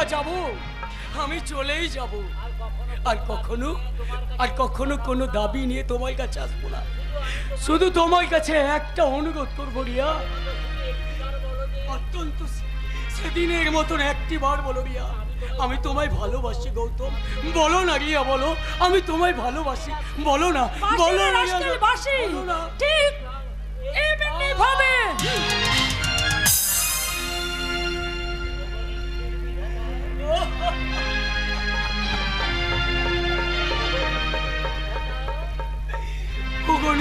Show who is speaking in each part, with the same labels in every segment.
Speaker 1: না যাব, আমি চলেই যাব। আর কখনো কোনো দাবি নিয়ে তোমার কাছে আসবো না। শুধু তোমার কাছে একটা অনুরোধ করবো রিয়া, অত্যন্ত সেদিনের মতন একটি বার বলো রিয়া, আমি তোমায় ভালোবাসি। গৌতম, বলো না রিয়া, বলো আমি তোমায় ভালোবাসি। বলো না, বলো না
Speaker 2: ঠিক এমনি ভাবে।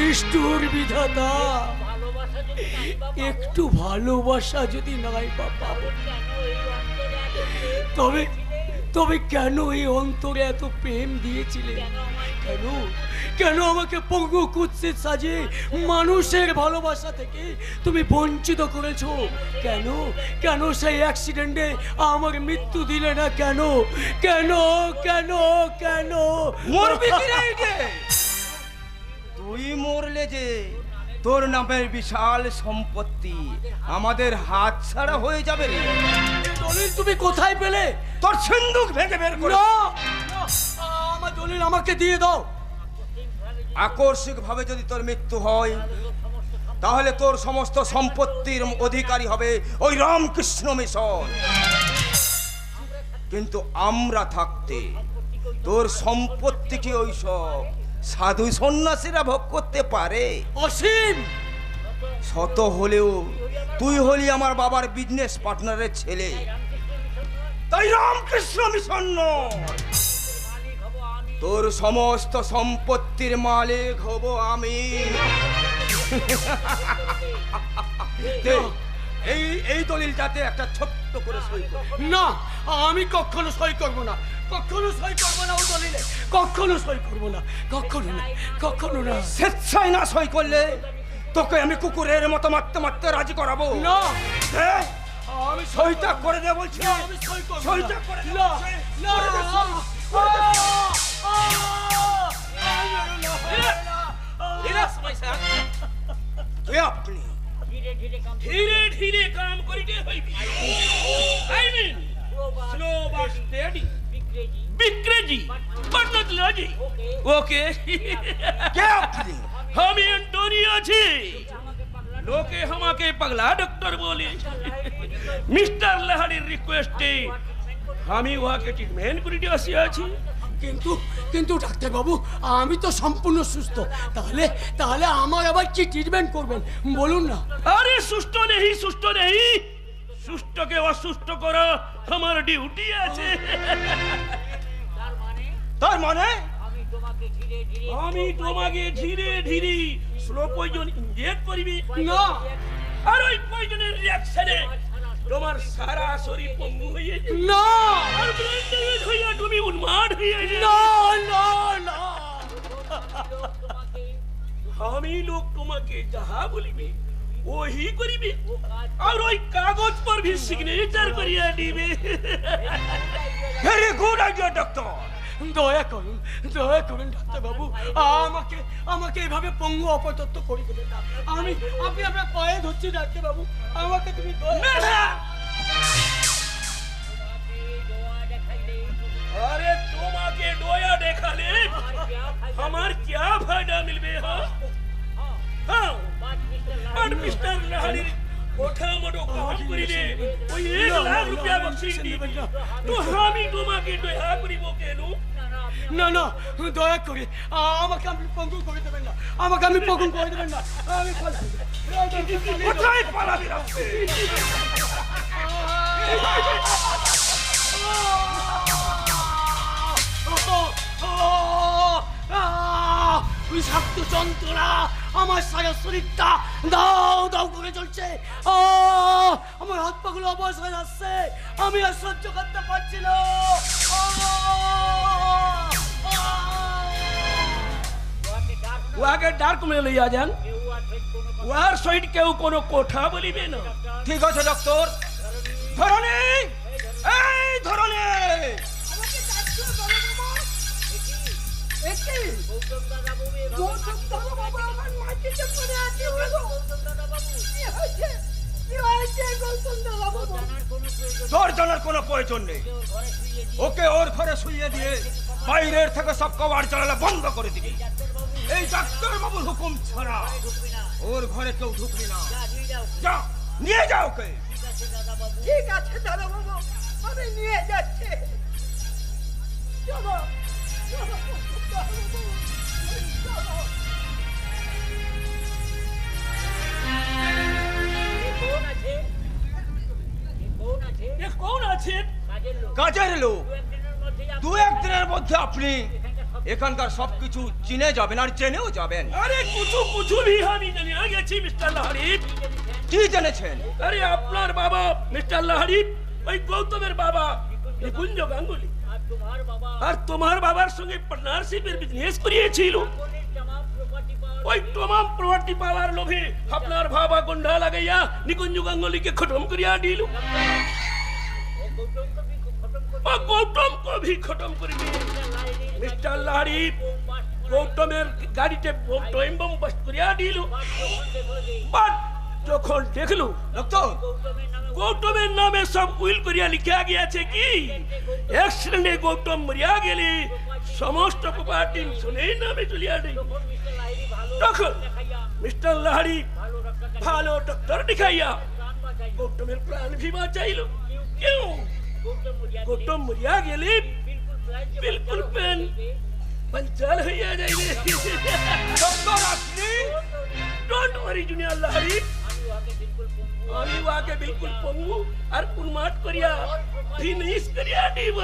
Speaker 1: নিষ্ঠুর বিধাতা, একটু ভালোবাসা যদি নাই পাবো, তবে কেন এই অন্তরে এত প্রেম দিয়েছিলে? কেন আমাকে পঙ্গু কুৎসিত সাজে মানুষের ভালোবাসা থেকে তুমি বঞ্চিত করেছো? কেন সেই অ্যাক্সিডেন্টে আমার মৃত্যু দিলে না? কেন কেন কেন কেন?
Speaker 3: তুই মরলে যে তোর নামের বিশাল সম্পত্তি আমাদের হাত ছাড়া হয়ে যাবে রে।
Speaker 1: দলিল তুমি কোথায় পেলে?
Speaker 3: তোর সিন্ধুক ভেঙে বের করে।
Speaker 1: আমার দলিল আমাকে দিয়ে দাও।
Speaker 3: আকস্মিক ভাবে যদি তোর মৃত্যু হয়, তাহলে তোর সমস্ত সম্পত্তির অধিকারী হবে ওই রামকৃষ্ণ মিশন। কিন্তু আমরা থাকতে তোর সম্পত্তি কি ওই সব সাধু সন্ন্যাসীরা ভোগ করতে পারে?
Speaker 1: অসীম
Speaker 3: শত হলেও তুই হলি আমার বাবার বিজনেস পার্টনারের ছেলে, তাই রামকৃষ্ণ মিশন তোর সমস্ত সম্পত্তির মালিক হব আমি। এই দলিলটাতে একটা ছোট্ট করে সই কর।
Speaker 1: না, আমি কখনো সই করব না, কখনো সই করব না। ও দলিলে কখনো সই করব না, কখনো না।
Speaker 3: স্বেচ্ছায় না সই করলে তোকে আমি কুকুরের মতো মারতে মারতে রাজি করাবো
Speaker 1: না।
Speaker 3: আমি সইটা করে দে বলছি।
Speaker 1: আমি সই করব
Speaker 3: সইটা করে
Speaker 1: না। না,
Speaker 3: আপনি
Speaker 4: ধীরে ধীরে কাম করিতে হইবে। I mean slow but steady. Be crazy but not lazy. Okay.
Speaker 3: কে আপনি?
Speaker 4: আমি এন্টনি আছি। লোকে আমাকে পাগলা ডক্টর বলে। মিস্টার লাহারির রিকোয়েস্টে আমি উহাকে ট্রিটমেন্ট করিতে আসিয়াছি।
Speaker 1: কিন্তু ডাক্তার বাবু, আমি তো সম্পূর্ণ সুস্থ। তাহলে আমার আবার কি ট্রিটমেন্ট করবেন বলুন না।
Speaker 4: আরে সুস্থ নেই, সুস্থকে অসুস্থ করা আমার ডিউটি আছে।
Speaker 3: তার মানে
Speaker 4: আমি তোমাকে ধীরে ধীরে স্লো পয়জন ইনজেক্ট করিবি
Speaker 1: না।
Speaker 4: আর ওই পয়জনের রিঅ্যাকশনে তোমার সারা শরীর পঙ্গু হয়ে যাবে।
Speaker 1: না,
Speaker 4: আর ব্রেন ড্যামেজ হইয়া তুমি উন্মাদ হয়ে যাবে।
Speaker 1: না, না, না।
Speaker 4: আমি লোক তোমাকে যাহা বলিবে ওহি করিবে, আর ওই কাগজ পর ভি সিগনেচার করিয়া দিবে।
Speaker 3: Very good idea doctor.
Speaker 1: দয়া করুন ডাক্তার বাবু, আমাকে এভাবে পঙ্গু অপতত্ব করে দেবেন না। আপনি আপনার পায়ে ধরছি ডাক্তার বাবু, আমাকে তুমি
Speaker 4: अरे তোমাকে দয়া দেখালে আমার কি ফায়দা মিলবে? হ্যাঁ, আর মিস্টার লাহারির ওঠা মতো কাম করিলে ওই 1 লাখ রুপিয়া বকশিশ দিবে। তো আমি তোমাকে দয়া করিব কেন?
Speaker 1: না, দয়া করে আমাকে আপনি পঙ্গু করে দেবেন না। আমি
Speaker 3: কোথায় পালাবি?
Speaker 1: বিষাক্ত যন্ত্রণা আমার সারা শরীরটা দাও দাও করে চলছে। আমার হাত পাগুলো অবশ হয়ে যাচ্ছে, আমি আর সহ্য করতে পারছি না।
Speaker 4: ওয়াকে ডার্ক মে লইয়া যান, ওয়ার সহিত কেউ কোনো কথা বলিবে না।
Speaker 3: ঠিক আছে ডক্টর। ধরনে, এই ধরনে। তোর জানার কোনো প্রয়োজন নেই। ওকে ওর ঘরে শুইয়ে দিয়ে বাইরের থেকে সব কভার জ্বালালা বন্ধ করে দিবি। এই ডাক্তার বাবুর হুকুম ছাড়া ওর ঘরে কেউ ঢুকবি না। যা নিয়ে যাও ওকে।
Speaker 5: ঠিক আছে দাদা বাবু, আমি নিয়ে যাচ্ছি। চলো, চলো, চলো।
Speaker 4: এ কোন আছে?
Speaker 3: কাজের লোক। দু একদিনের মধ্যে আপনি এখানকার সবকিছু চিনে যাবেন আর জেনেও যাবেন।
Speaker 4: আরে কুছু ভি আমি জানি গেছি মিস্টার লাহারি।
Speaker 3: কি জেনেছেন?
Speaker 4: আরে আপনার বাবা মিস্টার লাহারি ওই গৌতমের বাবা নিকুঞ্জ গাঙ্গুলি আর তোমার বাবার সঙ্গে পার্টনারশিপের বিজনেস করিয়েছিল। ওই তমাম প্রপার্টি পাওয়ার লোভে আপনার বাবা গুন্ডা লাগাইয়া নিকুঞ্জ গাঙ্গুলিকে খতম করিয়া দিল। গৌতম को भी खत्म कर दिए। मिस्टर लाहारी গৌতমের গাড়িতে বোম বাস্ট করিয়া দিল। বাট যখন দেখলো
Speaker 3: ডক্টর,
Speaker 4: গৌতমের নামে সব উইল করিয়া লিখা গিয়েছে কি অ্যাক্সিডেন্টে গৌতম মরিয়া গেলে সমস্ত প্রপার্টি শুনেই নামে চলিয়া দিল। তখন মিস্টার লাহারি ভালো ডক্টর দেখাইয়া গৌতমের প্রাণ ভি বাঁচাইল। কেউ গৌতম মরিয়া গেলে বিলকুল প্যান पंचर হইয়া যাইবে।
Speaker 3: ডক্টর আপনি
Speaker 4: ডোন্ট ওয়ারি জুনিয়র লাহারি, আমি ওয়াকে বিলকুল পঙ্গু আর উন্মাদ করিয়া ফিনিশ করিয়া দিব।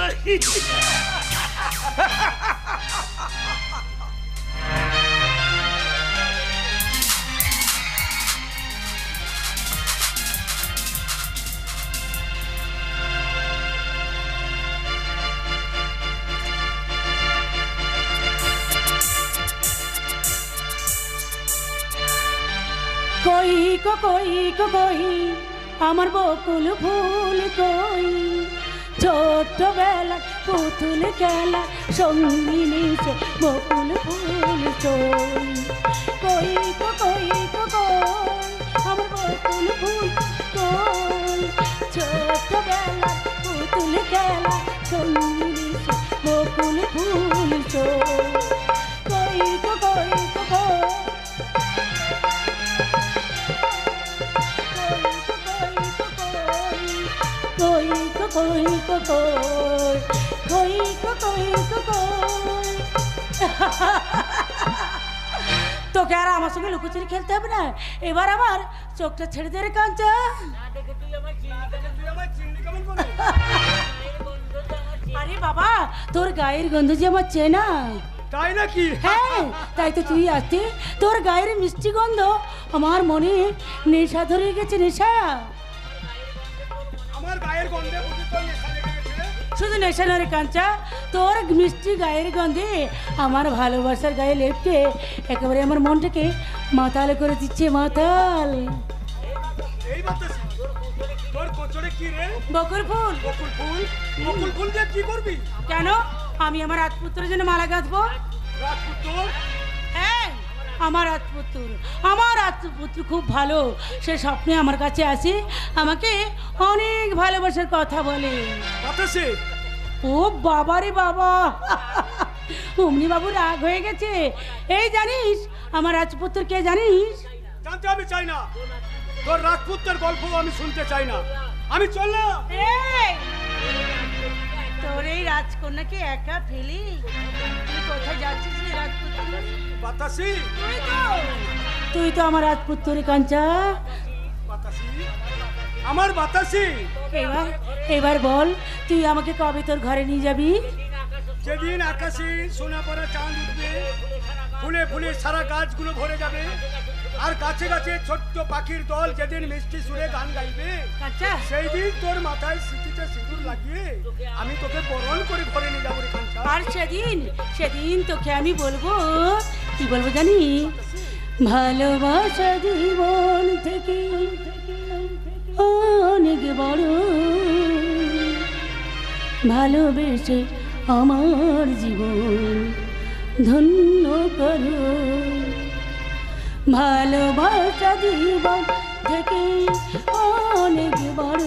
Speaker 2: কই আমার বকুল ফুল কই, ছোট্টবেলা পুতুল খেলা সঙ্গী নিচে বকুল ফুল কই আমার বকুল ফুল কই, ছোট্টবেলা পুতুল খেলা সঙ্গী নিচে বকুল ফুল কই তোকে আর আমার সঙ্গে লুকোচুরি খেলতে হবে না। এবার আমার চোখটা ছেড়ে দে রে কাঞ্চা। আরে বাবা, তোর গায়ের গন্ধ যে আমার চেনা।
Speaker 1: তাই নাকি?
Speaker 2: হ্যাঁ, তাই তো তুই আসতে। তোর গায়ের মিষ্টি গন্ধ আমার মনে নেশা ধরে গেছে। নেশা
Speaker 1: আমার গায়ের গন্ধে বুঝি তোর নেশা লেগে গেছে?
Speaker 2: শুধু নেশা নয় কাঞ্চা, তোর মিষ্টি গায়ের গন্ধে আমার ভালোবাসার গায়ে লেপটে একেবারে আমার মনটাকে মাতাল করে দিচ্ছে। মাতাল।
Speaker 1: এই বাতাসি তোর কোচরে কি রে?
Speaker 2: বকুল ফুল।
Speaker 1: বকুল ফুল? বকুল ফুল দিয়ে কি করবি?
Speaker 2: কেন? আমি আমার রাজপুত্রের জন্য মালা গাঁথবো।
Speaker 1: রাজপুত্র?
Speaker 2: হ্যাঁ, আমার রাজপুত্র খুব ভালো। সে স্বপ্নে আমার কাছে আসে, আমাকে অনেক ভালোবাসার কথা বলে।
Speaker 1: বাতাসি?
Speaker 2: ও বাবা রে বাবা, অমনি বাবু রাগ হয়ে গেছে। এই জানিস আমার রাজপুত্র কে জানিস?
Speaker 1: জানতে আমি চাই না, তোর রাজপুত্রের গল্প আমি শুনতে চাই না। আমি চললাম।
Speaker 2: এই, তোর এই রাজকন্যাকে একা ফেলি তুই কোথায় যাচ্ছিস রে রাজপুত্র?
Speaker 1: বাতাসি?
Speaker 2: তুই তো আমার রাজপুত্র রে কাঞ্চা।
Speaker 1: বাতাসি, আমার বাতাসি।
Speaker 2: এবার বল, তুই আমাকে কবে তোর ঘরে নিয়ে যাবি?
Speaker 1: যেদিন আকাশে সোনা পরা চাঁদ উঠবে, ফুলে ফুলে সারা গাছগুলো ভরে যাবে, আর গাছে গাছে ছোট্ট পাখির দল যেদিন মিষ্টি সুরে গান গাইবে,
Speaker 2: কাঞ্চা,
Speaker 1: সেই দিন তোর মাথায় সিঁথিতে সিঁদুর লাগিয়ে আমি তোকে বরণ করে ঘরে নিয়ে যাবো রে কাঞ্চা।
Speaker 2: আর সেদিন তোকে আমি বলবো, কি বলবো জানি? ভালোবাসা জীবন থেকে অনেক বড়, ভালোবেসে আমার জীবন ধন্য করো। ভালোবাসা জীবন থেকে অনেক বড়,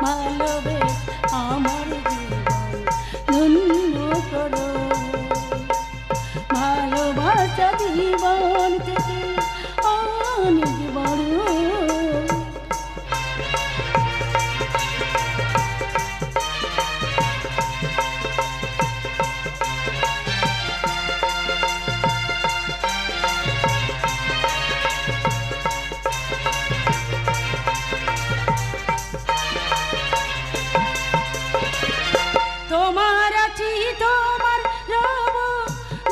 Speaker 2: ভালোবেসে আমার জীবন ধন্য করো। ভালোবাসা জীবন থেকে অনেক বড়। তোমার আছি তোমার রব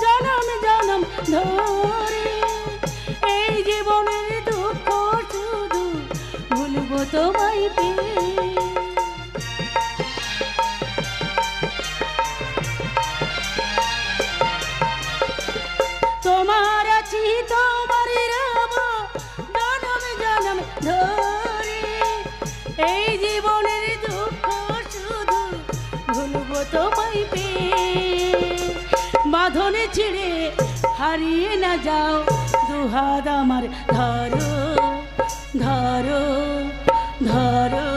Speaker 2: জনম জনম ধরে, এই জীবনের দুঃখ শুধু ভুলবো তোমায় পেয়ে। তোমার আছি তোমার রব জনম জনম ধরে, এই জীবনের দুঃখ শুধু ভুলবো তোমায় পেয়ে। বাঁধনে ছিঁড়ে হারিয়ে না যাও দুহাত আমার ধরো ধরো ধরো।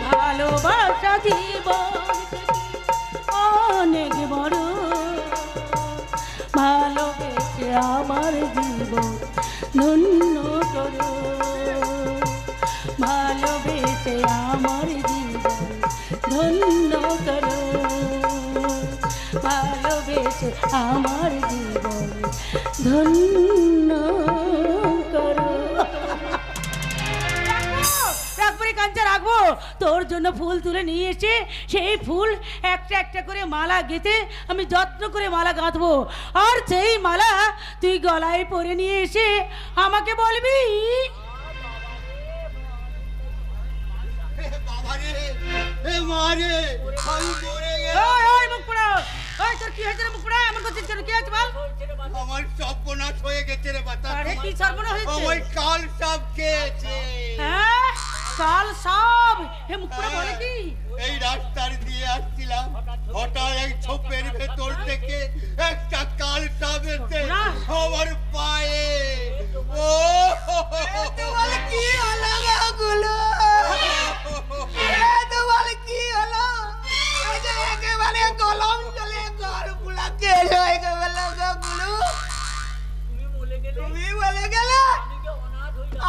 Speaker 2: ভালোবাসা জীবন অনেক বড়। ভালোবেসে আমার জীবন ধন্য করো। ভালোবেসে আমার জীবন ধন্য করো। ভালোবেসে আমার জীবন ধন্য করো। রাখবো রে কাঞ্চা রাখবো। তোর জন্য ফুল তুলে নিয়ে এসে সেই ফুল একটা একটা করে মালা গেঁথে আমি যত্ন করে মালা গাঁথবো। আর সেই মালা তুই গলায় পরে নিয়ে এসে আমাকে বলবি তোর কি হয়েছে রে মুখ পোড়া? এমন করছিস কেন? কি হয়েছে বল?
Speaker 5: আমার সর্বনাশ হয়ে গেছে রে বাতা।
Speaker 2: আরে কি সর্বনাশ হয়েছে?
Speaker 5: আমার কাল সব খেয়েছে।
Speaker 2: হ্যাঁ কাল সব। হে মুখ পোড়া বলে কি?
Speaker 5: এই রাস্তার দিয়ে আসছিলাম, হঠাৎ এক ঝোপের ভেতর থেকে একটা কাল সাপ এসে আমার পায়ে। ও তোমার কি হলো গুলো? তোমার কি হলো? একেবারে কলম চলে ঘর পুলা কেলো একেবারে গুলো। তুমি বলে গেলে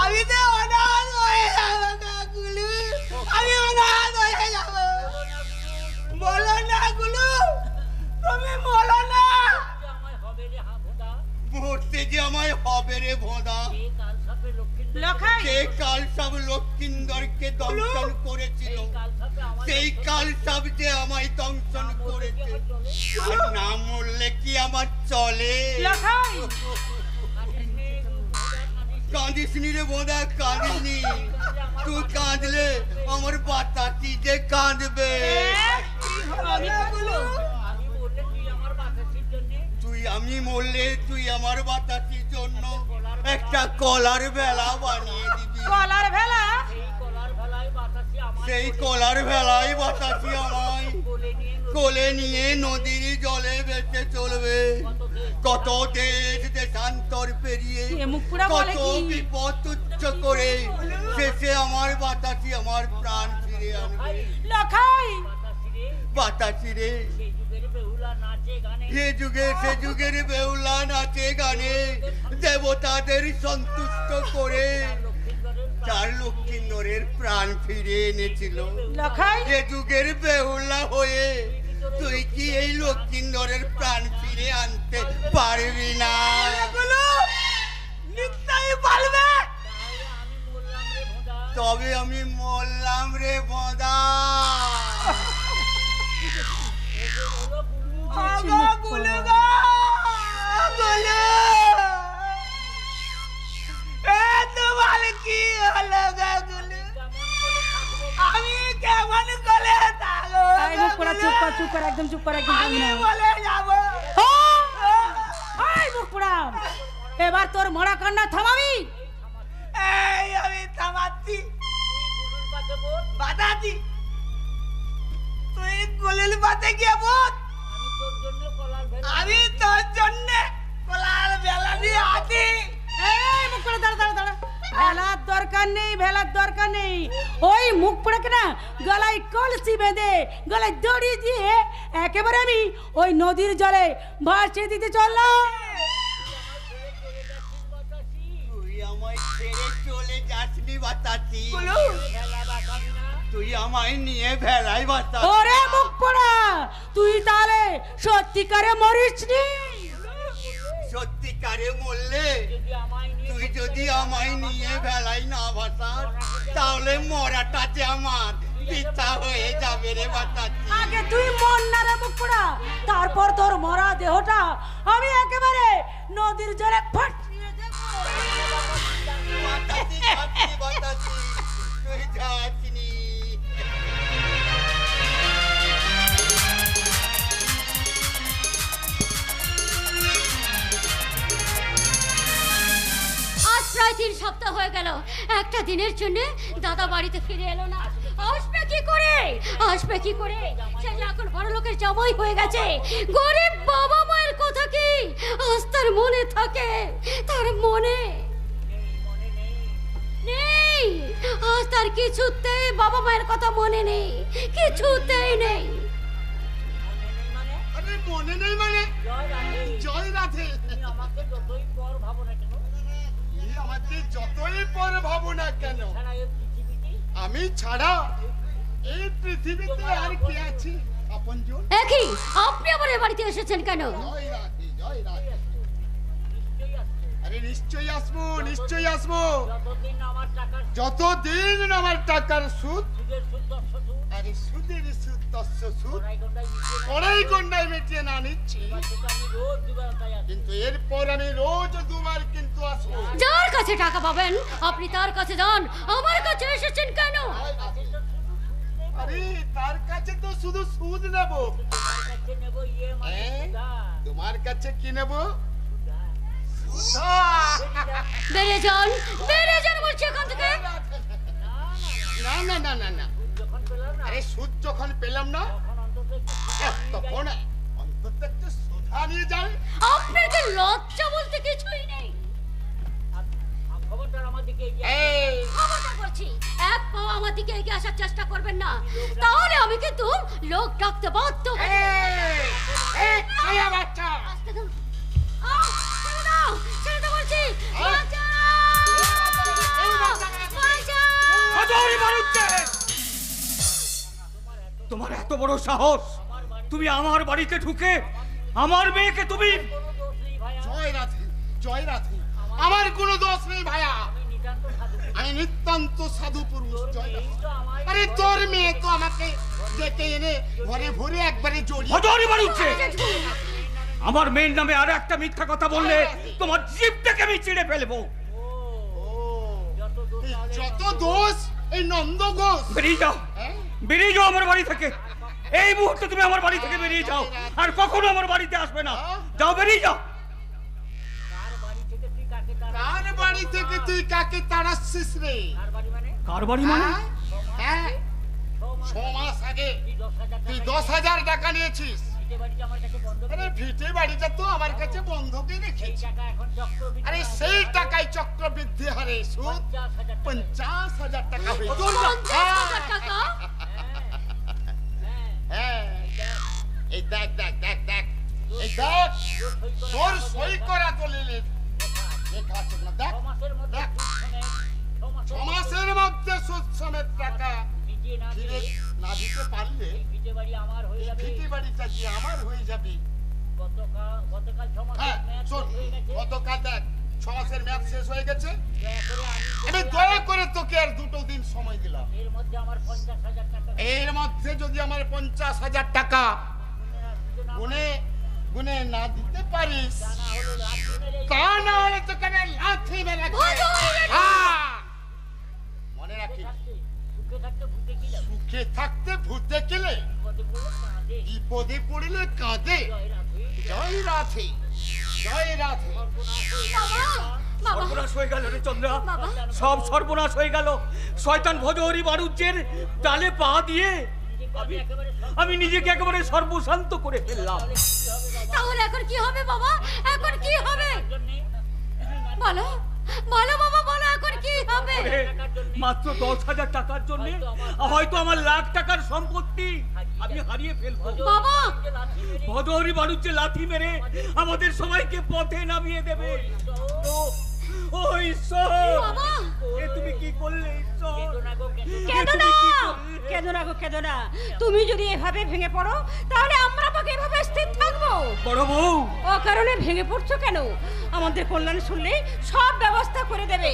Speaker 5: আমি তো অনাথ হয়ে যাবো গুলো। আমি অনাথ হয়ে যাবো। বলো না গুলো, তুমি বলো না। মরতে যে আমায় হবে রে ভোঁদা। কে কাল সব লক্ষিন্দরকে দংশন করেছিল, সেই কাল সব যে আমায় দংশন করেছে। আর না মরলে কি আমার চলে? কাঁদিস নি রে বোঁদা, কাঁদিস নি। তুই কাঁদলে আমার বাতাসি যে কাঁদবে। আমি মরলে তুই আমার বাতাসির জন্য একটা কলার ভেলা বানিয়ে দিবি।
Speaker 2: কলার ভেলা?
Speaker 5: সেই কলার ভেলায় বাতাসি আমায় কোলে নিয়ে নদীর জলে ভেসে চলবে। কত দেশ দেশান্তর পেরিয়ে কত বিপদ তুচ্ছ করে শেষে আমার বাতাসি আমার প্রাণ ফিরে আনবে। বাতাসি রে, সে যুগের বেহুলা নাচে গানে দেবতাদের সন্তুষ্ট করে চার লক্ষিন্দরের প্রাণ ফিরে এনেছিল। এ যুগের বেহুলা হয়ে তুই কি এই লক্ষিন্দরের প্রাণ ফিরে আনতে পারবি না? তবে আমি মরলাম রে বোঁদা। তোমার কি হলো আমি কেমন করে
Speaker 2: চুপ কর একদম চুপ কর একদম।
Speaker 5: বলে যাবো
Speaker 2: এবার তোর মরা কান্না থামাবি?
Speaker 5: এই আমি থামাচ্ছি, বাতাচ্ছি। তুই গলিল বাতে গিয়ে বল, আমি তোর জন্য কলার বেলা দিয়ে আছি।
Speaker 2: এই মুখ করে দাঁড়া দাঁড়া দাঁড়া। ভেলার দরকার নেই, ভেলার দরকার নেই। ওই মুখ পড়াকে না গলায় কলসি বেঁধে গলায় দড়ি দিয়ে একেবারে আমি ওই নদীর জলে ভাসিয়ে দিতে চললাম।
Speaker 5: তুই আমায় ছেড়ে চলে যাসনি বাতাসি, তুই আমায় নিয়ে ভেলায় বাতাস।
Speaker 2: ওরে মুখ পড়া, তুই তাহলে সত্যিকারে মরিসনি?
Speaker 5: সত্যিকারে মরলে তুই যদি আমায় নিয়ে ভেলায় না ভাসাস তাহলে মরাটা যে আমার পিতা হয়ে যাবে রে বাতাসি।
Speaker 2: আগে তুই মন না রে মুখ পড়া, তারপর তোর মরা দেহটা আমি একেবারে নদীর জলে ফাটিয়ে দেব।
Speaker 5: বাতাসি যাসনি বাতাসি, তুই যাসনি।
Speaker 6: আজ প্রায় 3 সপ্তাহ হয়ে গেল, একটা দিনের জন্য দাদা বাড়িতে ফিরে এলো না। আসবে কি করে, আসবে কি করে? সে যে এখন বড় লোকের জামাই হয়ে গেছে, গরিব বাবা মায়ের কথা কি আজ তার মনে থাকে? তার মনে নেই, আজ তার কিছুতেই বাবা মায়ের কথা মনে নেই, কিছুতেই নেই।
Speaker 5: আরে মনে নেই মানে? জয় রাধে।
Speaker 7: আমাকে যতই পর ভাবো না কেন,
Speaker 5: আমাকে যতই পর ভাবো না কেন,
Speaker 7: সারা এই পৃথিবীতে
Speaker 5: আমি ছাড়া এই পৃথিবীতে আর কি আছে আপনজন?
Speaker 6: একই আপনি আমার এ বাড়িতে এসেছেন কেন?
Speaker 5: জয় রাধে, জয় রাধে।
Speaker 7: নিশ্চয়ই আসছে।
Speaker 5: আরে নিশ্চয়ই আসবো, নিশ্চয়ই আসবো।
Speaker 7: যতদিন আমার টাকার
Speaker 5: যতদিন আমার টাকার সুদ,
Speaker 7: সুদের সুদ 10 সুদ
Speaker 5: আরে সুদের সুদ 10 সুদ
Speaker 7: কড়াই গন্ডায়
Speaker 5: কড়াই গন্ডায় মিটিয়ে না নিচ্ছি,
Speaker 7: সেটা আমি রোজ দুবেলায় আসি।
Speaker 5: কিন্তু এরপর আমি রোজ দুবার কিন্তু আসবো।
Speaker 6: যার কাছে টাকা পাবেন আপনি তার কাছে যান, আমার কাছে এসেছেন কেন?
Speaker 5: আরে তার কাছে তো শুধু সুদ নেব।
Speaker 7: তোমার কাছে নেব মানে
Speaker 5: তোমার কাছে কি নেব?
Speaker 6: বেরিয়ে যান বলছি এখান থেকে।
Speaker 5: না না না না না,
Speaker 7: যখন পেলাম না
Speaker 5: আরে সুদ যখন পেলাম না
Speaker 7: তখন অন্তত একটু
Speaker 5: তখন অন্তত একটু সুধা নিয়ে যাই।
Speaker 6: আপনার কি লজ্জা বলতে কিছুই নেই?
Speaker 7: খবরদার আমার দিকে এগিয়ে
Speaker 5: এই
Speaker 6: খবরদার বলছি, এক পাও আমার দিকে এগিয়ে আসার চেষ্টা করবেন না, তাহলে আমি কিন্তু লোক ডাকতে বাধ্য হব।
Speaker 5: ছায়া বাচ্চা,
Speaker 6: আস্তে দাও, ছেড়ে দাও বলছি। বাঁচাও! বাঁচাও!
Speaker 3: হাজারি বাড়ুচ্ছে। তোমার এত বড় সাহস, তুমি আমার বাড়িতে ঢুকে আমার মেয়েকে তুমি।
Speaker 5: জয় রাধে, জয় রাধে। আমার কোনো দোষ নেই ভাইয়া,
Speaker 7: নিতান্ত সাধু।
Speaker 5: আমি নিতান্ত সাধু পুরুষ। জয় রাধে।
Speaker 7: তো আমায়
Speaker 5: আরে তোর মেয়ে তো আমাকে ডেকে এনে ঘরে ভরে একবারে জড়িয়ে।
Speaker 3: হাজারি বাড়ুচ্ছে। আমার মেয়ের নামে আর একটা মিথ্যা কথা বললে তোমার জিভটাকে আমি চিড়ে ফেলবো।
Speaker 5: এই যত দোষ এই নন্দ ঘোষ।
Speaker 3: বেরিয়ে যাও,
Speaker 5: হ্যাঁ?
Speaker 3: বেরিয়ে যাও আমার বাড়ি থেকে। এই মুহূর্তে তুমি আমার বাড়ি থেকে বেরিয়ে যাও, আর কখনো আমার বাড়িতে আসবে না। যাও, বেরিয়ে যাও।
Speaker 7: কার বাড়ি থেকে তুই কাকে তার
Speaker 5: কার বাড়ি থেকে তুই কাকে তাড়াচ্ছিস রে?
Speaker 7: কার বাড়ি মানে
Speaker 3: কার বাড়ি মানে?
Speaker 5: হ্যাঁ? 6 মাস আগে
Speaker 7: তুই 10,000
Speaker 5: তুই
Speaker 7: টাকা
Speaker 5: 10,000 টাকা নিয়েছিস।
Speaker 7: দিতে বাড়িটা আমার কাছে বন্ধ
Speaker 5: আরে ভিটে বাড়িটা তো আমার কাছে বন্ধকে
Speaker 7: এই
Speaker 5: রেখেছি।
Speaker 7: টাকা এখন চক্রবৃদ্ধি
Speaker 5: আরে সেই টাকায় চক্রবৃদ্ধি হারে সুদ
Speaker 7: 50,000 টাকা
Speaker 5: 50,000 টাকা হয়েছে।
Speaker 6: 50,000 টাকা?
Speaker 5: হ্যাঁ, এই দেখ দেখ দেখ দেখ, এই দেখ তোর সই করা দলিলে লেখা আছে না, দেখ
Speaker 7: 6 মাসের মধ্যে
Speaker 5: দেখ।
Speaker 7: সুদ সমেত
Speaker 5: 6 মাসের মধ্যে সুদ সমেত টাকা
Speaker 7: ভিজিয়ে না
Speaker 5: ফিরে
Speaker 7: দিয়ে
Speaker 5: না দিতে পারলে
Speaker 7: ভিটে বাড়ি আমার হয়ে
Speaker 5: এই
Speaker 7: যাবে।
Speaker 5: ভিটে বাড়িটা যে আমার হয়ে যাবে।
Speaker 7: গতকাল 6 মাসের
Speaker 5: হ্যাঁ
Speaker 7: মেয়াদ
Speaker 5: শোন,
Speaker 7: হয়ে গেছে।
Speaker 5: গতকাল দেখ 6 মাসের মেয়াদ শেষ হয়ে গেছে।
Speaker 7: দয়া করে
Speaker 5: আমি দয়া করে তোকে আর 2 দিন সময় দিলাম।
Speaker 7: এর মধ্যে আমার 50,000 টাকা
Speaker 5: এর মধ্যে যদি আমার 50,000 টাকা গুনে গুনে না দিতে পারিস, তা না হলে তোকে আমি লাথি মেরে মনে রাখিস,
Speaker 7: সুখে থাকতে ভূতে কি যাবে?
Speaker 5: সুখে থাকতে ভূতে গেলে
Speaker 7: বিপদে পড়লে কাঁদে।
Speaker 5: বিপদে পড়লে কাঁদে।
Speaker 7: জয় রাধে।
Speaker 5: জয় রাধে, জয় রাধে।
Speaker 6: বাবা,
Speaker 3: সর্বনাশ হয়ে গেল রে চন্দ্রা,
Speaker 6: বাবা।
Speaker 3: সব সর্বনাশ হয়ে গেল। শয়তান ভজহরি বাড়ুজ্যের ডালে পা দিয়ে আমি নিজেকে একেবারে সর্বশান্ত করে ফেললাম।
Speaker 6: তাহলে এখন কি হবে বাবা? এখন কি হবে বলো? বলো বাবা, বলো এখন কি হবে?
Speaker 3: মাত্র 10,000 টাকার জন্য হয়তো আমার লাখ টাকার সম্পত্তি আমি হারিয়ে ফেলবো।
Speaker 6: বাবা,
Speaker 3: ভদহরি বাড়ুচ্ছে লাথি মেরে আমাদের সবাইকে পথে নামিয়ে দেবে। ও ঈশ্বর,
Speaker 6: বাবা,
Speaker 3: এ তুমি কি করলে ঈশ্বর?
Speaker 2: কেঁদো না, কেঁদো না গো, কেঁদো না। তুমি যদি এভাবে ভেঙে পড়ো তাহলে আমরা পাকে এভাবে স্থির থাকবো?
Speaker 3: বড় বউ,
Speaker 2: ও কারণে ভেঙে পড়ছো কেন? আমাদের কল্যাণ শুনলে সব ব্যবস্থা করে দেবে।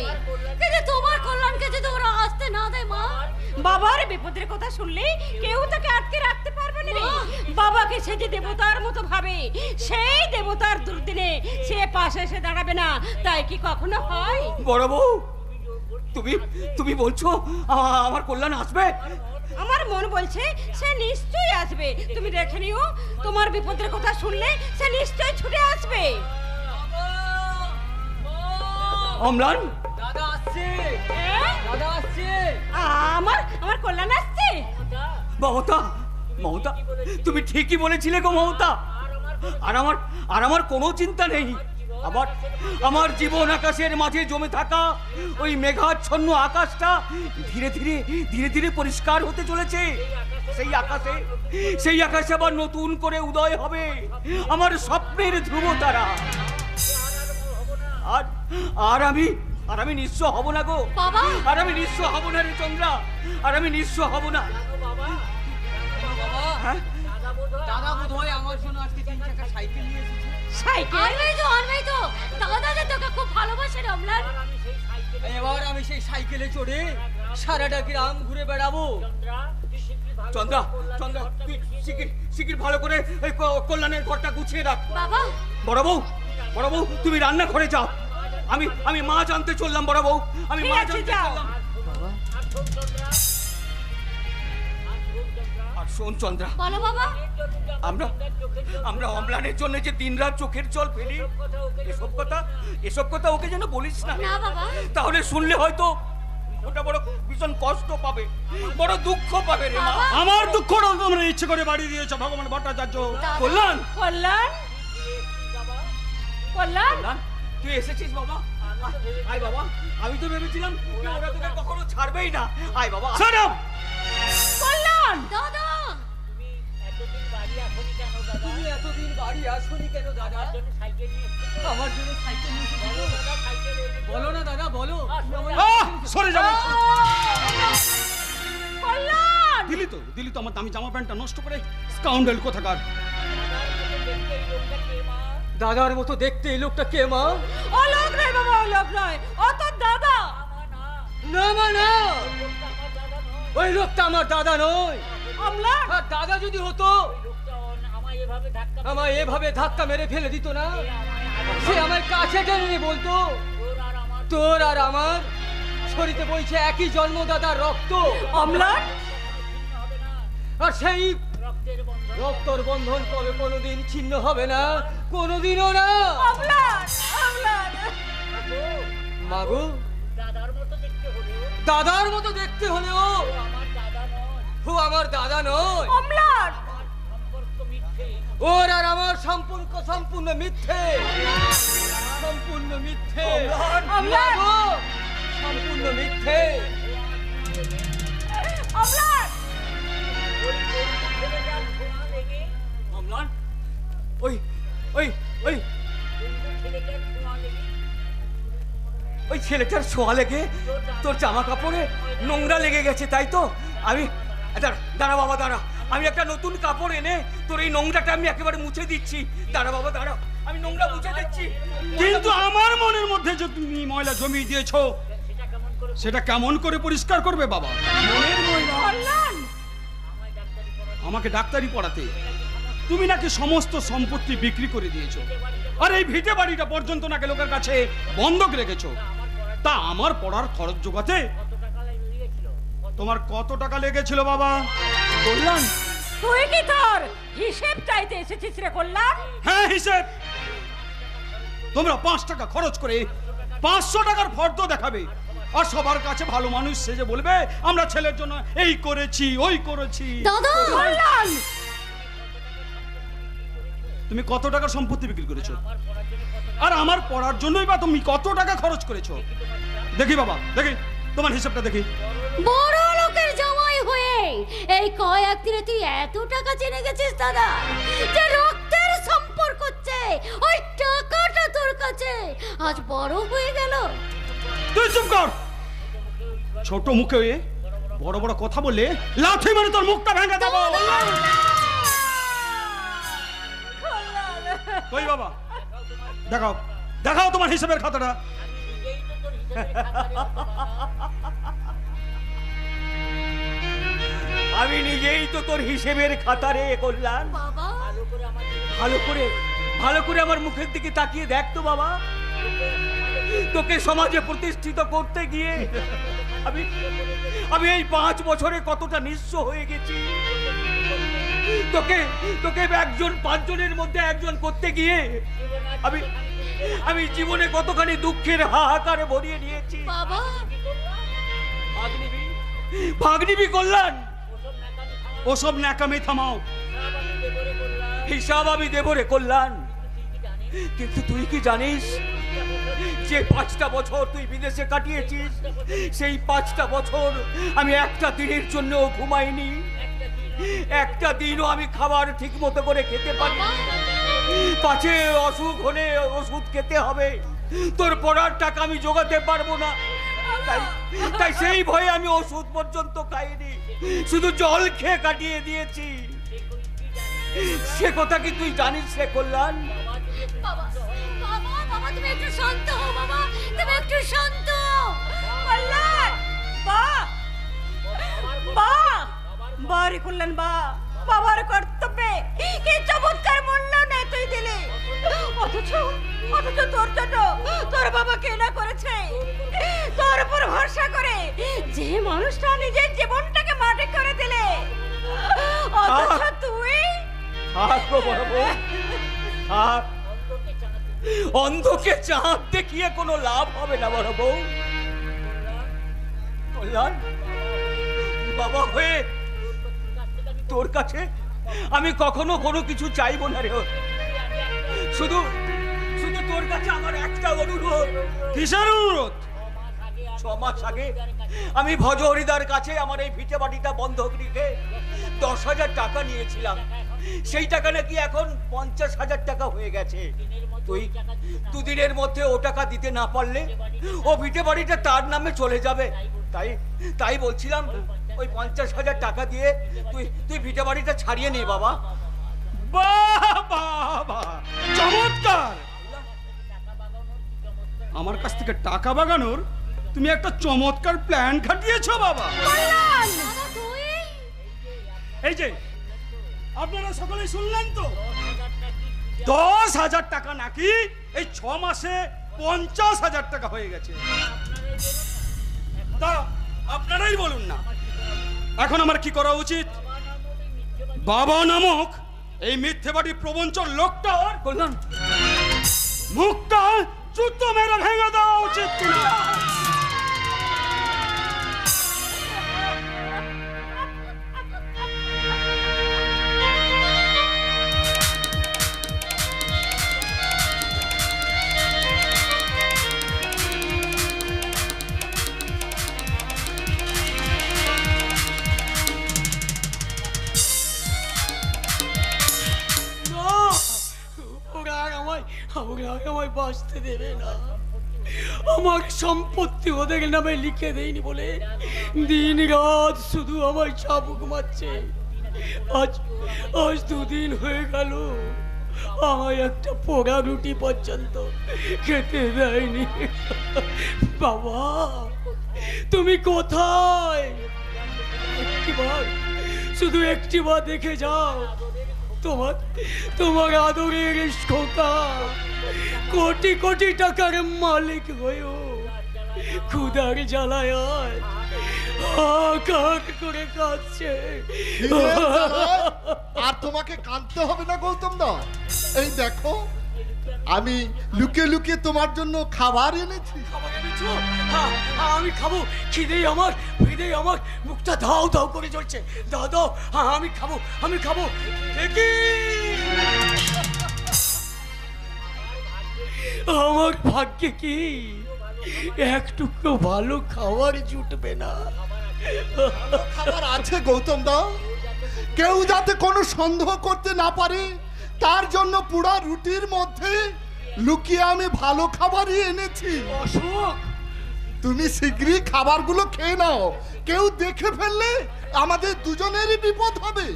Speaker 6: কিন্তু তোমার কল্যাণকে যদি ওরা আসতে না দেয় মা,
Speaker 2: বাবার বিপদের কথা শুনলে কেউ তাকে আটকে রাখতে পারবে না রে। বাবাকে সে যে দেবতার মতো ভাবে, সেই দেবতার দুর্দিনে সে পাশে এসে দাঁড়াবে না, তাই কি কখনো হয়?
Speaker 3: বড় বউ, তুমি তুমি বলছো আমার কল্যাণ আসবে?
Speaker 2: আমার মন বলছে সে নিশ্চয়ই আসবে। তুমি দেখে নিও, তোমার বিপদের কথা শুনলে সে নিশ্চয়ই ছুটে আসবে।
Speaker 3: অম্লান,
Speaker 1: দাদা আসছে,
Speaker 2: হ্যাঁ?
Speaker 1: দাদা আসছে।
Speaker 2: আমার আমার কল্যাণ আসছে।
Speaker 3: মমতা, মমতা, তুমি ঠিকই বলেছিলে গো মমতা। আর আমার কোনো চিন্তা নেই। আমার জীবন আকাশের মাঝে জমে থাকা ওই মেঘাচ্ছন্ন আকাশটা ধীরে ধীরে ধীরে ধীরে পরিষ্কার হতে চলেছে। সেই আকাশে আবার নতুন করে উদয় হবে আমার স্বপ্নের ধ্রুব তারা। আর আমি নিঃস্ব হব না গো।
Speaker 6: বাবা,
Speaker 3: আর আমি নিঃস্ব হব না রে চন্দ্রা, আর আমি নিঃস্ব হব না। হ্যাঁ?
Speaker 1: দাদা বোধহয় আমার জন্য আজকে 3 চাকা সাইকেল নিয়ে এসেছে।
Speaker 2: সাইকেল?
Speaker 6: আনবেই তো, দাদা যে তোকে খুব ভালোবাসে রে অম্লান।
Speaker 1: এবার আমি সেই সাইকেলে চড়ে সারাটা গ্রাম ঘুরে বেড়াবো।
Speaker 3: চন্দ্রা, চন্দ্রা, তুই শিগগির ভালো করে এই কল্যাণের ঘরটা গুছিয়ে রাখ।
Speaker 6: বাবা,
Speaker 3: বড় বউ, তুমি রান্না ঘরে যাও। আমি মাছ আনতে চললাম বড় বউ, আমি
Speaker 2: ঠিক
Speaker 3: মাছ
Speaker 2: আছে,
Speaker 3: আনতে
Speaker 2: যাও।
Speaker 3: চললাম। আর শোন চন্দ্রা,
Speaker 6: বলো বাবা।
Speaker 3: আমরা অম্লানের জন্য যে দিনরাত চোখের জল ফেলি, এসব কথা ওকে যেন বলিস না।
Speaker 6: না বাবা।
Speaker 3: তাহলে শুনলে হয়তো ওটা বড় ভীষণ কষ্ট পাবে, বড় দুঃখ পাবে রে মা।
Speaker 8: আমার দুঃখটা তোমরা ইচ্ছে করে বাড়ি দিয়েছো ভগবান ভট্টাচার্য।
Speaker 3: কল্যাণ,
Speaker 2: কল্যাণ, কল্যাণ,
Speaker 3: কল্যাণ, তুই এসেছিস বাবা? আয় বাবা, আমি তো ভেবেছিলাম যে ওরা তোকে কখনো ছাড়বেই না। আয় বাবা।
Speaker 8: Shut up!
Speaker 2: কল্যাণ।
Speaker 6: দাদা,
Speaker 1: তুমি এতদিন বাড়ি আসোনি কেন দাদা? আমার জন্য সাইকেল নিয়ে এসেছো? বলো না দাদা, বলো।
Speaker 8: সরে যাবো।
Speaker 2: কল্যাণ,
Speaker 8: দিলি তো আমার দামি জামা প্যান্টটা নষ্ট করে, স্কাউন্ডেল কোথাকার।
Speaker 1: দাদার মতো দেখতে এই লোকটা কে মা?
Speaker 2: ও লোক নয় বাবা, ও লোক নয়, ও তোর দাদা।
Speaker 1: না মা, না, ওই লোকটা আমার দাদা নয়।
Speaker 2: অম্লান,
Speaker 1: আর দাদা যদি হতো আমায় এভাবে ধাক্কা মেরে ফেলে দিত না। সে আমার কাছে টেনে নিয়ে বলতো, তোর আর আমার শরীরে বইছে একই জন্মদাতার রক্ত।
Speaker 2: অম্লান,
Speaker 1: আর সেই রক্তর বন্ধন কবে কোনোদিন ছিন্ন হবে না, কোনোদিনও না।
Speaker 2: অম্লান, অম্লান।
Speaker 1: মাগো, দাদার মতো দেখতে হলেও ও আমার দাদা নয়।
Speaker 2: অম্লান,
Speaker 1: ওর আর আমার সম্পূর্ণ মিথ্যে, সম্পূর্ণ মিথ্যে।
Speaker 2: অম্লান,
Speaker 1: মাগো, সম্পূর্ণ মিথ্যে।
Speaker 2: অম্লান।
Speaker 3: অম্লান, ওই ছেলেটার ছোঁয়া লেগে তোর জামা কাপড়ে নোংরা লেগে গেছে, তাই তো? দাঁড়া বাবা, দাঁড়া, আমি একটা নতুন কাপড় এনে তোর এই নোংরাটা আমি একেবারে মুছে দিচ্ছি। দাঁড়া বাবা, দাঁড়া, আমি নোংরা মুছে দিচ্ছি।
Speaker 8: কিন্তু আমার মনের মধ্যে যে তুমি ময়লা জমিয়ে দিয়েছো, সেটা কেমন করে পরিষ্কার করবে বাবা?
Speaker 3: মনের ময়লা?
Speaker 2: কল্যাণ,
Speaker 8: আমাকে ডাক্তারি পড়াতে তুমি নাকি সমস্ত সম্পত্তি বিক্রি করে দিয়েছো, আর এই ভিটে বাড়িটা পর্যন্ত নাকি লোকের কাছে বন্ধক রেখেছো। তা আমার পড়ার খরচ জোগাতে তোমার কত টাকা লেগেছিল বাবা?
Speaker 3: কল্যাণ,
Speaker 2: তুই কি তোর হিসেব চাইতে এসেছিস রে কল্যাণ?
Speaker 8: হ্যাঁ, হিসেব। তোমরা 5 টাকা খরচ করে 500 টাকার ফর্দ দেখাবে, আর সবার কাছে ভালো মানুষ সেজে বলবে আমরা ছেলের জন্য এই করেছি ওই করেছি।
Speaker 6: দাদা,
Speaker 2: কল্যাণ,
Speaker 8: তুমি কত টাকার সম্পত্তি বিক্রি করেছো, আর আমার পড়ার জন্যই বা তুমি কত টাকা খরচ করেছো? দেখি বাবা, দেখি তোমার হিসাবটা দেখি।
Speaker 6: বড় লোকের জামাই হয়ে এই কয়েক দিনে তুই এত টাকা জেনে গেছিস দাদা, যে রক্তের সম্পর্ক হচ্ছে ওই টাকাটা তোর কাছে আজ বড় হয়ে গেল।
Speaker 8: তুই চুপ কর। ছোট মুখে বড় বড় কথা বললে লাথি মেরে তোর মুখটা ভেঙে দেবো। কই বাবা, দেখাও দেখাও তোমার হিসাবের খাতাটা।
Speaker 3: আমি নিজেই তো তোর হিসেবের খাতারে কল্যাণ।
Speaker 6: বাবা
Speaker 3: ভালো করে আমার মুখের দিকে তাকিয়ে দেখ তো বাবা। তোকে সমাজে প্রতিষ্ঠিত করতে গিয়ে আমি এই 5 বছরে কতটা নিঃস্ব হয়ে গেছি। তোকে একজন 5 জনের মধ্যে একজন করতে গিয়ে আমি জীবনে কতখানি দুঃখের হাহাকারে ভরিয়ে নিয়েছি।
Speaker 6: বাবা
Speaker 3: ভাগ্নিবি কল্যাণ,
Speaker 8: ওসব ন্যাকামি থামাও।
Speaker 3: হিসাব আমি দেব রে কল্যাণ। কিন্তু তুই কি জানিস যে 5টা বছর তুই বিদেশে কাটিয়েছিস, সেই 5টা বছর আমি একটা দিনের জন্য ঘুমাইনি, একটা দিনও আমি খাবার ঠিক মতো করে খেতে পারি। পাছে অসুখ হলে ওষুধ খেতে হবে, তোর পড়ার টাকা আমি জোগাতে পারবো না, তাই সেই ভয়ে আমি ওষুধ পর্যন্ত খাইনি, শুধু জল খেয়ে কাটিয়ে দিয়েছি। সে কথা কি তুই জানিস রে কল্যাণ?
Speaker 6: বাবা বাবা বাবা তুমি একটু শান্ত হও বাবা, তুমি একটু শান্ত হও।
Speaker 2: কল্যাণ বা বা বারে কল্যাণ বা বাবার কর্তব্যে কি চমৎকার মূল্য নেই তুই দিলি, অথচ তোর জন্য তোর বাবা কেনা করেছে, তোর উপর ভরসা করে যে মানুষটা নিজের জীবনটাকে মাটি করে দিলে, অথচ তুই
Speaker 3: অন্ধকে চাঁদ দেখিয়ে কোনো লাভ হবে না বড় বউ। কল্যাণ বাবা হয়ে তোর কাছে আমি কখনো কোনো কিছু চাইবো না রে। শুধু তোর কাছে আমার একটা অনুরোধ।
Speaker 8: কিসের অনুরোধ?
Speaker 3: 6 মাস আগে আমি ভজ হরিদার কাছে আমার এই ভিটে বাড়িটা বন্ধক রেখে 10,000 টাকা নিয়েছিলাম। সেই টাকা নাকি এখন 50,000 টাকা হয়ে গেছে। তুই দুদিনের মধ্যে ও টাকা দিতে না পারলে ও ভিটে বাড়িটা তার নামে চলে যাবে। তাই বলছিলাম ওই 50,000 টাকা দিয়ে তুই ভিটে বাড়িটা ছাড়িয়ে নে বাবা।
Speaker 8: বাবা চমৎকার! আমার কাছ থেকে টাকা বাগানোর তুমি একটা চমৎকার প্ল্যান খাটিয়েছো বাবা। এই যে আপনারা সকলেই শুনলেন তো, 10,000 টাকা নাকি এই 6 মাসে 50,000 টাকা হয়ে গেছে। তা আপনারাই বলুন না, এখন আমার কি করা উচিত? বাবা নামক এই মিথ্যেবাদী প্রবঞ্চক লোকটার
Speaker 3: কল্যাণ
Speaker 8: মুখটা জুতো মেরে ভেঙে দেওয়া উচিত কিনা?
Speaker 1: ওরা আমায় বাঁচতে দেবে না। আমার সম্পত্তি ওদের নামে লিখে দেয়নি বলে দিন রাত শুধু আমায় চাবুক মারছে। আজ 2 দিন হয়ে গেল আমায় একটা পোড়া রুটি পর্যন্ত খেতে দেয়নি। বাবা তুমি কোথায়? শুধু একটিবার দেখে যাও। তোমার আদরের খোকা কোটি কোটি টাকার মালিক হয়েও ক্ষুধার জ্বালায় হাহাকার করে কাঁদছে।
Speaker 9: আর তোমাকে কাঁদতে হবে না গৌতম দা, এই দেখো আমি লুকিয়ে লুকিয়ে তোমার জন্য খাবার এনেছি।
Speaker 1: আমি খাবো, খিদেই আমার মুখটা ধাও ধাও করে চলছে। দাও আমি খাবো। দেখি আমার ভাগ্যে কি একটুকু ভালো খাবার জুটবে না?
Speaker 9: খাবার আছে গৌতম দা, কেউ যাতে কোনো সন্দেহ করতে না পারে তার জন্য পুরা রুটির মধ্যে লুকিয়ে আমি ভালো খাবারই এনেছি।
Speaker 1: অশোক,
Speaker 9: তুমি শীঘ্রই খাবারগুলো খেয়ে নাও, কেউ দেখে ফেললে আমাদের দুজনেরই বিপদ হবে।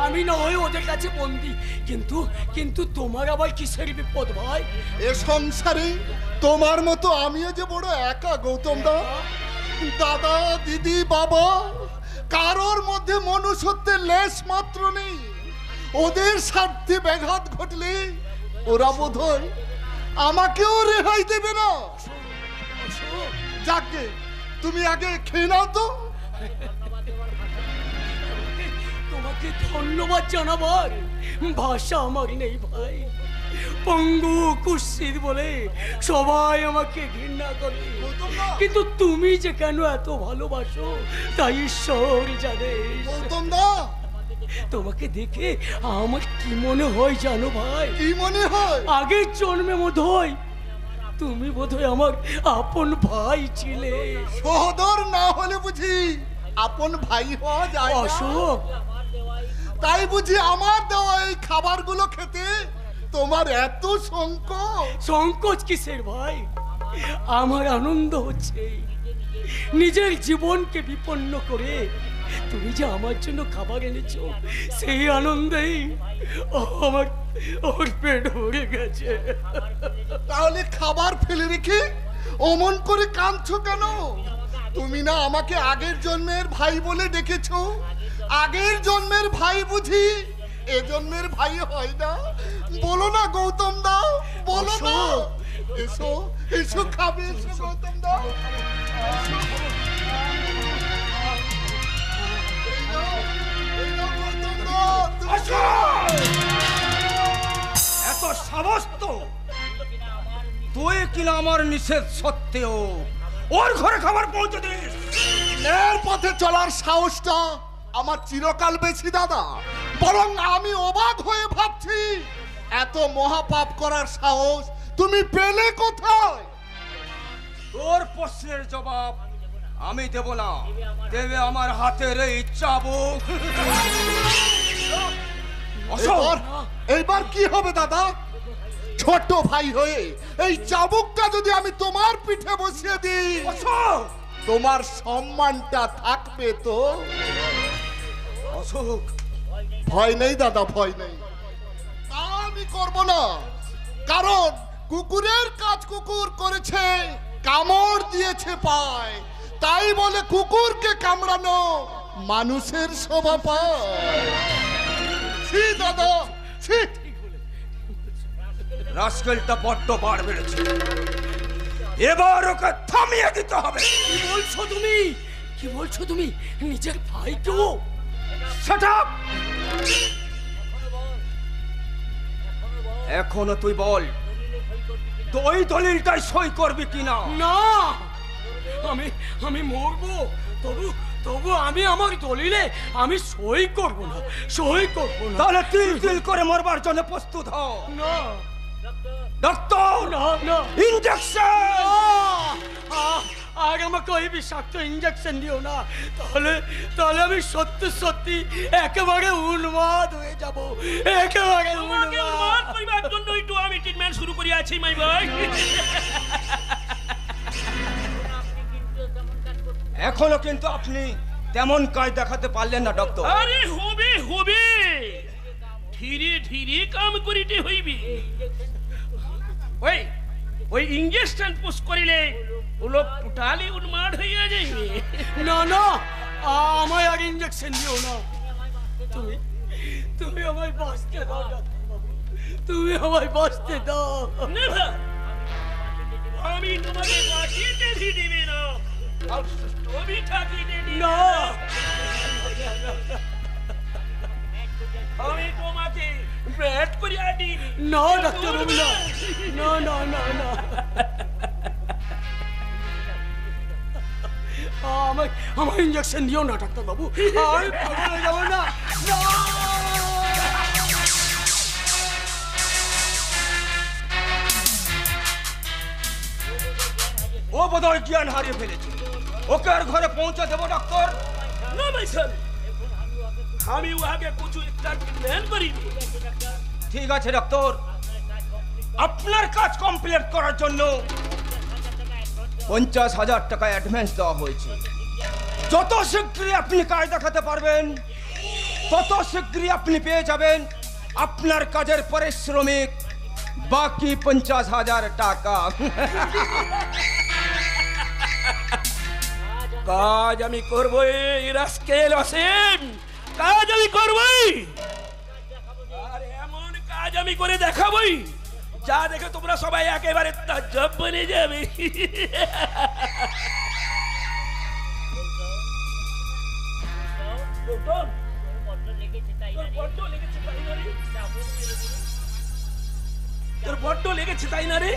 Speaker 1: আমি না হয় ওদের কাছে বন্দি, কিন্তু কিন্তু তোমার আবার কিসের বিপদ ভাই?
Speaker 9: এ সংসারে তোমার মতো আমিও যে বড় একা গৌতম দা। দাদা, দিদি, বাবা, কারোর মধ্যে মনুষ্যত্বের লেশ মাত্র নেই। ওদের স্বার্থে ব্যাঘাত ঘটলে ওরা বোধহয় আমাকেও রেহাই দেবে না। যাকে তুমি আগে খেয়ে নাও তো।
Speaker 1: তোমাকে ধন্যবাদ জানাবার ভাষা আমার নেই ভাই। পঙ্গু কুৎসিত বলে সবাই আমাকে ঘৃণা করে, কিন্তু তুমি যে কেন এত ভালোবাসো তাই ঈশ্বর জানে।
Speaker 9: গৌতম দা,
Speaker 1: তোমাকে দেখে আমার কি মনে হয় জানো ভাই?
Speaker 9: কি মনে হয়?
Speaker 1: আগের জন্মে বোধহয় তুমি বোধহয় আমার আপন ভাই ছিলে।
Speaker 9: সহোদর না হলে বুঝি আপন ভাই হওয়া যায় না?
Speaker 1: অশোক,
Speaker 9: তাই বুঝি আমার দেওয়া এই খাবারগুলো খেতে তোমার এত সংকোচ?
Speaker 1: সংকোচ কিসের ভাই? আমার আনন্দ হচ্ছে নিজের জীবনকে বিপন্ন করে তুমি যে আমার জন্য খাবার এনেছো, সেই আনন্দেই আমার পেট ভরে গেছে।
Speaker 9: তাহলে খাবার ফেলে রেখে অমন করে কাঁদছো কেন? তুমি না আমাকে আগের জন্মের ভাই বলে ডেকেছো? আগের জন্মের ভাই বুঝি এ জন্মের ভাই হয় না? বলো না গৌতম দা, বলো না। এসো এসো, খাবে, এসো গৌতম দা।
Speaker 3: এত সাহস তো তুই কিনা আমার নিষেধ সত্ত্বেও ওর ঘরে খাবার পৌঁছে দিস?
Speaker 9: এর পথে চলার সাহসটা আমার চিরকাল বেশি দাদা। বরং আমি অবাক হয়ে ভাবছি এত মহাপাপ করার সাহস তুমি পেলে কোথায়?
Speaker 3: তোর প্রশ্নের জবাব আমি দেব না, দেবে আমার হাতের এই চাবুক।
Speaker 9: এইবার কি হবে দাদা? ছোট ভাই হয়ে এই চাবুকটা যদি আমি তোমার পিঠে বসিয়ে দিই, তোমার সম্মানটা থাকবে তো?
Speaker 3: অশোক,
Speaker 9: ভয় নেই দাদা, ভয় নেই। তা আমি করব না, কারণ কুকুরের কাজ কুকুর করেছে, কামড় দিয়েছে পায়, তাই বলে কুকুরকে কামড়ানো মানুষের শোভা পায়। ছি দাদা, ছি।
Speaker 3: রাস্কেলটা বড্ড বার বেড়েছে, এবার ওকে থামিয়ে দিতে হবে।
Speaker 1: কি বলছো তুমি? কি বলছো তুমি? নিজের ভাইকেও?
Speaker 3: Shut up! এখনো তুই বল, তুই দলিলটাই সই করবি কিনা?
Speaker 1: না, আমি মরবো, তবু তবু আমি আমার দলিলে আমি সই করব না, সই করব না।
Speaker 3: তাহলে তিল তিল করে মরবার জন্য প্রস্তুত হ।
Speaker 1: না
Speaker 3: ডক্টর,
Speaker 1: না না,
Speaker 3: ইনজেকশন!
Speaker 1: আর আমাকে ওই বিষাক্ত ইঞ্জেকশন দিও না, তাহলে আমি সত্যি সত্যি একেবারে উন্মাদ হয়ে যাব, একেবারে
Speaker 4: তোমাকে উন্মাদ করিবার জন্যই তো আমি ট্রিটমেন্ট শুরু করিয়াছি মাই ভাই।
Speaker 3: এখনো কিন্তু আপনি তেমন কাজ দেখাতে পারলেন না ডক্টর।
Speaker 4: আরে হবে হবে, ধীরে ধীরে কাম করিতে হইবে। ওই ইঞ্জেকশন পুশ করিলে ওলো টোটালি উন্মাদ হইয়া যাইবে।
Speaker 1: না না, আমায় আর ইঞ্জেকশন দিও না। তুমি আমায় বাঁচতে দাও ডাক্তারবাবু, তুমি আমায় বাঁচতে দাও।
Speaker 4: নেভার, আমি তোমাকে বাঁচিতে দিবি না, তুমি থাকিতে দিবি
Speaker 1: না,
Speaker 4: আমি তোমাকে ব্যাট করিয়া দিবি।
Speaker 1: না ডাক্তারবাবু, না না না না না, আমার ইঞ্জেকশন দিও না ডাক্তারবাবু, আমি পাগল হয়ে যাবো না।
Speaker 3: বোধহয় জ্ঞান হারিয়ে ফেলেছে। ওকে আর ঘরে পৌঁছে দেবো ডক্টর?
Speaker 4: না মাইসান, আমি ওকে কিছু একটা ট্রিটমেন্ট করি।
Speaker 3: ঠিক আছে ডক্টর, আপনার কাজ কমপ্লিট করার জন্য 50,000 টাকা অ্যাডভান্স দেওয়া হয়েছে। যত শীঘ্রই আপনি কাজ দেখাতে পারবেন তত শীঘ্রই আপনি পেয়ে যাবেন আপনার কাজের পারিশ্রমিক, বাকি 50,000 টাকা।
Speaker 4: কাজ আমি করবই রাস্কেল অসীম, কাজ আমি করবই, আর এমন কাজ আমি করে দেখাবই যা দেখে তোমরা সবাই একেবারে তাজ্জব বনে যাবে। তোর বড্ড লেগেছে তাই না রে?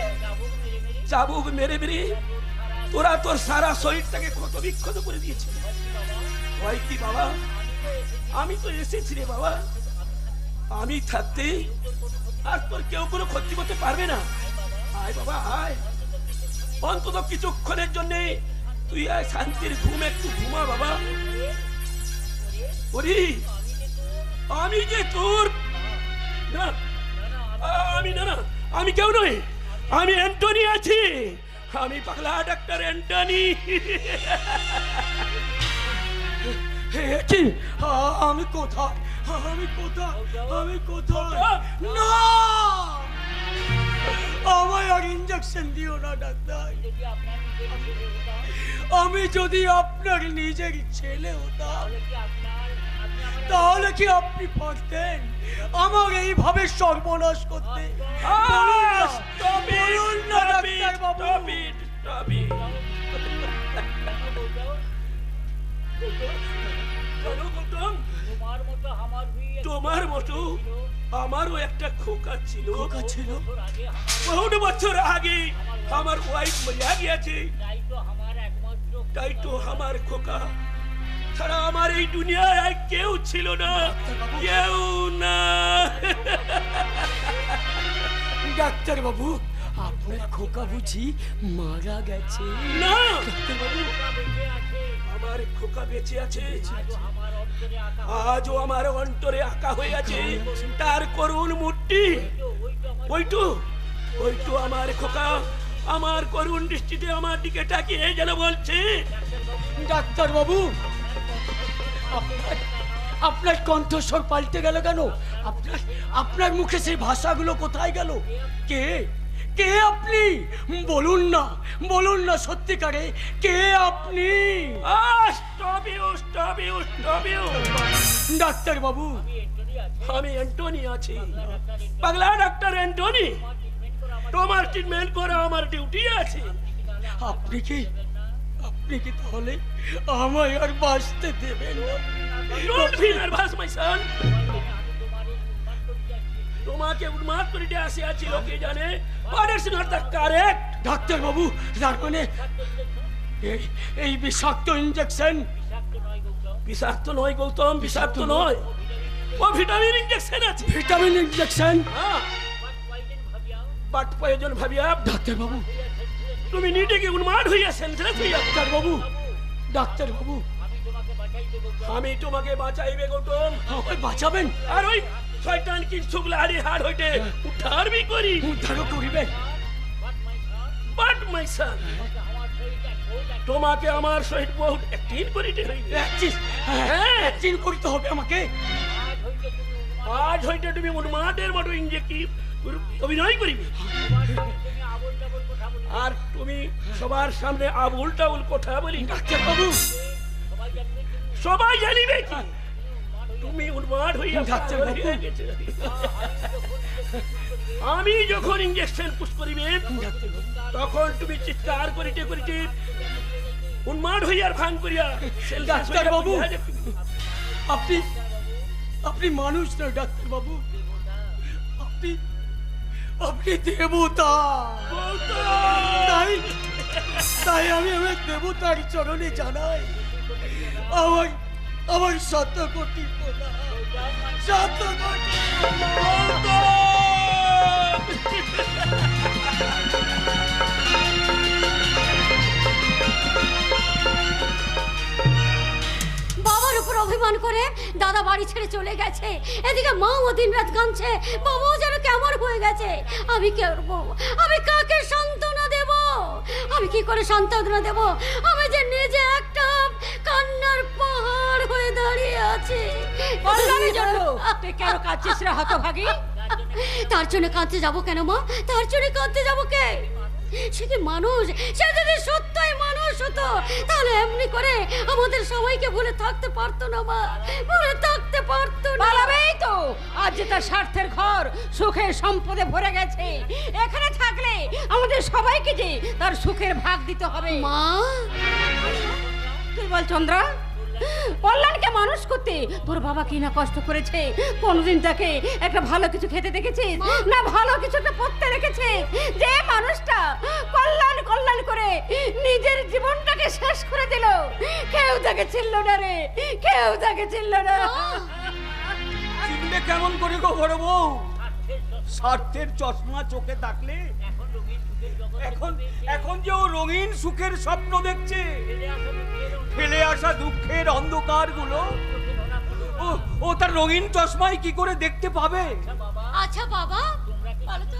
Speaker 4: চাবুক মেরে মেরে তোরা তোর সারা শরীরটাকে ক্ষত বিক্ষত করে দিয়েছে। ভয় কি বাবা? আমি তো এসেছি রে বাবা, আমি থাকতে আর তোর কেউ কোনো ক্ষতি করতে পারবে না। আয় বাবা আয়, অন্তত কিছুক্ষণের জন্য তুই আয়, শান্তির ঘুম একটু ঘুমা বাবা। ওরে আমি যে তোর না, আমি না না আমি কেউ নই, আমি অ্যান্টনি আছি, আমি পাগলা ডাক্তার অ্যান্টনি।
Speaker 1: কি আমি কোথায়, আমি কোথায়, আমি কোথায়? না, আমায় আর ইঞ্জেকশন দিও না ডাক্তার। আমি যদি আপনার নিজের ছেলে হতাম তাহলে কি আপনি পারতেন আমার এইভাবে সর্বনাশ করতে? বলুন না ডাক্তার বাবু।
Speaker 4: তোমার মতো আমারও একটা খোকা ছিল, বহুত বছর আগে আমার ওয়াইফ মরিয়া গিয়েছে, তাই তো আমার খোকা ছাড়া আমার এই দুনিয়ায় আর কেউ ছিল না, কেউ না।
Speaker 1: ডাক্তার বাবু, আপনার খোকা বুঝি মারা গেছে?
Speaker 4: না ডাক্তারবাবু, আমার খোকা বেঁচে আছে, আজও আমার অন্তরে আঁকা হয়ে আছে তার করুণ মূর্তি। ওইটু আমার খোকা আমার করুণ দৃষ্টিতে আমার দিকে তাকিয়ে যেন বলছে।
Speaker 1: ডাক্তার বাবু, আপনার কণ্ঠস্বর পাল্টে গেল কেন? আপনার মুখে সেই ভাষাগুলো কোথায় গেল? কে কে আপনি? বলুন না, বলুন না সত্যিকারে কে আপনি? ডাক্তার বাবু,
Speaker 4: আমি অ্যান্টনি আছি, পাগলা ডাক্তার অ্যান্টনি। তোমার ট্রিটমেন্ট করা আমার ডিউটি আছে।
Speaker 1: আপনি কি তাহলে আমায় আর বাঁচতে দেবেন না?
Speaker 4: Don't be nervous, my son. তোমাকে উন্মাদ করে দিয়ে আসে আছে লোকে জানে, but it's not the correct.
Speaker 1: Doctor বাবু, তার মানে এই বিষাক্ত ইনজেকশন?
Speaker 4: বিষাক্ত নয় গৌতম, বিষাক্ত নয়, ও ভিটামিন ইনজেকশন আছে।
Speaker 1: Vitamin injection?
Speaker 4: হ্যাঁ, বাট প্রয়োজন ভাবিয়া
Speaker 1: ডাক্তার বাবু
Speaker 4: তুমি নিজেকে উন্মাদ হইয়া সেন্সলেস হইয়া।
Speaker 1: ডাক্তার বাবু,
Speaker 4: আমি তোমাকে বাঁচাইবে গৌতম।
Speaker 1: আমায় বাঁচাবেন?
Speaker 4: আর ওই শয়তান কি সুগলারি হাড় হইতে উদ্ধারবি করি।
Speaker 1: উদ্ধারও করিবেন?
Speaker 4: বাট মাই সন, তোমাকে আমার সহিত বহুত অ্যাক্টিং করিতে হইবে।
Speaker 1: অ্যাক্টিং করিতে হবে আমাকে?
Speaker 4: আজ হইতে তুমি উন্মাদের মতো ইঞ্জেক্টিভ অভিনয় করিবে, আর তুমি সবার সামনে আবুল টাবুল কথা বলি।
Speaker 1: ডাক্তার বাবু,
Speaker 4: সবাই জানিবে কি তুমি উন্মাদ হইয়া
Speaker 1: ডাক্তার বাবু।
Speaker 4: আমি যখন ইঞ্জেকশন পুশ করিবে তখন তুমি চিৎকার করিতে করিতে উন্মাদ হইয়ার ভান করিয়া।
Speaker 1: ডাক্তার বাবু, আপনি মানুষ না ডাক্তার বাবু, আপনি দেবতা। তাই আমি আমার দেবতার চরণে জানাই আমার 7 কোটি প্রণাম, 7 কোটি প্রণাম।
Speaker 6: অভিমান করে দাদা বাড়ি ছেড়ে চলে গেছে, এদিকে মাও দিনরাত কাঁদছে, বাবাও যেন কেমন হয়ে গেছে। আমি কি করব? আমি কাকে সান্ত্বনা দেব? আমি কি করে সান্ত্বনা দেব? আমি যে নিজে একটা কান্নার পাহাড় হয়ে দাঁড়িয়ে আছি।
Speaker 2: কল্যাণের জন্য তুই কেন কাঁদছিস রে হতভাগী?
Speaker 6: তার জন্য কাঁদতে যাবো কেন মা? তার জন্য কাঁদতে যাবো কে? সে কি মানুষ? সে যদি সত্যই মানুষ হতো তাহলে এমনি করে আমাদের সবাইকে ভুলে থাকতে পারতো না মা, ভুলে থাকতে পারতো না।
Speaker 2: পালাবেই তো, আজ যে তার স্বার্থের ঘর সুখের সম্পদে ভরে গেছে, এখানে থাকলে আমাদের সবাইকে যে তার সুখের ভাগ দিতে হবে।
Speaker 6: মা
Speaker 2: তুই বল চন্দ্রা, কল্যাণকে মানুষ করতে তোর বাবা কি না কষ্ট করেছে? কোনদিন তাকে একটা ভালো কিছু খেতে দেখেছিস? না ভালো কিছু একটা পড়তে দেখেছে? যে মানুষটা কল্যাণ কল্যাণ করে নিজের জীবনটাকে শেষ করে দিল, কেউ তাকে চিনল না রে, কেউ তাকে চিনল না।
Speaker 8: চিনবে কেমন করে গো বড় বউ? স্বার্থের চশমা চোখে থাকলে এখন এখন যে ও রঙিন সুখের স্বপ্ন দেখছে, ফেলে আসা দুঃখের অন্ধকার গুলো ও তার রঙিন চশমায় কি করে দেখতে পাবে?
Speaker 6: আচ্ছা বাবা, বলো তো,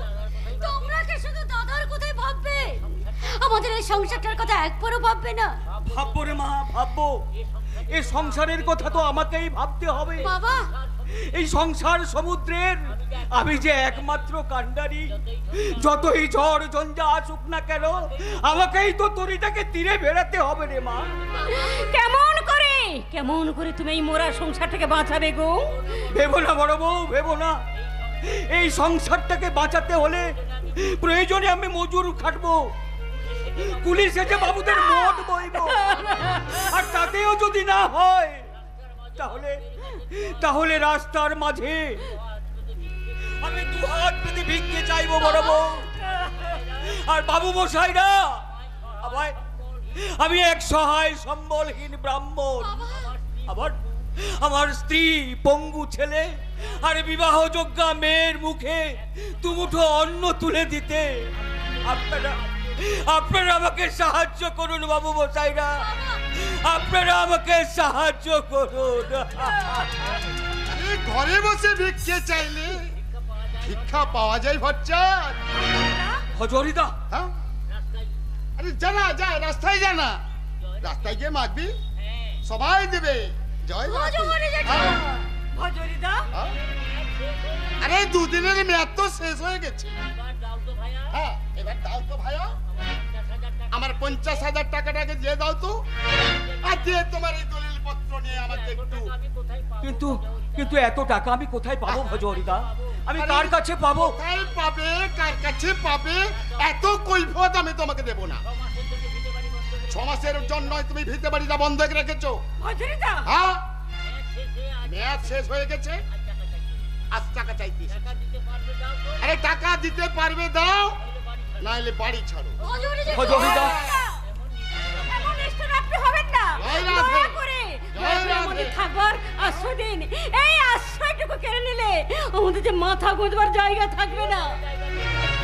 Speaker 6: তোমরা কি শুধু দাদার কথাই ভাববে? আমাদের এই সংসারটার কথা একবারও ভাববে না?
Speaker 8: ভাববো রে মা, ভাববো। এই সংসারের কথা তো আমাকেই ভাবতে হবে।
Speaker 6: বাবা,
Speaker 8: এই সংসার সমুদ্রের আমি যে একমাত্র কাণ্ডারি। যতই ঝড় ঝঞ্ঝা আসুক না কেন, আমাকেই তো তরিটাকে তীরে বেড়াতে হবে রে মা।
Speaker 2: কেমন করে তুমি এই মোরা সংসারটাকে বাঁচাবে গো?
Speaker 8: ভেবো না বড় বউ, ভেবো না। এই সংসারটাকে বাঁচাতে হলে প্রয়োজনে আমি মজুর খাটবো, কুলি সেজে বাবুদের মদ বইবো, আর তাতেও যদি না হয় তাহলে রাস্তার মাঝে আমি দুহাত পেতে ভিক্ষে চাইবো বড় বউ। আর বাবু মশাইরা, আমি এক সহায় সম্বলহীন ব্রাহ্মণ, আমার স্ত্রী পঙ্গু ছেলে আর বিবাহযোগ্যা মেয়ের মুখে দুমুঠো অন্ন তুলে দিতে আপনারা আমাকে সাহায্য করুন বাবু মশাইরা, আপনারা আমাকে সাহায্য করুন।
Speaker 9: ঘরে বসে ভিক্ষে চাইলে ভিক্ষা পাওয়া যায় ভট্টার?
Speaker 8: হজরিদা,
Speaker 9: হ্যাঁ, আরে জানা যা, রাস্তায় জানা, রাস্তায় গিয়ে মাগবি, সবাই দেবে। জয়
Speaker 2: ভজরিদা,
Speaker 9: আরে দুদিনের মেয়াদ তো শেষ হয়ে গেছে। হ্যাঁ, এবার দাও তো ভাইয়া, আমার 50,000 টাকাটাকে দিয়ে দাও তো, আর দিয়ে তোমার এই দলিল পত্র নিয়ে আমাকে একটু।
Speaker 8: কিন্তু এত টাকা আমি কোথায় পাবো ভজরিদা? আমি কার কাছে পাবো?
Speaker 9: কোথায় পাবে, কার কাছে পাবে, এত কৈফিয়ত আমি তোমাকে দেব না। 6 মাসের জন্য তুমি ভিটে বাড়িটা বন্ধ করে রেখেছো।
Speaker 2: ভজরিদা,
Speaker 9: হ্যাঁ, মেয়াদ শেষ হয়ে গেছে, আজ টাকা চাইতিস। আরে টাকা দিতে পারবে দাও, নাইলে বাড়ি ছাড়ো।
Speaker 8: ভজরিদা,
Speaker 2: এমন নিষ্ঠুর আপনি হবেন না।
Speaker 9: জয় রাধে।
Speaker 2: দয়া করে
Speaker 9: জয় রাধে।
Speaker 2: আমাদের থাকবার আশ্রয় দিন। এই আশ্রয়টুকু কেড়ে নিলে আমাদের যে মাথা গোঁজবার জায়গা থাকবে না।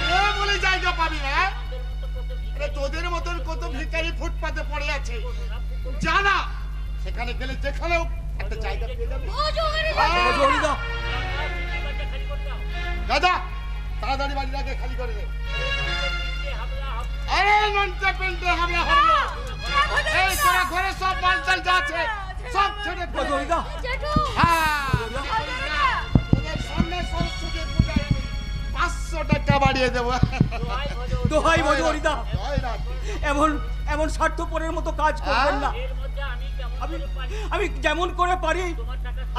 Speaker 9: কে বলে জায়গা পাবি না? আরে তোদের মতন কত ভিখারি ফুটপাতে পড়ে আছে, জানা সেখানে গেলে যেখানেও একটা জায়গা পেয়ে যাবে।
Speaker 8: ভজরিদা,
Speaker 9: দাদা তাড়াতাড়ি বাড়িটাকে খালি করে দে। আরে নন্টে পেন্টে হামলা হলো, এই তোরা ঘরে সব মালটাল যা আছে সব ছেড়ে ফেলে।
Speaker 8: ভজরিদা,
Speaker 9: হ্যাঁ, তোদের সামনে সরস্বতী পূজায় আমি 500 টাকা বাড়িয়ে দেবো।
Speaker 8: দোহাই ভজরিদা,
Speaker 9: জয় রাধে।
Speaker 8: এমন স্বার্থপরের মতো কাজ করবেন না। আমি যেমন করে পারি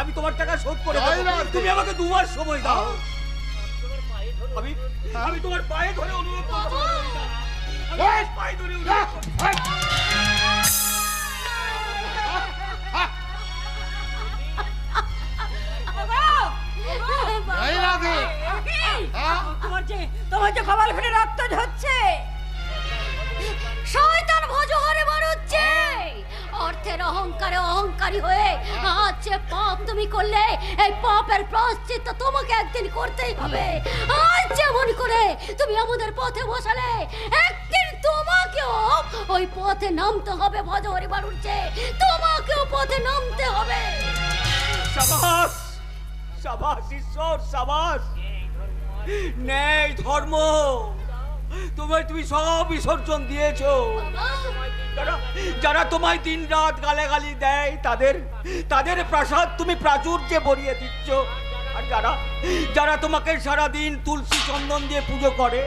Speaker 8: আমি তোমার টাকা শোধ করে দেব। তুমি আমাকে 2 মাস সময় দাও। আমি তোমার পায়ে ধরে অনুরোধ করব। আমি পায়ে ধরে অনুরোধ করব।
Speaker 9: জয় রাধে। হ্যাঁ?
Speaker 2: তোমার যে কপাল ফেটে রক্ত ঝরছে।
Speaker 6: শয়তান ভজহরে বাড়ুচ্ছে, অর্থের অহংকারে অহংকারী হয়ে আজ যে পাপ তুমি করলে, এই পাপের প্রায়শ্চিত্ত তোমাকে একদিন করতেই হবে। আজ যেমন করে তুমি আমাদের পথে বসালে, একদিন তোমাকেও ওই পথে নামতে হবে। ভজহরে বাড়ুচ্ছে, তোমাকেও পথে নামতে হবে।
Speaker 3: সাবাস সাবাস ঈশ্বর সাবাস ন্যায় ধর্ম তুমি সব বিসর্জন দিয়েছো। যারা তোমায় দিন রাত গালাগালি দেয় তাদের প্রাসাদ তুমি প্রাচুর্যে ভরিয়ে দিচ্ছ। আর যারা তোমাকে সারাদিন তুলসী চন্দন দিয়ে পুজো করে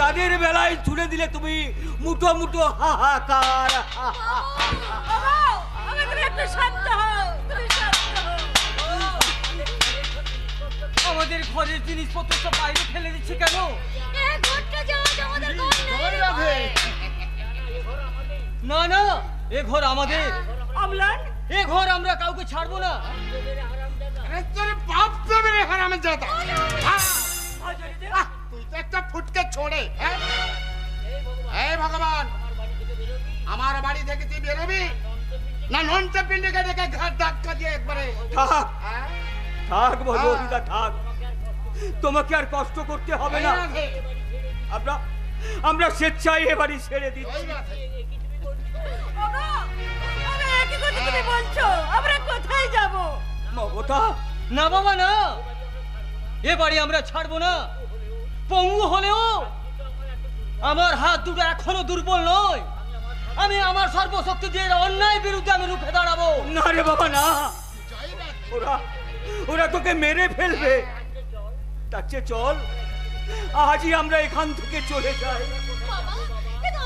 Speaker 3: তাদের বেলায় ছুড়ে দিলে তুমি মুঠো মুঠো হাহাকার।
Speaker 1: আমাদের ঘরের জিনিসপত্র সব বাইরে ফেলে দিচ্ছে কেন? না না, এ ঘর আমাদের। এ ঘর আমরা কাউকে ছাড়বো না।
Speaker 9: তুই তো একটা ফুটকে ছোড়ে। এই ভগবান, আমার বাড়ি থেকে তুই বেরোবি না নন্টে পিন্ডিকে দেখে ঘাট ধাক্কা দিয়ে একবারে?
Speaker 3: থাক ভগবতীদা থাক, তোমাকে আর কষ্ট করতে হবে না। আমরা স্বেচ্ছায় এ বাড়ি ছেড়ে দিচ্ছি। মমতা,
Speaker 1: না বাবা না, এ বাড়ি আমরা ছাড়বো না। পঙ্গু হলেও আমার হাত দুটো এখনো দুর্বল নয়। আমি আমার সর্বশক্তি দিয়ে অন্যায় বিরুদ্ধে আমি রুখে দাঁড়াবো।
Speaker 3: না রে বাবা না, ওরা তোকে মেরে ফেলবে। তার চেয়ে চল আজই আমরা এখান থেকে চলে যাই।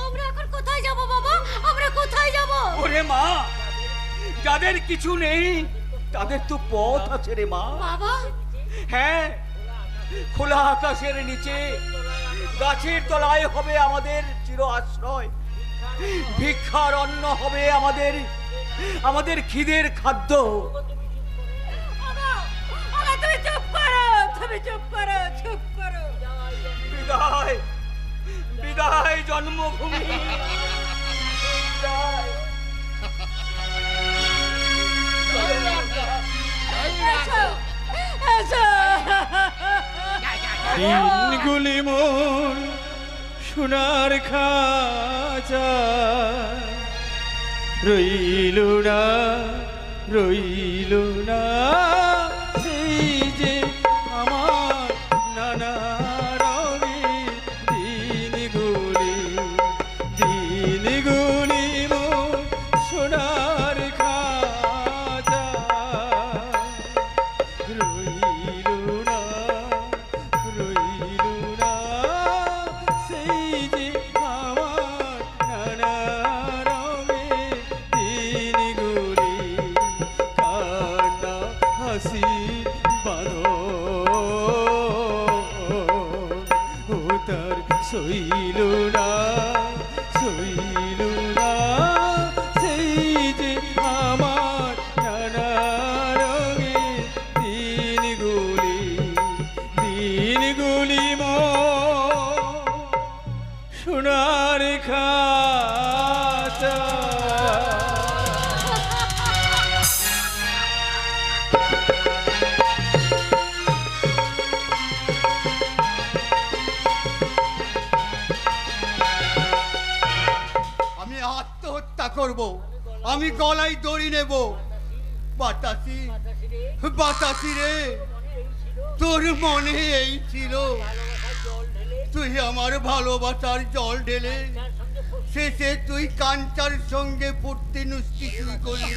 Speaker 6: আমরা এখন কোথায় যাব বাবা? আমরা কোথায় যাব?
Speaker 3: ওরে মা, যাদের কিছু নেই তাদের তো পথ আছে রে মা।
Speaker 6: বাবা,
Speaker 3: হ্যাঁ, খোলা আকাশের নিচে গাছের তলায় হবে আমাদের চির আশ্রয়। ভিক্ষার অন্ন হবে আমাদের খিদের খাদ্য।
Speaker 2: তুমি চুপ করো, তুমি চুপ করো, চুপ করো।
Speaker 3: বিদায় বিদায় জন্মভূমি, বিদায়।
Speaker 8: দিনগুলি মোর সোনার খাঁচা রইল না সেই যে আমার নানা রঙের দিনগুলি মোর সোনার খাঁচা রইল না সেই যে আমার নানা রঙের দিনগুলি কান্না হাসি বাঁধন ও তার সইল না সেই যে আমার নানা রঙের দিনগুলি সোনার খাঁচা।
Speaker 5: আমি আত্মহত্যা করব, আমি গলায় দড়ি নেব। বাতাসি বাতাসি রে, তোর মনে এই ছিল তুই আমার ভালোবাসার জল ঢেলে শেষে তুই কাঞ্চার সঙ্গে পড়তে নুস্তি শুরু করলি।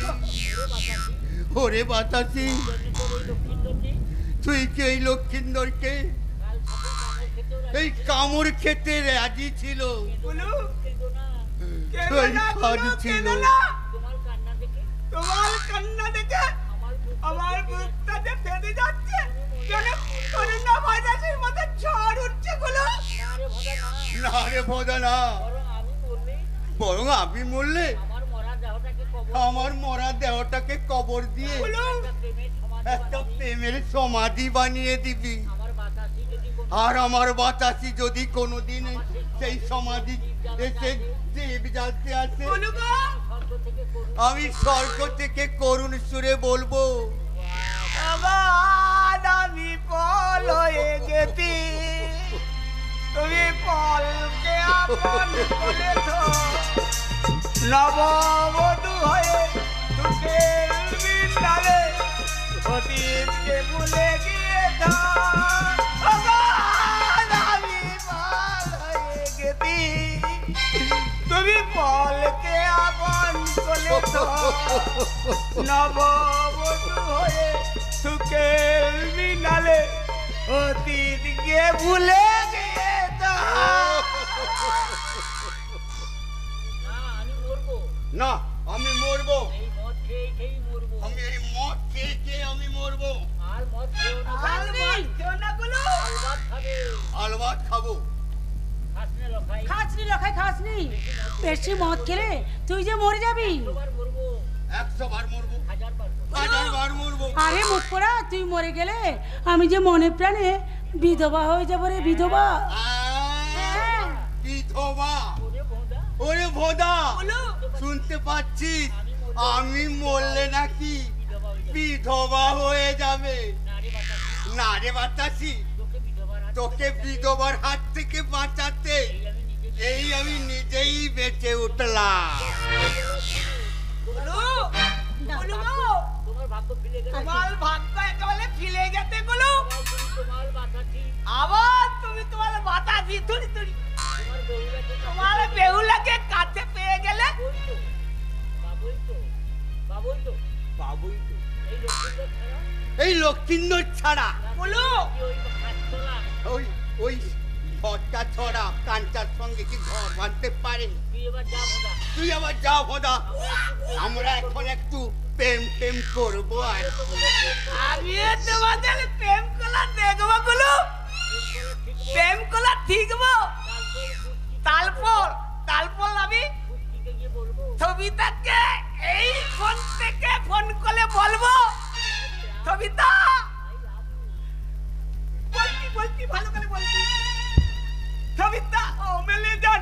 Speaker 5: ওরে বাতাসি, তুই কি এই লক্ষ্মীন্দরকে এই কামড় খেতে রাজি ছিল?
Speaker 3: তোমার কান্না দেখে আমার বুকটা যে ফেটে যাচ্ছে। কেন তোর না ভাইরাসের মতো ঝড় উঠছে গুলো?
Speaker 5: না রে ভোদনা, বরং আমি মরলে আমার মরা দেহটাকে কবর দিয়ে একটা প্রেমের সমাধি বানিয়ে দিবি। আর আমার বাতাসি যদি কোনোদিন সেই সমাধি এসে দেব জ্বালতে আসে, আমি স্বর্গ থেকে করুণ সুরে বলবো,
Speaker 3: আমি পল হয়ে গেছি, তুমি পলকে আপন করেছ। নববধূ হয়ে সুখের বিন্দালে
Speaker 5: অতীতকে ভুলে গিয়ে আমি পার হয়ে গেছি তুমি বলকে আপন করে নববধূ হয়ে সুখের মিনালে অতীতকে ভুলে গিয়ে
Speaker 7: না আমি মরবো
Speaker 5: না আমি মরবো
Speaker 7: এই মদ খেয়ে খেয়েই মরবো
Speaker 5: আমি এই মদ খেয়ে খেয়ে আমি মরবো
Speaker 7: আর মদ খেও না
Speaker 5: কেউ না বলো
Speaker 7: আর ভাত খাবে
Speaker 5: আলবাত খাবো
Speaker 7: খাসনে লখাই
Speaker 2: খাসনি লখাই খাসনি বেশি মদ খেলে তুই যে মরে যাবি।
Speaker 7: বার মরবো
Speaker 5: 100 বার মরবো
Speaker 7: 1000 বার মরবো
Speaker 5: 1000 বার মরবো
Speaker 2: আরে মুখ পোড়া তুই মরে গেলে আমি যে মনে প্রাণে বিধবা হয়ে যাবো রে বিধবা।
Speaker 5: বিধবা
Speaker 7: ওরে বোঁদা
Speaker 5: ওরে ভোদা শুনতে পাচ্ছিস আমি মরলে নাকি বিধবা হয়ে যাবে না রে বাতাসি তোকে বিধবার হাত থেকে বাঁচাতে এই আমি নিজেই বেঁচে উঠলাম
Speaker 7: তোমার ভাগ্য ফিরে গেছে
Speaker 10: তোমার ভাগ্য একেবারে ফিলে গেছে গুলো
Speaker 7: তোমার বাতাসি
Speaker 10: আবার তুমি তোমার বাতাসি তুলি তুলি
Speaker 7: তোমার বেহুলাকে
Speaker 10: তোমার বেহুলাকে কাছে পেয়ে গেলে
Speaker 7: বাবুই তো বাবুই তো
Speaker 5: বাবুই তো
Speaker 7: এই লক্ষ্মীদের ছাড়া
Speaker 5: এই লক্ষ্মীন্দর ছাড়া
Speaker 10: বলো
Speaker 7: কি ওই খাচ্ছলা
Speaker 5: ওই ওই ঘরটা ছড়া কাঞ্চার সঙ্গে কি ঘর বাঁধতে পারে
Speaker 7: তুই এবার যা বোঁদা
Speaker 5: তুই আবার যা ভোদা আমরা এখন একটু প্রেম প্রেম করবো আর
Speaker 10: আমি তোমাদের প্রেম কলা দেখবো গুলো প্রেম কলা ঠিকবো তারপর আমি
Speaker 7: কুস্তিকে গিয়ে বলবো
Speaker 10: সবিতাকে এই ফোন থেকে ফোন করে বলবো সবিতা বলছি ভালো করে বলছি সবিতা ও মেলে যান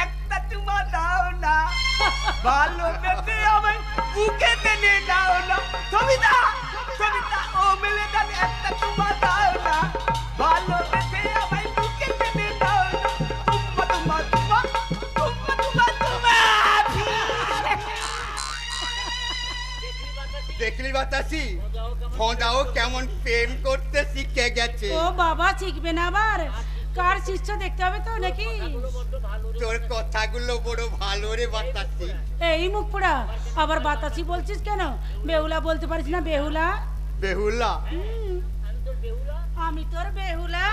Speaker 10: একটা চুমা দাও না ভালো বেঁচে আমায় বুকে টেনে দাও না সবিতা ও মেলে যান একটা চুমা দাও না ভালো বেঁচে আমায় বুকে টেনে দাও না তুম্মা
Speaker 5: দেখলি বাতাসি ভোদাও কেমন প্রেম করতে শিখে গেছে
Speaker 2: ও বাবা শিখবে না আবার কার শিষ্য দেখতে হবে তো নাকি।
Speaker 5: তোর কথাগুলো বড় ভালো রে বাতাসি
Speaker 2: এই মুখ পোড়া আবার বাতাসি বলছিস কেন? বেহুলা বলতে পারিস না বেহুলা?
Speaker 5: বেহুলা
Speaker 2: হুম, আমি তোর বেহুলা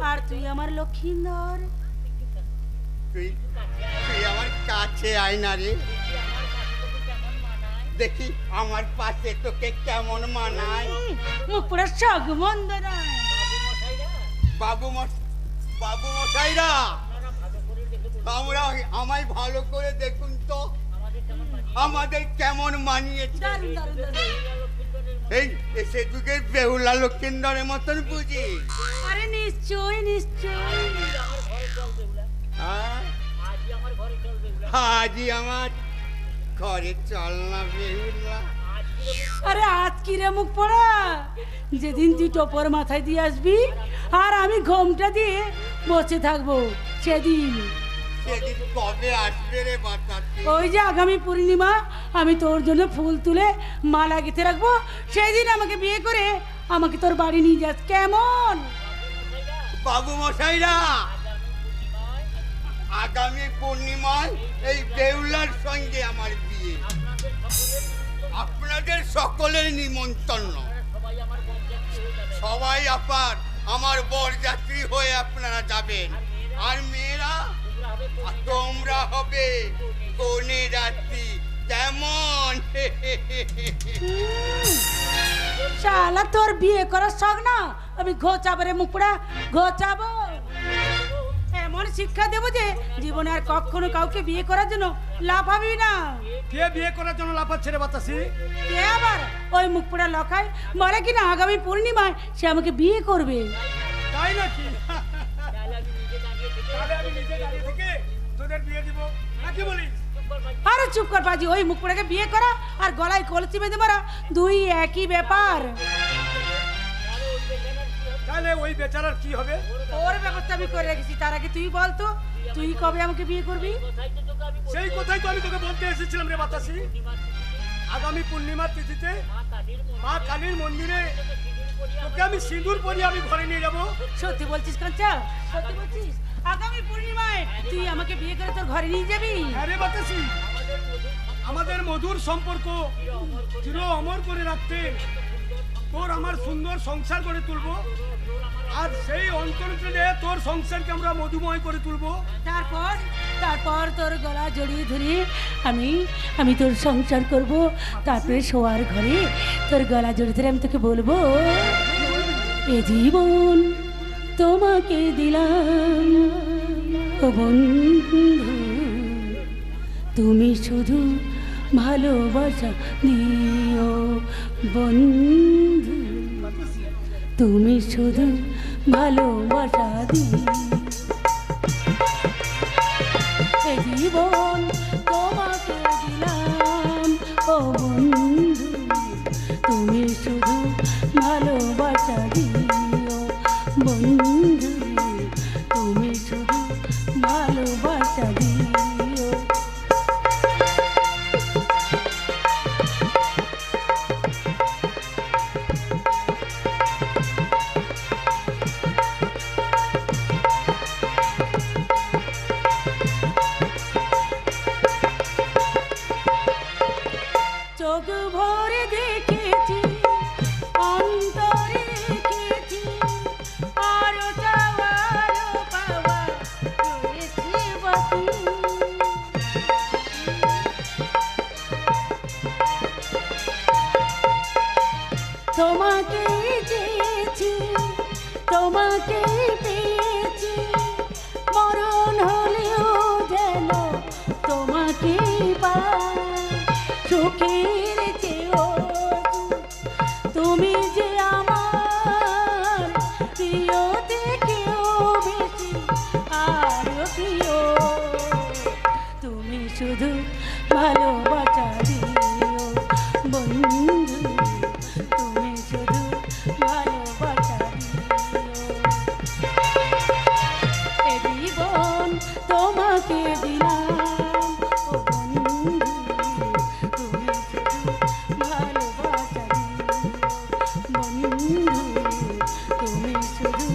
Speaker 2: আর তুই আমার লক্ষিন্দর।
Speaker 5: তুই তুই আমার কাছে আয় না রে দেখি আমার পাশে তোকে কেমন মানায়
Speaker 2: মুখ পোড়া শখ মন্দ নয়।
Speaker 5: বাবু মশাইরা আমরা আমায় ভালো করে দেখুন তো আমাদের কেমন মানিয়েছে
Speaker 2: দারুণ দারুণ দারুণ।
Speaker 5: এই এসে যুগের বেহুলা লক্ষিন্দরের মতন বুঝি
Speaker 2: আরে নিশ্চয় নিশ্চয়।
Speaker 5: হ্যাঁ?
Speaker 7: আজই আমার ঘরে চল বেহুলা
Speaker 5: আজই আমার ঘরে চল না বেহুলা
Speaker 2: আরে আজ কি রে মুখ পোড়া? যেদিন তুই টোপর মাথায় দিয়ে আসবি আর আমি ঘোমটা দিয়ে বসে থাকবো সেদিন।
Speaker 5: সেদিন কবে আসবে রে বাতাসি
Speaker 2: ওই যে আগামী পূর্ণিমা আমি তোর জন্য ফুল তুলে মালা গেঁথে রাখবো, সেদিন আমাকে বিয়ে করে আমাকে তোর বাড়ি নিয়ে যাস কেমন?
Speaker 5: বাবু মশাইরা আগামী পূর্ণিমায় এই বেহুলার সঙ্গে আমার বিয়ে আপনাদের সকলের নিমন্ত্রণ
Speaker 7: সবাই আমার বরযাত্রী হয়ে যাবে
Speaker 5: সবাই আমার বরযাত্রী হয়ে আপনারা যাবেন আর মেয়েরা তোমরা হবে কনে যাত্রী কেমন
Speaker 2: শালা তোর বিয়ে করার শখ না আমি ঘোচাবো রে মুখড়া ঘোচাবো। এমন শিক্ষা দেবো যে জীবনে আর কখনো কাউকে বিয়ে করার জন্য লাফাবি না।
Speaker 8: কে বিয়ে করার জন্য লাফাচ্ছে রে বাতাসি?
Speaker 2: কে আবার? ওই মুখপোড়া লখায় বলে কিনা আগামী পূর্ণিমায় সে আমাকে বিয়ে করবে।
Speaker 8: তাই নাকি?
Speaker 7: তাহলে আমি নিজে দাঁড়িয়ে থেকে
Speaker 8: তাহলে আমি নিজে দাঁড়িয়ে থেকে তোদের বিয়ে দিব নাকি বলিস?
Speaker 2: আরে চুপ কর বাজি, ওই মুখপোড়াকে বিয়ে করা আর গলায় কলসি বেঁধে মারা দুই একই ব্যাপার।
Speaker 8: তাহলে ওই বেচারার কি হবে?
Speaker 2: ওর ব্যবস্থা আমি করে রেখেছি, তার আগে তুই বল তো তুই কবে আমাকে বিয়ে করবি?
Speaker 8: সেই কথাই তো আমি তোকে বলতে এসেছিলাম রে বাতাসি।
Speaker 10: আগামী পূর্ণিমার তিথিতে মা কালীর মন্দিরে তোকে আমি সিঁদুর পরিয়ে আমি ঘরে নিয়ে যাব।
Speaker 2: সত্যি বলছিস কাঞ্চা? সত্যি বলছিস? আগামী পূর্ণিমায় তুই আমাকে বিয়ে করে তোর ঘরে নিয়ে যাবি?
Speaker 10: আরে বাতাসি, আমাদের মধুর সম্পর্ক চির অমর করে রাখতে তোর আমার সুন্দর সংসার করে তুলবো, আর সেই অন্তরে তোর সংসারকে আমরা মধুময় করে তুলবো।
Speaker 2: তারপর তোর গলা জড়িয়ে ধরে আমি তোর সংসার করব। তারপরে শোয়ার ঘরে তোর গলা জড়িয়ে ধরে আমি তোকে বলবো, এ জীবন তোমাকে দিলাম ও বন্ধু, তুমি শুধু ভালোবাসা দিও বন্ধু, তুমি শুধু ভালোবাসা দিও। এ জীবন তোমাকে দিলাম ও বন্ধু, তুমি শুধু ভালোবাসা দিও বন্ধু, তুমি শুধু ভালোবাসা দিও। চোখ ভরে দেখেছি, অন্তরে রেখেছি, আরো চাওয়ার পাওয়া রয়েছে বাকি। তোমাকে চেয়েছি, তোমাকে পেয়েছি, মরণ হলেও যেন তোমাকে পাই। চোখের চেয়েও তুমি যে আমার প্রিয় থেকেও বেশি আরো প্রিয়, তুমি শুধু ভালোবাসা দিও বন্ধু, তুমি শুধু ভালোবাসা দিও। এ জীবন তোমাকে দিলাম ও বন্ধু, তুমি শুধু ভালোবাসা দিও বন্ধু, তুমি শুধু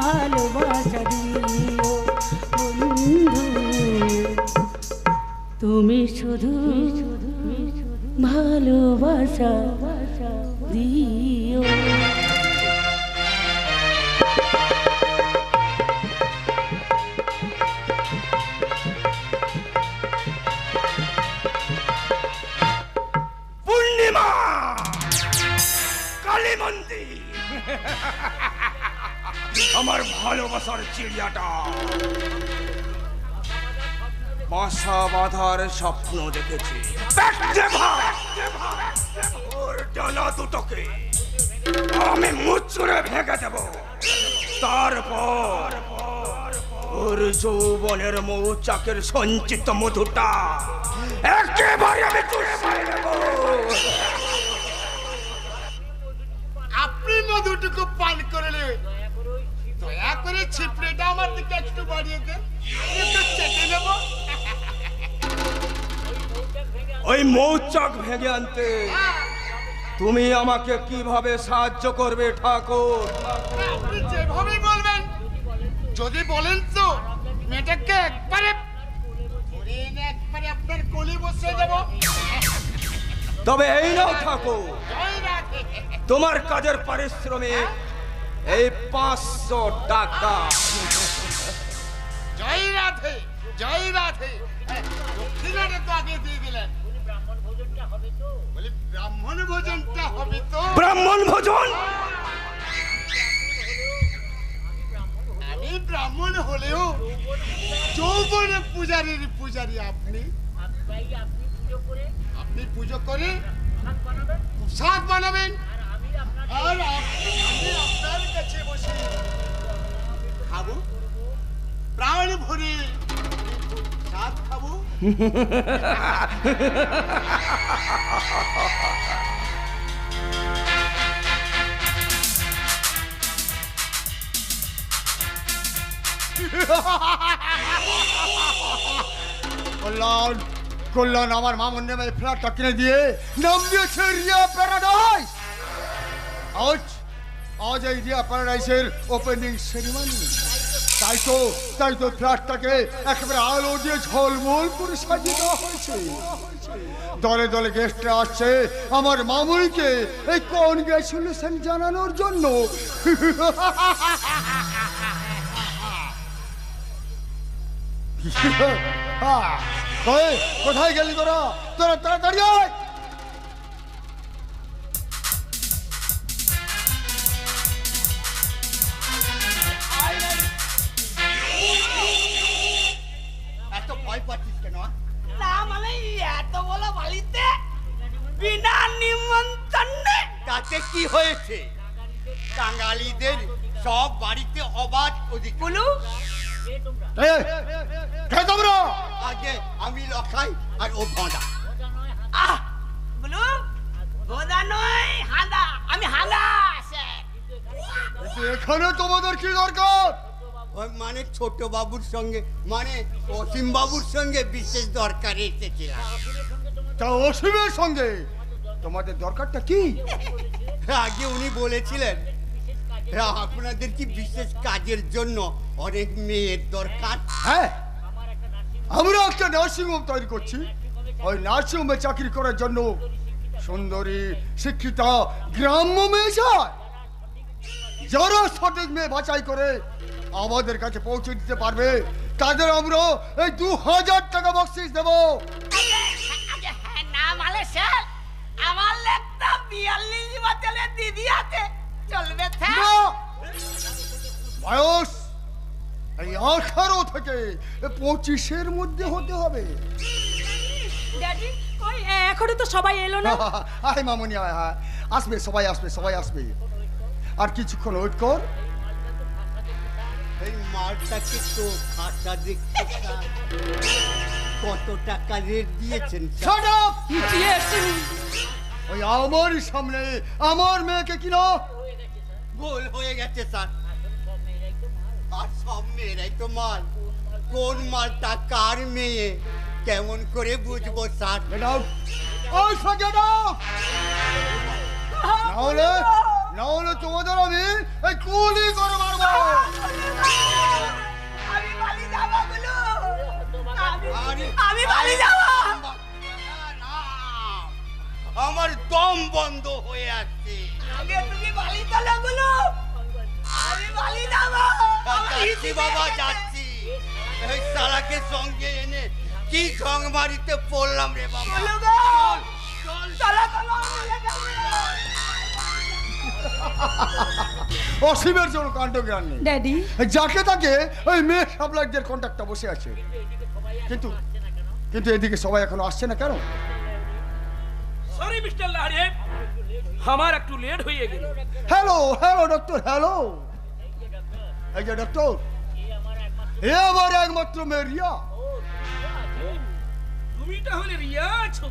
Speaker 2: ভালোবাসা দিও বন্ধু, তুমি শুধু ভালোবাসা দিও।
Speaker 3: পূর্ণিমা কালী মন্দির, আমার ভালোবাসার চিড়িয়াটা বাসা বাঁধার স্বপ্ন দেখেছি। ওর ডানা দুটোকে আমি মুচড়ে ভেঙে দেব, তারপর ওর যৌবনের মৌচাকের সঞ্চিত মধুটা একেবারে আমি চুষে নেব।
Speaker 9: আপনি মধুটুকু পান করলে দয়া করে ছিপড়েটা আমার দিকে একটু বাড়িয়ে দেন, একটু চেটে নেব।
Speaker 3: ওই মৌচাক ভেঙে আনতে তুমি আমাকে কিভাবে সাহায্য করবে ঠাকুর?
Speaker 9: আপনি যেভাবে বলবেন, যদি বলেন তো মেয়েটাকে একবারে আপনার কোলে বসে দেব।
Speaker 3: তবে এই নাও ঠাকুর, তোমার কাজের পারিশ্রমিক এই 500 টাকা।
Speaker 9: জয় রাধে, জয় রাধে। দক্ষিণাটা তো আগে দিয়ে দিলেন, বলি ব্রাহ্মণ ভোজনটা হবে তো?
Speaker 3: ব্রাহ্মণ ভোজন?
Speaker 9: আমি ব্রাহ্মণ হলেও যৌবনে পূজারীর পূজারী আপনি। আপনি পুজো করে প্রসাদ বানাবেন, আর আমি আপনার কাছে বসে খাবো, প্রাণ ভরে প্রসাদ খাবো। কল্যাণ
Speaker 5: কল্যাণ আমার মামুন নামে ফ্ল্যাটটা কিনে দিয়ে নাম দিয়েছে রিয়া প্যারাডাইস। আজ এই রিয়া প্যারাডাইসের ওপেনিং সেরিমনি। তাই তো ফ্ল্যাটটাকে একেবারে আলো দিয়ে ঝলমল করে সাজিয়ে দেওয়া হয়েছে। দলে দলে গেস্টরা আসছে আমার মামুনিকে এই কনগ্রাচুলেশন জানানোর জন্য। কোথায় গেলি তোরা? তাড়াতাড়ি আয়। এত ভয় পাচ্ছিস কেন?
Speaker 10: না মানে এত বড় বাড়িতে বিনা নিমন্ত্রণে।
Speaker 5: তাতে কি হয়েছে? বাঙালিদের সব বাড়িতে অবাধ অধিকার।
Speaker 10: বলু
Speaker 5: তোমরা আগে আমি লখাই আর ও ভঁদা।
Speaker 10: আহ বলু বোদা নয় হাঁদা, আমি হাঁদা।
Speaker 5: এখানে তোমাদের কি দরকার? ওই মানে ছোট বাবুর সঙ্গে মানে অসীম বাবুর সঙ্গে বিশেষ দরকারে এসেছিলাম। তা অসীমের সঙ্গে তোমাদের দরকারটা কি? আগে উনি বলেছিলেন আপনাদের কি বিশেষ কাজের জন্য অনেক মেয়ের দরকার। হ্যাঁ, আমরা একটা নার্সিং হোম তৈরি করছি। ওই নার্সিং হোমে চাকরি করার জন্য সুন্দরী শিক্ষিতা গ্রাম্য মেয়ে চায়। যারা সঠিক মেয়ে বাছাই করে আমাদের কাছে পৌঁছে দিতে পারবে তাদের আমরা এই 2000 টাকা বকশিশ দেব।
Speaker 10: না মানে স্যার আমার লেখটা 42 বছরের দিদি আছে, চলবে স্যার?
Speaker 5: বয়স এই 18 থেকে 25-এর মধ্যে হতে হবে।
Speaker 2: ড্যাডি কই এখনো তো সবাই এলো না?
Speaker 5: আয় মামুনি আয়, আসবে সবাই আসবে। আর কিছুক্ষণ ওয়েট কর। এই মালটাকে তো খাতা দেখতে কত টাকা রেট দিয়েছেন? Shut up! ওই আমার সামনে আমার মেয়েকে কিনো ভুল হয়ে গেছে স্যার। আর সব মেয়েরাই তো মাল। কোন মালটা কার মেয়ে কেমন করে বুঝবো স্যার? নাহলে তোমাদের আমি এই গুলি করে মারবো।
Speaker 10: আমি বাড়ি যাব।
Speaker 5: আমার দম বন্ধ হয়ে আসছে।
Speaker 10: আগে তুমি বাড়ি চলে বলো। আমি বাড়ি যাব।
Speaker 5: যাচ্ছি বাবা, যাচ্ছি। এই শালাকে সঙ্গে এনে কি ঝং মারিতে পড়লাম রে বাবা। অসীমের জন্য কাণ্ড জ্ঞান নেই
Speaker 2: ড্যাডি।
Speaker 5: যাকে তাকে ওই মেয়ে সাপ্লাইদের কন্ট্যাক্টটা বসে আছে, কিন্তু এদিকে সবাই এখনো আসছে না কেন?
Speaker 4: সরি মিস্টার লাহারি, আমার একটু লেট হয়ে গেল।
Speaker 5: Hello doctor, hello. এই যে ডক্টর, এ আমার একমাত্র মেয়ে রিয়া।
Speaker 4: তুমি তাহলে রিয়া আছো?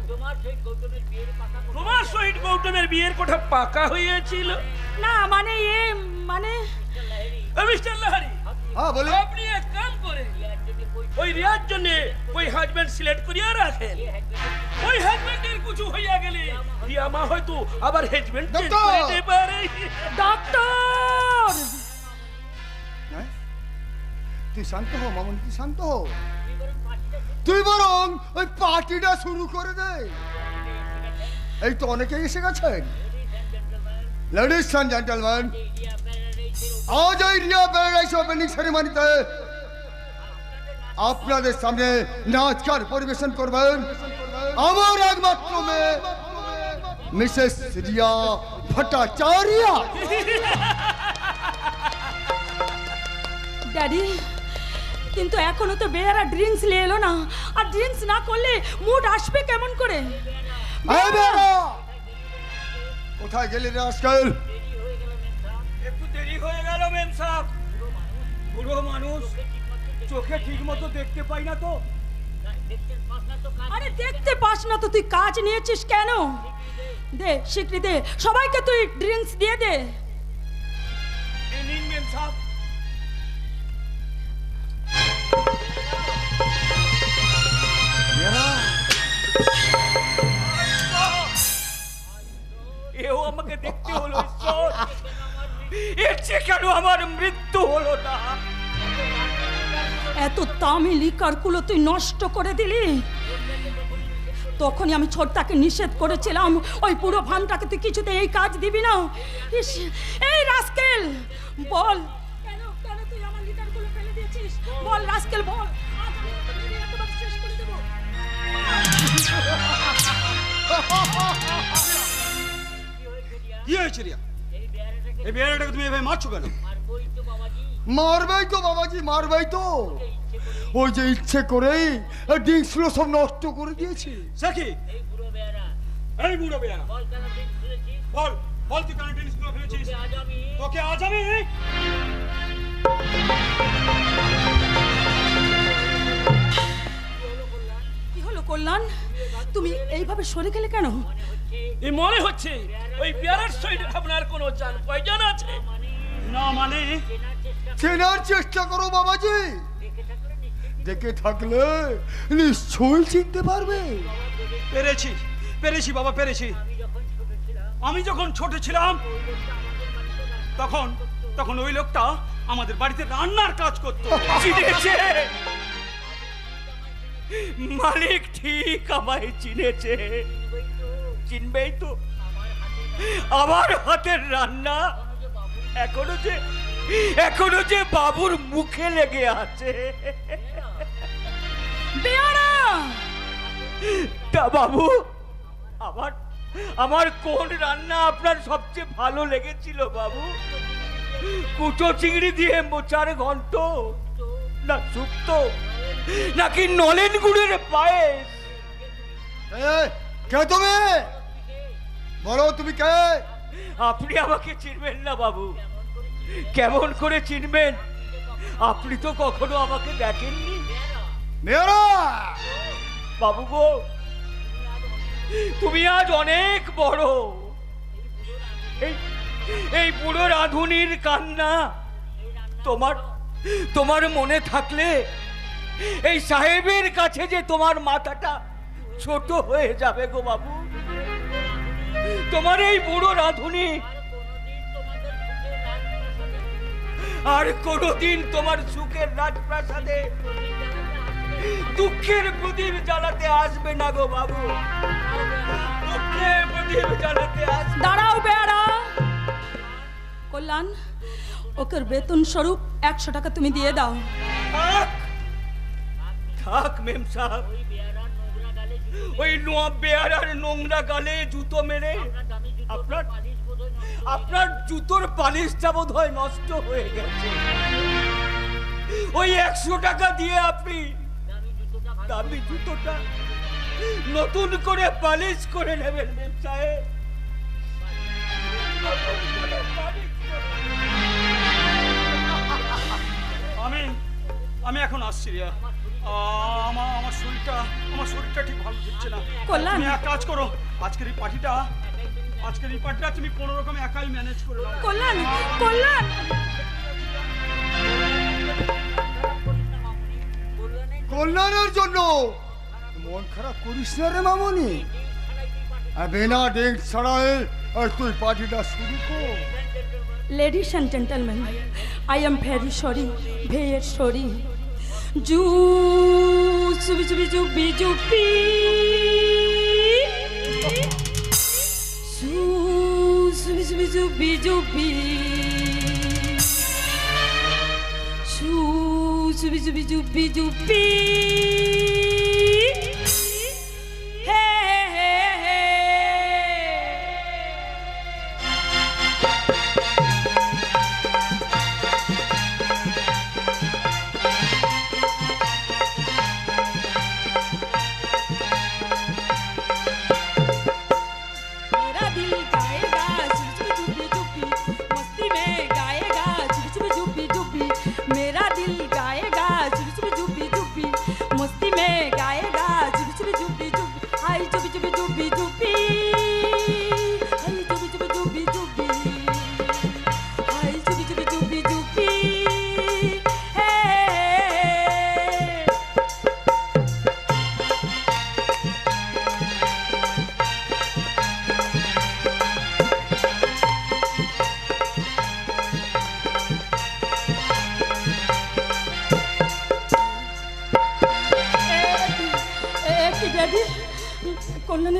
Speaker 4: তোমার সহিত গৌতমের বিয়ের কথা পাকা হয়েছিল?
Speaker 2: না মানে
Speaker 4: মিস্টার লাহারি,
Speaker 5: হ্যাঁ বলি।
Speaker 4: আপনি এক কাম করেন, ওই রিয়ার জন্য ওই হাজবেন্ড সিলেক্ট করিয়া রাখেন। ওই হাজবেন্ডের কিছু হইয়া গেলে রিয়া মা হয়তো আবার হাজবেন্ড চেঞ্জ করে দিতে পারে।
Speaker 2: ডক্টর
Speaker 5: তুই শান্ত হো মামুন, তুই শান্ত হো। তুই বরং ওই পার্টিটা শুরু করে দে। এই তো অনেকেই এসে গেছেন। লেডিস এন্ড জেন্টলম্যান, আজ এই রিয়া প্যারাডাইস ওপেনিং সেরেমনিতে আপনাদের সামনে নাচ গান পরিবেশন করবেন আমার একমাত্র মেয়ে মিসেস রিয়া ভট্টাচার্য।
Speaker 2: ড্যাডি কিন্তু এখনো তো বেয়ারা ড্রিঙ্কস নিয়ে এলো না, আর ড্রিঙ্কস না করলে মুড আসবে কেমন করে?
Speaker 5: কোথায় গেলি রে আজকাল?
Speaker 3: একটু দেরি হয়ে গেল মেম সাহেব। বুড়ো মানুষ, চোখে ঠিক মতো দেখতে পাই না তো।
Speaker 2: আরে দেখতে পাস না তো তুই কাজ নিয়েছিস কেন? দে শিগগিরই দে, সবাইকে তুই ড্রিঙ্কস দিয়ে দে।
Speaker 3: নিন মেম সাহেব।
Speaker 4: যে কেন আমার মৃত্যু হলো না?
Speaker 11: এত দামি লিকারগুলো তুই নষ্ট করে দিলি। তখনই আমি ছোটটাকে নিষেধ করেছিলাম, ওই পুরো ভামটাকে তুই কিছুতে এই কাজ দিবি না। ইস, এই রাস্কেল, বল কেন কেন তুই আমার লিকারগুলো ফেলে দিয়েছিস? বল রাস্কেল, বল। আজ আমি তোকে মেরে একেবারে শেষ করে দেবো।
Speaker 8: কি হয়েছে রিয়া? এই বেয়ারাটাকে তুমি এভাবে মারছো কেন?
Speaker 9: মারবেই তো বাবাজি, মারবেই তো। ওই যে ইচ্ছে করেই ডিঙ্কসগুলো সব নষ্ট করে দিয়েছে।
Speaker 8: সাকি,
Speaker 7: এই বুড়ো বেয়ারা
Speaker 8: এই বুড়ো বেয়ারা,
Speaker 7: বল কেন ড্রিঙ্কস ফেলেছিস?
Speaker 8: বল বল তুই কেন জিনিসগুলো ফেলেছিস?
Speaker 7: আজ আমি
Speaker 8: তোকে আজ আমি
Speaker 11: কি হলো কল্যাণ, তুমি এইভাবে সরে গেলে কেন?
Speaker 4: এই মনে হচ্ছে ওই বেয়ারার শরীরে আপনার কোনো জান প্রয়োজন আছে
Speaker 8: না। মানে
Speaker 9: চেনার চেষ্টা করো বাবাজি, দেখে থাকলে নিশ্চয়ই চিনতে পারবে।
Speaker 8: পেরেছি পেরেছি বাবা, পেরেছি। আমি যখন ছোট ছিলাম তখন তখন ওই লোকটা আমাদের বাড়িতে রান্নার কাজ করতো।
Speaker 4: চিনেছে মালিক, ঠিক আমায় চিনেছে। চিনবেই তো, আমার হাতের রান্না এখনো যে বাবুর মুখে লেগে আছে।
Speaker 11: বেয়ারা,
Speaker 4: তা বাবু, আমার কোন রান্না আপনার সবচেয়ে ভালো লেগেছিল বাবু? কুচো চিংড়ি দিয়ে মোচার ঘন্ট, না শুক্তো, নাকি নলেন গুড়ের পায়েস?
Speaker 9: কে তুমি? বলো তুমি কে?
Speaker 4: আপনি আমাকে চিনবেন না বাবু? কেমন করে চিনবেন? আপনি তো কখনো আমাকে দেখেননি।
Speaker 9: মেয়েরা,
Speaker 4: বাবু গো, তুমি আজ অনেক বড়। এই বুড়ো রাঁধুনির কান্না তোমার মনে থাকলে এই সাহেবের কাছে যে তোমার মাথাটা ছোট হয়ে যাবে গো বাবু। তোমার এই বুড়ো রাঁধুনি আর কোনদিন তোমার সুখের রাজপ্রাসাদে দুঃখের প্রদীপ জ্বালাতে আসবে না গো বাবু। দুঃখের প্রদীপ জ্বালাতে আসবে।
Speaker 11: দাঁড়াও বেয়ারা। কল্যাণ, ওকে বেতন স্বরূপ 100 টাকা তুমি দিয়ে দাও।
Speaker 4: থাক মেম সাহেব, ওই বেয়ারার নোংরা গালে জুতো মেরে আপনার জুতোর পালিশটা বোধ হয় নষ্ট হয়ে গেছে। ওই 100 টাকা দিয়ে আপনি দামি জুতোটা নতুন করে পালিশ করে নেবেন মেম সাহেব।
Speaker 8: আমি এখন আসছি রিয়া। আমার শরীরটা ঠিক ভালো দিচ্ছে না।
Speaker 11: কল্যাণ,
Speaker 8: তুমি এক কাজ করো, আজকের এই পার্টিটা তুমি কোনো রকম একাই ম্যানেজ করে নাও।
Speaker 11: কল্যাণ, কল্যাণ,
Speaker 9: কল্যাণের জন্য মন খারাপ করিস না রে মামনি। বিনা ডেক ছাড়াই তুই পার্টিটা শুরু কর।
Speaker 11: Ladies and gentlemen, I am very sorry, Jubi jubi jubi. Jubi jubi jubi. Jubi jubi jubi jubi. मस्ती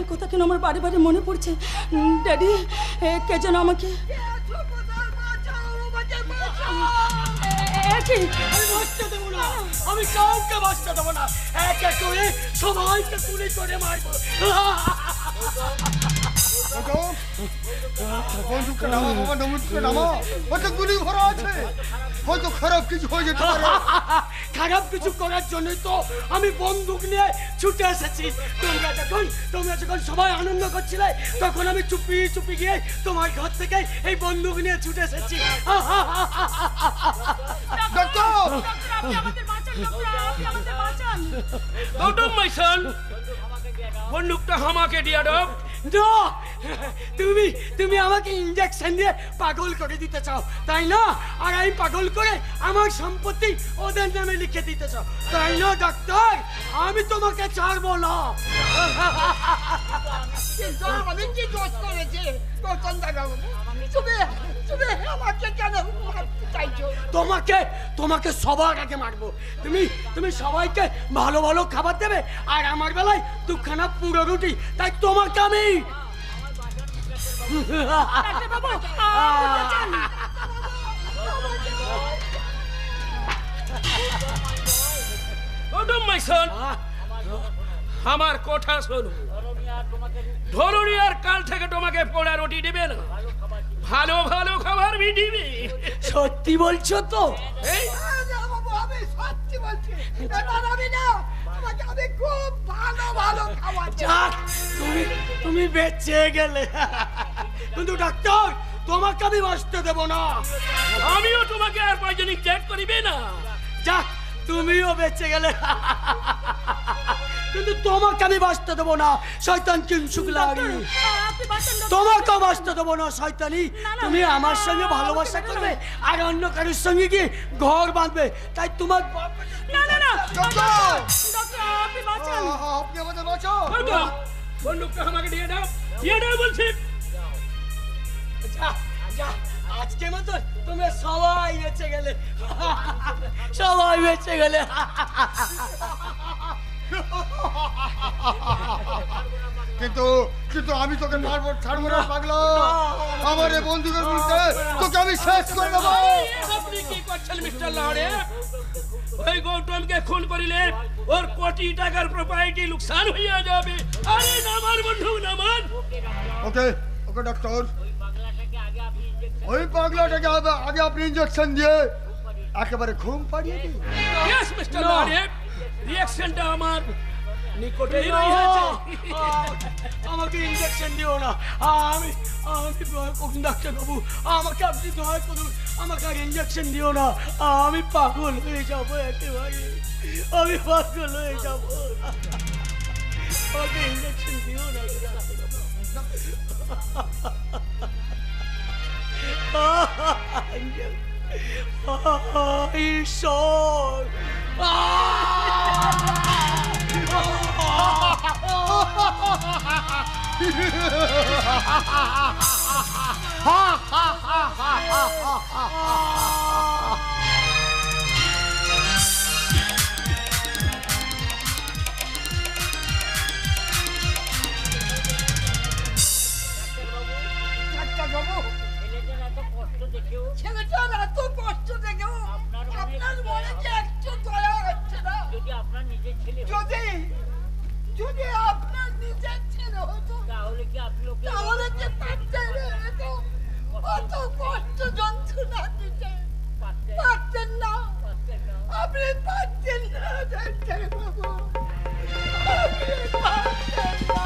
Speaker 11: এই কথা কেন আমার বারে বারে মনে পড়ছে। ড্যাডি, কে যেন আমাকে
Speaker 1: আমি বাঁচতে দেবো না, আমি কাউকে বাঁচতে দেবো না, এক এক করে সবাইকে গুলি করে মারবো।
Speaker 9: বন্দুকটা নামা বাবা, বন্দুকটা নামা, ওতে গুলি ভরা আছে, হয়তো খারাপ কিছু হয়ে যেতে পারে।
Speaker 1: খারাপ কিছু করার জন্যই তো আমি বন্দুক নিয়ে ছুটে এসেছি। তোমরা যখন সবাই আনন্দ করছিলে, তখন আমি চুপি চুপি গিয়ে তোমার ঘর থেকে এই বন্দুক নিয়ে ছুটে এসেছি।
Speaker 9: ডাক্তার,
Speaker 11: আপনি আমাদের বাঁচান, ডক্টর, আপনি আমাদের বাঁচান।
Speaker 4: গৌতম মাইসন, বন্দুকটা আমাকে দিয়ে দাও।
Speaker 1: না, তুমি আমাকে ইঞ্জেকশন দিয়ে পাগল করে দিতে চাও, তাই না? আর আমি পাগল করে আমার সম্পত্তি ওদের নামে লিখে দিতে চাও, তাই না ডাক্তার? আমি তোমাকে ছাড়বো না।
Speaker 10: কিন্তু আমি কি দোষ করেছি দাদাবাবু? তুমি আমাকে কেন মারতে চাইছো?
Speaker 1: তোমাকে সবার আগে মারবো। তুমি সবাইকে ভালো ভালো খাবার দেবে, আর আমার বেলায় দুখানা পুরো রুটি, তাই তোমাকে আমি
Speaker 11: ডাক্তারবাবু, আপনি বাঁচান।
Speaker 4: গৌতম মাইসন, আমার কথা শোনো। ধরুনি আর কাল থেকে তোমাকে পোড়া রুটি দিবে না, ভালো ভালো খাবার বি দিবে।
Speaker 1: সত্যি বলছো তো?
Speaker 4: এই,
Speaker 10: বাবু, আমি সত্যি বলছি, আমি না, তোমাকে আমি খুব ভালো ভালো খাবার দেব।
Speaker 1: যাক, তুমি বেঁচে গেলে। কিন্তু ডাক্তার, তোমাকে আমি বাঁচতে দেবো না।
Speaker 4: আমিও তোমাকে আর পয়জনিক চ্যাট করিবে না।
Speaker 1: যাক, তুমিও বেঁচে গেলে। কিন্তু তোমাকে আমি বাঁচতে দেবো না, শয়তান কিংসুকলারি।
Speaker 11: আপনি বাঁচান, ডক্টর।
Speaker 1: তোমাকে বাঁচতে দেবো না শয়তানি। তুমি আমার সঙ্গে ভালোবাসা করবে আর অন্য কারোর সঙ্গে গিয়ে ঘর বাঁধবে, তাই তোমার
Speaker 11: না না না,
Speaker 9: ডক্টর,
Speaker 11: ডক্টর, আপনি বাঁচান।
Speaker 9: আপনি আমাদের বাঁচাও।
Speaker 4: গৌতম, বন্দুকটা আমাকে দিয়ে দাও, দিয়ে দাও বলছি।
Speaker 1: যা, আজকে মতো তুমি সবাই বেঁচে গেলে, সবাই বেঁচে গেলে।
Speaker 9: কিন্তু আমি তোকে ছাড়বো না পাগলা। আমার এই বন্দুকের বলতে তোকে আমি শেষ করে দেবো।
Speaker 4: আপনি কি করছেন মিস্টার লাহড়ে? ওই গৌতমকে খুন করিলে ওর কোটি টাকার প্রপার্টি লোকসান হইয়া যাবে। আরে নামান বন্ধু, নামান।
Speaker 9: ওকে ডাক্তার, ওই পাগলাটাকে আগে আপনি ইঞ্জেকশন দিয়ে একেবারে ঘুম পাড়িয়ে দিন।
Speaker 4: ইয়েস মিস্টার লাহড়ে, রিঅ্যাকশনটা আমার নিকটেই রয়েছে।
Speaker 1: আমাকে ইঞ্জেকশন দিও না, আমি ডাক্তার বাবু, আমাকে আপনি দয়া করুন, আমাকে আর ইঞ্জেকশন দিও না, আমি পাগল হয়ে যাবো একেবারে, আমি পাগল হয়ে যাবো। আমাকে ইঞ্জেকশন দিও না। ঈশ্বর,
Speaker 10: ছেলেটার এত কষ্ট দেখেও আপনার মনে যে একটু দয়া হচ্ছে না?
Speaker 7: যদি আপনার নিজের ছেলে হতো,
Speaker 10: যদি আপনার নিজের ছেলে হতো,
Speaker 7: তাহলে কি আপনি ওকে
Speaker 10: তাহলে কি তার ছেলে হতো? অত কষ্ট যন্ত্রণা দিতে পারতেন না, আপনি পারতেন না ডাক্তারবাবু, আপনি পারতেন না।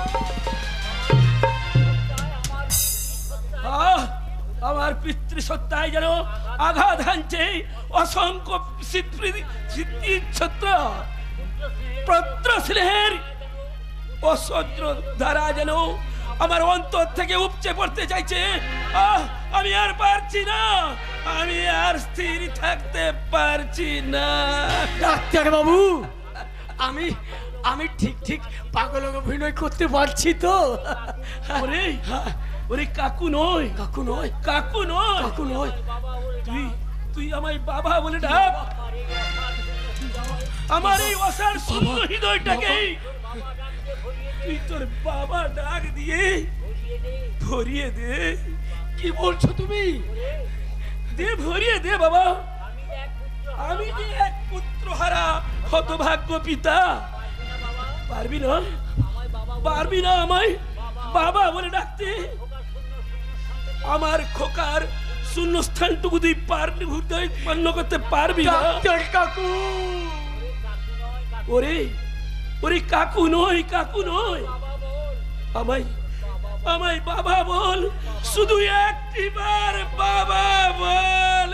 Speaker 4: আমার পিতৃসত্তায় যেন আঘাত হানছে অসংখ্য স্মৃতিছত্র পত্র স্নেহের অসহ্য ধারা যেন আমার অন্তর থেকে উপচে পড়তে চাইছে। আমি আর পারছি না, আমি আর স্থির থাকতে পারছি না।
Speaker 1: ডাক্তার বাবু, আমি ঠিক পাগল অভিনয় করতে পারছি তো?
Speaker 4: ওরে কাকু নয়, তুই আমায় বাবা বলে ডাক। আমার এই অসার শূন্য হৃদয়টাকে তুই তোর বাবা ডাক দিয়ে ভরিয়ে দে।
Speaker 1: কি বলছো তুমি?
Speaker 4: দে, ভরিয়ে দে বাবা। আমি যে এক পুত্রহারা হতভাগ্য পিতা, পারবি না, পারবি না আমায় বাবা বলে ডাকতে? আমার খোকার শূন্যস্থানটুকু তুই পূর্ণ করতে পারবি না?
Speaker 1: ডাক্তার কাকু,
Speaker 4: ওরে ওরে কাকু নয়, কাকু নয়, আমায় আমায় বাবা বল, শুধু একটিবার বাবা বল।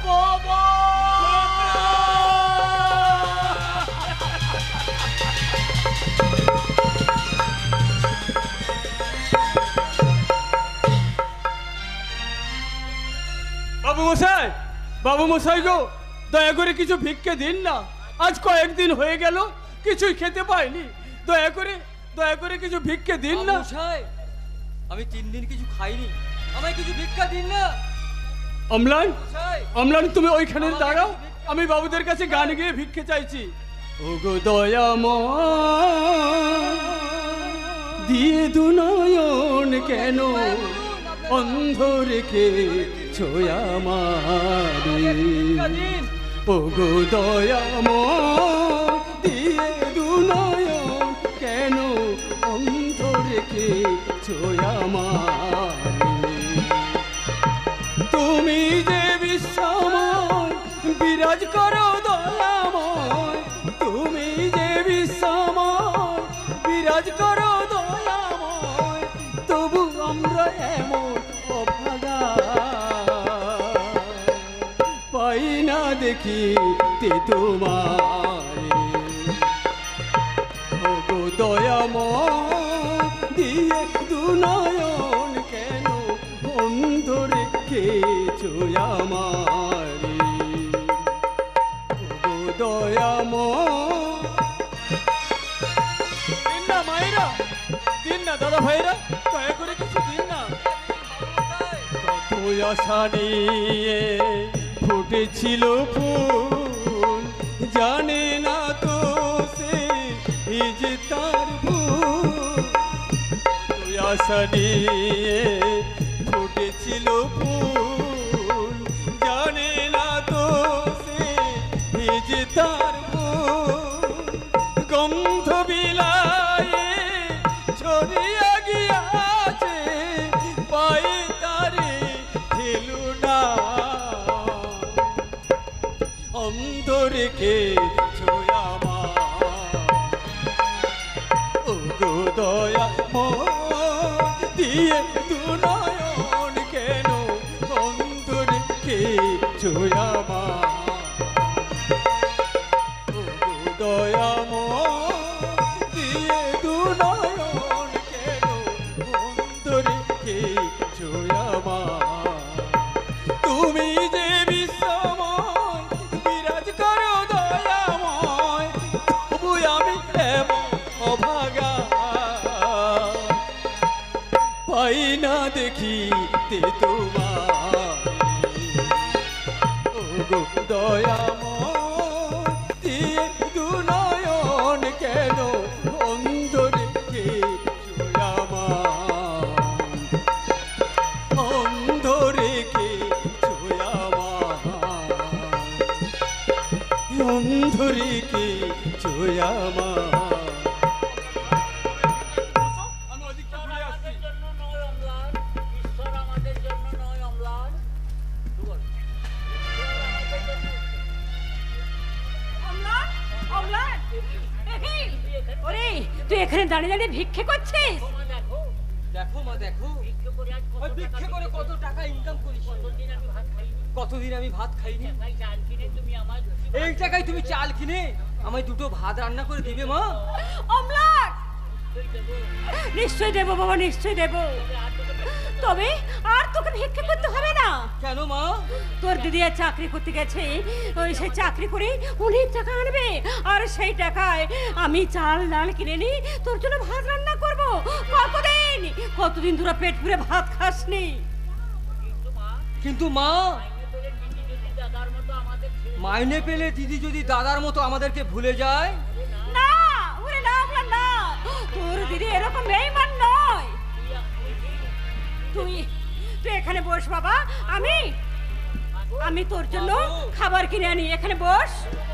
Speaker 1: বাবা!
Speaker 8: বাবু মশাই, বাবু মশাই গো, দয়া করে কিছু ভিক্ষে দিন না। আজ কয়েকদিন হয়ে গেল কিছুই খেতে পাইনি। দয়া করে কিছু ভিক্ষে দিন না।
Speaker 12: আমি 3 দিন কিছু খাইনি, আমায় কিছু ভিক্ষা দিন না।
Speaker 8: অম্লান, অম্লান তুমি ওইখানে দাঁড়াও, আমি বাবুদের কাছে গান গেয়ে ভিক্ষে চাইছি। ওগো দয়াময়, দিয়ে দুনয়ন কেন অন্ধ রেখে ছোয়া মারে। ওগো দয়াময়, দিয়ে দুনয়ন কেন অন্ধ রেখে ছোয়া মারে। তুমি যে বিশ্বময় বিরাজ করো দয়াময়, তুমি যে বিশ্বময় বিরাজ করো দয়াময়, তবু আমরা এমন অভাগা পাই না দেখিতে তোমারে। ওগো দয়াময়, দিয়ে দুনয়ন কেন অন্ধ রেখেছো আমারে। ওগো দয়াময়, দিন না মায়েরা, দিন না দাদা ভাইরা, দয়া করে কিছু দিন না। কত আশা নিয়ে ফুটেছিল ফুল, জানে না তো সে এই যে তার ভুল। কত আশা নিয়ে ফুটেছিল ফুল, জানে না তো সে এই যে তার ভুল। গন্ধ বিলায়ে ছড়িয়া গিয়াছে, পায়ে তারে ঠেলু না অন্ধ রেখে ছোয়া মা। ওগো দয়াময়, দিয়ে দুনয়ন কেন অন্ধ রেখে ছোয়া মা। ওগো দয়াময়, দিয়ে দুনয়ন কেন অন্ধ রেখে ছোয়া মা। তুমি যে বিশ্বময় বিরাজ করো দয়াময়, তবু আমি এমন অভাগা পাই না দেখিতে তোমারে। ওগো দয়াময়, দিয়ে দুনয়ন কেন অন্ধ রেখে ছোয়া মা। অন্ধ রেখে ছোয়া মা, অন্ধ রেখে ছোয়া মা। আমি ওদিকটা ঘুরে আসছি।
Speaker 7: জন্য নয় অম্লান, ঈশ্বর আমাদের জন্য নয় অম্লান। বল, ঈশ্বর আমাদের জন্য।
Speaker 11: অম্লান, অম্লান, এই, ওরে তুই এখানে দাঁড়িয়ে দাঁড়িয়ে ভিক্ষে করছিস?
Speaker 7: মা দেখো,
Speaker 12: দেখো মা দেখো,
Speaker 7: ভিক্ষে করে আজ
Speaker 12: ওই ভিক্ষে করে কত টাকা ইনকাম করিস।
Speaker 7: কতদিন আমি ভাত খাইনি,
Speaker 12: কতদিন আমি ভাত খাইনি।
Speaker 7: ভাই চাল কিনে তুমি আমার
Speaker 12: এই টাকায় তুমি চাল কিনে আমায় 2টো ভাত রান্না করে দিবে মা?
Speaker 11: অম্লান, নিশ্চয় দেবো বাবা, নিশ্চয় দেবো। তবে আর তোকে ভিক্ষে করতে হবে না।
Speaker 12: কেন মা?
Speaker 11: তোর দিদি আর চাকরি করতে গেছে, ওই সেই চাকরি করে অনেক টাকা আনবে, আর সেই টাকায় আমি চাল ডাল কিনে নি, তোর জন্য ভাত রান্না করব। কতদিন তোরা পেট পুরে ভাত খাসনি।
Speaker 12: কিন্তু মা,
Speaker 7: দাদার মতো আমাদের
Speaker 12: মাইনে পেলে দিদি যদি দাদার মতো আমাদেরকে ভুলে যায়?
Speaker 11: না, ওরে না, আমরা না, তোর দিদি এরকম বেঈমান নয়। তুই তুই এখানে বস বাবা, আমি তোর জন্য খাবার কিনে আনি। এখানে বস,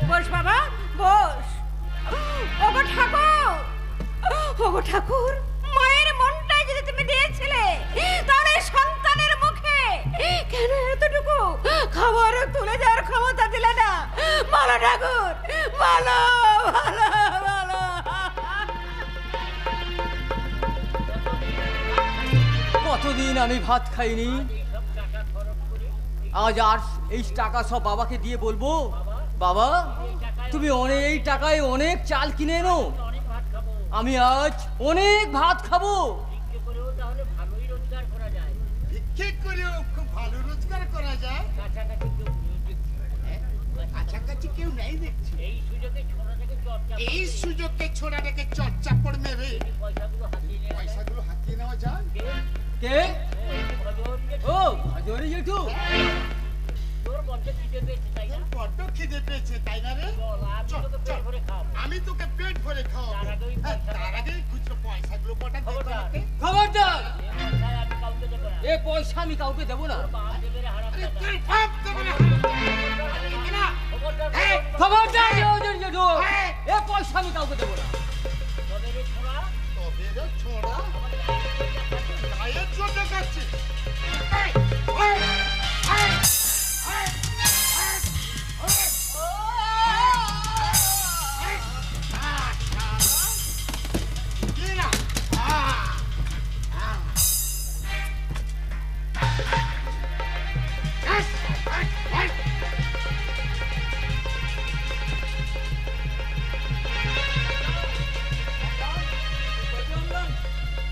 Speaker 11: বস বাবা, বস। ওগো ঠাকুর, ওগো ঠাকুর, মায়ের মনটাই যদি তুমি দিয়েছিলে তাহলে সন্তানের মুখে কেন এতটুকু খাবার তুলে দেওয়ার ক্ষমতা দিলে না? ভালো ঠাকুর, ভালো ভালো ভালো।
Speaker 12: কতদিন আমি ভাত খাইনি, আজ আর এই টাকা সব বাবাকে দিয়ে বলবো, বাবা তুমি এই টাকায় অনেক চাল কিনে এনো, আমি আজ অনেক ভাত খাবো।
Speaker 5: ভিক্ষে করেও খুব ভালো রোজগার করা যায়। কাছাকাছি কেউ নেই দেখছি। এই সুযোগে ছোড়াটাকে চর্চা করে মেরে পয়সাগুলো হাতিয়ে নেওয়া যায়।
Speaker 12: কে? ও ভজরি জেঠু,
Speaker 5: বড্ড খিদে পেয়েছে তাই না রে? আমি তোকে পেট ভরে খাওয়াবো। তার আগে খুচরো পয়সাগুলো কটা দে আমাকে।
Speaker 12: খবরদার, এ পয়সা আমি কাউকে দেবো না। খবরদার জেঠু, এ পয়সা আমি কাউকে দেবো না।
Speaker 5: তবে রে ছোড়া গায়ের জন্য কাটছি।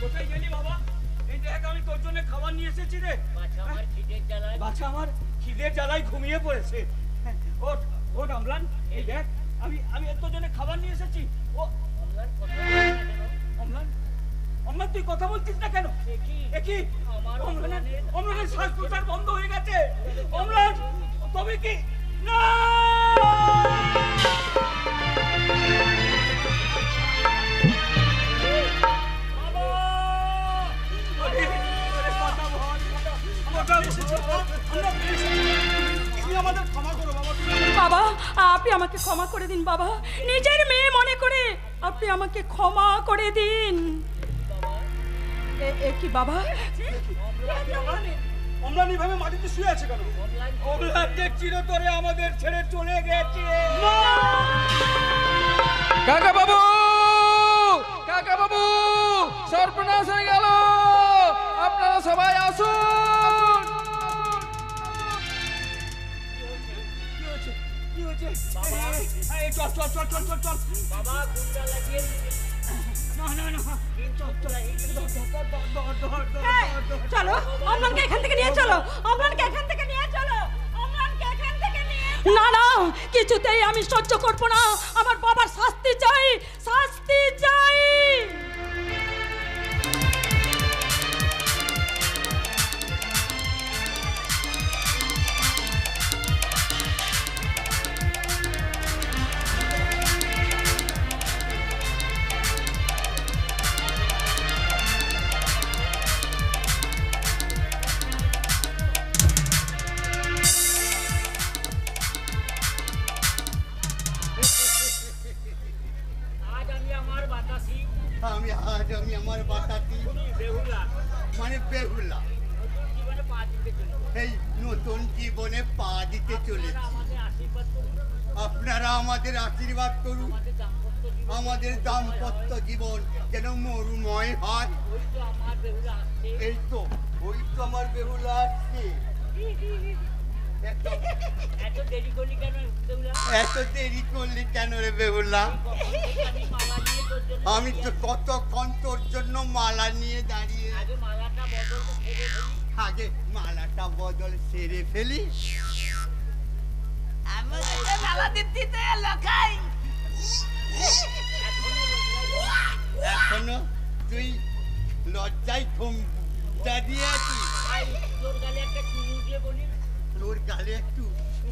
Speaker 8: কোথায় গেলি বাবা? এই দেখ আমি তোর জন্য খাবার নিয়ে এসেছি রে। বাচ্চা আমার খিদের জ্বালায় ঘুমিয়ে পড়েছে। ওঠ ওঠ অম্লান, এই দেখ আমি তোর জন্য খাবার নিয়ে এসেছি। ও অম্লান, অম্লান তুই কথা বলছিস না কেন? একই অম্লানের শ্বাস প্রশ্বাস বন্ধ হয়ে গেছে। অম্লান তবে কি না?
Speaker 11: বাবা আপনি আমাকে ক্ষমা করে দিন বাবা, নিজের মেয়ে মনে করে আপনি আমাকে ক্ষমা করে দিন। কি বাবা?
Speaker 8: অম্লান এইভাবে মাটিতে শুয়ে আছে কেন? অম্লান যে চিরতরে আমাদের ছেড়ে চলে গেছে।
Speaker 13: কাকা বাবু, কাকা বাবু, সর্বনাশ হয়ে গেল, আপনারা সবাই আসুন।
Speaker 11: চলো অম্লানকে এখান থেকে নিয়ে চলো, অম্লানকে এখান থেকে নিয়ে চলো, অম্লানকে এখান থেকে নিয়ে। না না, কিছুতেই আমি সহ্য করবো না, আমার বাবার শাস্তি চাই, শাস্তি চাই।
Speaker 5: আমি আমার বাতাতি মানে বেহুলা এই নতুন জীবনে পা দিতে চলেছি। আপনারা আমাদের আশীর্বাদ করুন, আমাদের দাম্পত্য জীবন যেন মরুময় হয়। এই তো ওই তো আমার বেহুলা আসছে। এত দেরি করলি কেন রে বেহুলা? আমি তো কতক্ষণ তোর জন্য মালা নিয়ে দাঁড়িয়ে। আগে মালাটা বদল সেরে ফেলি। এখনো তুই লজ্জায় ঘুমটা দিয়ে আছিস। তোর গালে একটু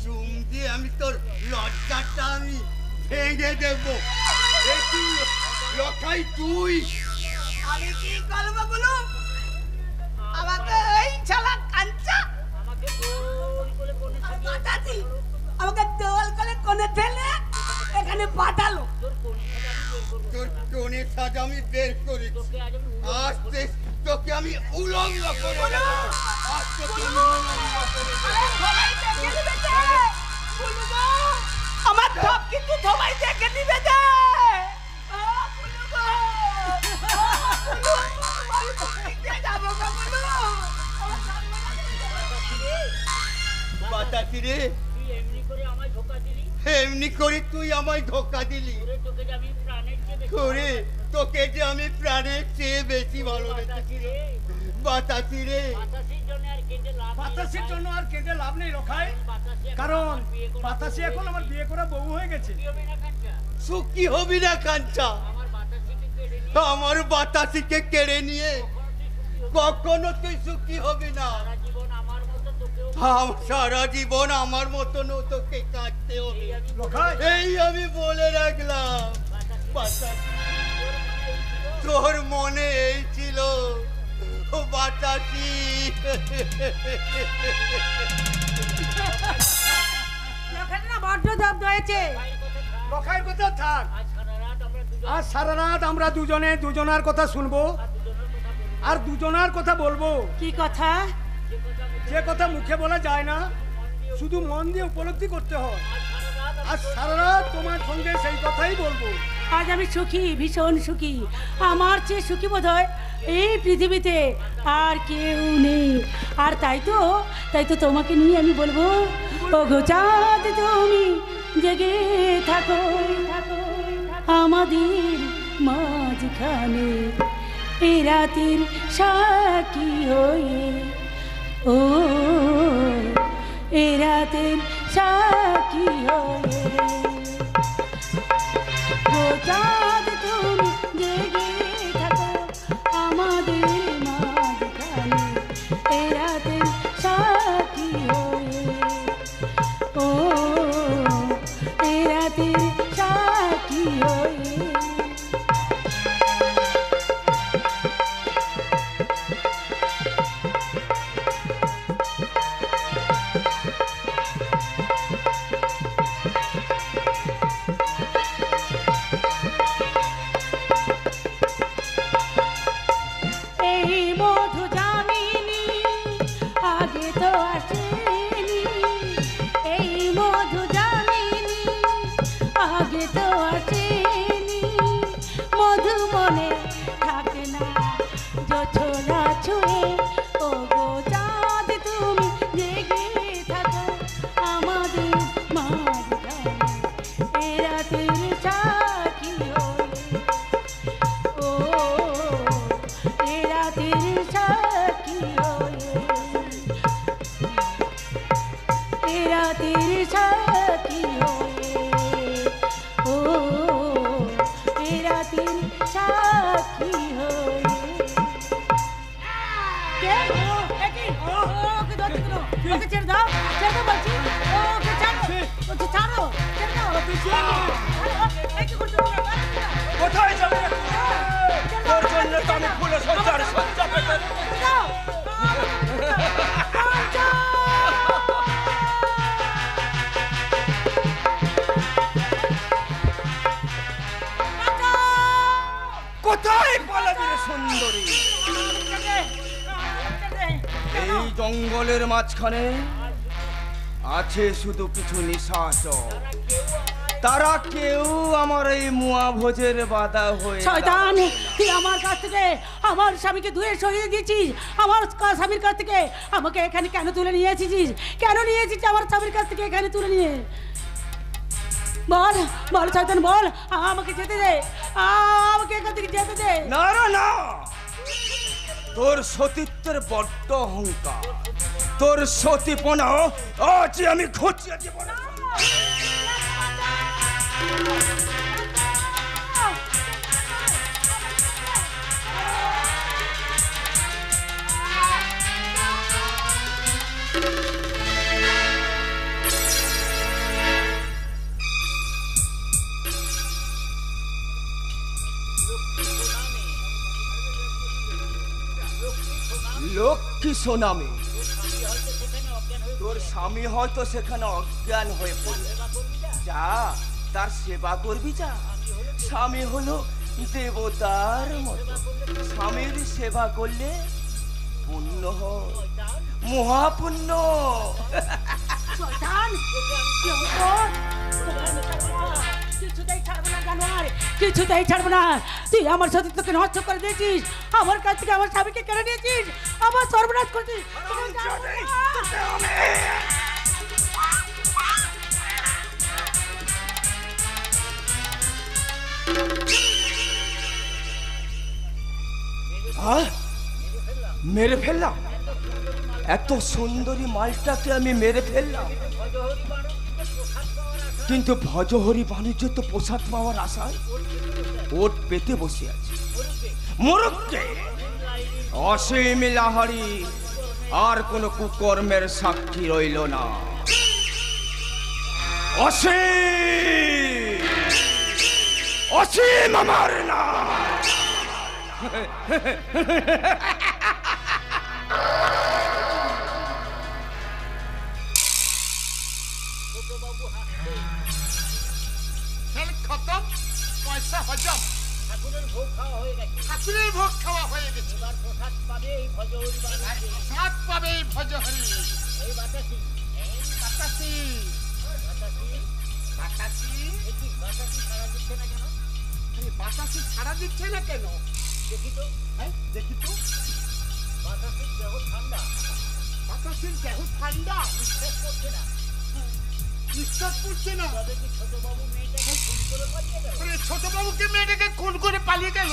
Speaker 5: চুম দিয়ে আমি তোর লজ্জাটা আমি ভেঙে দেবো। লখাই তুই
Speaker 10: আমি কি করবো বলো? আমাকে এই শালা কাঞ্চা
Speaker 7: আমাকে দোল করে কোণে
Speaker 10: আর বাটাতি আমাকে দোল করে কোণে ফেলে এখানে পাঠালো।
Speaker 5: তোর কোণে সাজ আমি বের করেছি। আস্তে তোকে আমি উলঙ্গ করে দেবো। আজ তোকে আমি উলঙ্গ করে দেবো।
Speaker 10: আরে সবাই দেখে নিবে যে বলু গো, আমার সব কিছু সবাই দেখে নিবে যে। ও বলু গো, ও বলু, বলু কোথায় যাবো গো বলু?
Speaker 5: বাতাসি রে,
Speaker 7: তুই এমনি করে আমায় ধোকা দিলি,
Speaker 5: এমনি করে তুই আমায় ধোকা দিলি।
Speaker 7: তোকে যে আমি প্রাণের চেয়ে বেশি
Speaker 5: করে তোকে যে আমি প্রাণের চেয়ে বেশি ভালোবেসেছি রে বাতাসি রে।
Speaker 7: বাতাসির জন্য আর কেঁদে লাভ নেই।
Speaker 3: বাতাসের জন্য আর কেঁদে লাভ নেই রখাই, কারণ বাতাসি এখন আমার বিয়ে করা বউ হয়ে গেছে।
Speaker 5: সুখী হবি না কাঞ্চা, আমার বাতাসিকে কেড়ে নিয়ে কখনো তুই সুখী হবি না। সারা জীবন আমার মতন তোকে কাটতে হবে, এই আমি বলে রাখলাম। বাতাসি, তোর মনে এই ছিল ও বাতাসি।
Speaker 2: এখানে না বড্ড জব্দ হয়েছে।
Speaker 3: রখাইয়ের কথা থাক, আজ সারা রাত আমরা দুজনে দুজনার কথা শুনবো আর দুজনার কথা বলবো।
Speaker 2: কি কথা?
Speaker 3: যে কথা মুখে বলা যায় না, শুধু মন দিয়ে উপলব্ধি করতে হয়। আজ সারা রাত তোমার সঙ্গে সেই কথাই বলবো।
Speaker 2: আজ আমি সুখী, ভীষণ সুখী। আমার চেয়ে সুখী বোধ হয় এই পৃথিবীতে আর কেউ নেই। আর তাই তো তোমাকে নিয়ে আমি বলবো, ও গো চাঁদ তুমি জেগে থাকো আমাদের মাঝখানে, এই রাতের সাক্ষী হয়ে, ও এই রাতের সাক্ষী হয়ে। ও চাঁদ তুমি জেগে থাকো আমাদের মাঝখানে, এই রাতের সাক্ষী হয়ে, ও এই রাতের সাক্ষী হয়ে।
Speaker 3: কোথায় যাবে তোর জন্য তো আমি ফুলে সজ্জার সজ্জা পেতে। কোথায় পালাবি রে সুন্দরী? এই জঙ্গলের মাঝখানে আছে শুধু কিছু নিশাচর, তারা কেউ আমার এই মুয়া ভোজের বাধা হয়ে।
Speaker 2: শয়তান, তুই আমার কাছ থেকে আমার স্বামীকে দূরে সরিয়ে দিয়েছিস। আমার স্বামীর কাছ থেকে আমাকে এখানে কেন তুলে নিয়ে এসেছিস? কেন নিয়ে এসেছিস আমার স্বামীর কাছ থেকে এখানে তুলে নিয়ে? বল বল শয়তান, বল, আমাকে যেতে দে, আমাকে এখান থেকে যেতে দে।
Speaker 3: না না না, তোর সতীত্বের বড্ড অহংকার, তোর সতীপনা আজ আমি খুঁজিয়ে দেব না। লক্ষ্মী সোনামে, তোর স্বামী হয়তো সেখানে অজ্ঞান হয়ে পড়ে, যা তার সেবা করবি যা। স্বামী হলো দেবতার মতো, স্বামীর সেবা করলে পুণ্য হয়, মহাপুণ্য।
Speaker 2: কিছুতেই ছাড়বো না। তুই আমার সাথে তোকে নষ্ট করে দিয়েছিস, আমার কাছ থেকে আমার স্বামীকে কেড়ে নিয়েছিস, আমার সর্বনাশ করছিস।
Speaker 3: মেরে ফেললাম? এত সুন্দরী মালটাকে আমি মেরে ফেললাম, কিন্তু ভজহরি বাণিজ্য তো প্রসাদ পাওয়ার আশায় ওট পেতে বসে আছে। মোরককে অসীম লাহারি আর কোন কুকর্মের সাক্ষী রইল না। অসীম, অসীম আমার না।
Speaker 9: খতম, পয়সা হজম।
Speaker 7: ঠাকুরের ভোগ খাওয়া হয়ে গেছে,
Speaker 9: ঠাকুরের ভোগ খাওয়া হয়ে গেছে।
Speaker 7: এবার প্রসাদ পাবে এই ভজহরি বাণিজ্যে।
Speaker 9: প্রসাদ পাবে এই ভজহরি।
Speaker 7: এই বাতাসি,
Speaker 9: বাতাসি, বাতাসি,
Speaker 7: দেখি বাতাসি সারা দিচ্ছে না কেন?
Speaker 9: বাতাসি ছাড়া দিচ্ছে না কেন?
Speaker 7: দেখি তো,
Speaker 9: দেখি তো।
Speaker 7: বাতাসির দেহ ঠান্ডা,
Speaker 9: বাতাসের দেহ ঠান্ডা,
Speaker 7: নিঃশ্বাস করছে না।
Speaker 9: নিঃশ্বাস পড়ছে না।
Speaker 7: তবে কি ছোটবাবু মেয়েটাকে খুন করে পালিয়ে গেল?
Speaker 9: ছোট বাবুকে মেয়েটাকে খুন করে পালিয়ে গেল।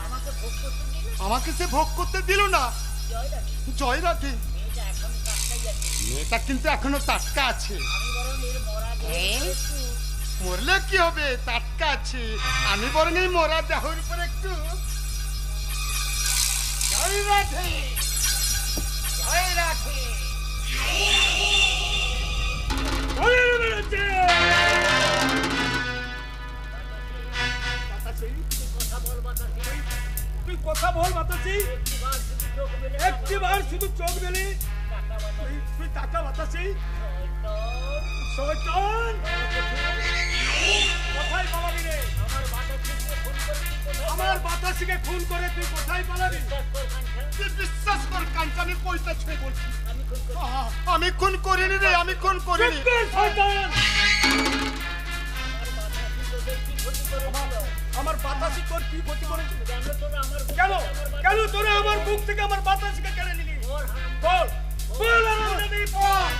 Speaker 7: আমাকে ভোগ করতে দিল,
Speaker 9: আমাকে সে ভোগ করতে দিল না।
Speaker 7: জয় রাখি।
Speaker 9: জয় রাধে।
Speaker 7: মেয়েটা এখন টাটকাই আছে,
Speaker 9: মেয়েটা কিন্তু এখনো টাটকা আছে।
Speaker 7: আমি বরং এর মরা দেহ একটু
Speaker 9: মরলে কি হবে, টাটকা আছে। আমি বরং এই মরা দেহের উপর একটু জয় রাধে, জয় রাধে।
Speaker 4: তুই কথা বল বাতাসি, একটিবার শুধু চোখ মেলে। তুই টাকা বাতাসি, শয়তান কোথায় পালাবি রে? আমার বাতাসিকে খুন করে তুই কোথায় পালাবি?
Speaker 9: তুই বিশ্বাস কর কাঞ্চা, আমি পয়সা ছুঁয়ে বলছি, আমি খুন করিনি রে, আমি খুন করিনি।
Speaker 4: আমার বাতাসি তোর কি ক্ষতি করেছিল? কেন কেন তোরা আমার মুখ থেকে আমার বাতাসিকে কেড়ে নিলি? বল বল, আমাকে নেই বল।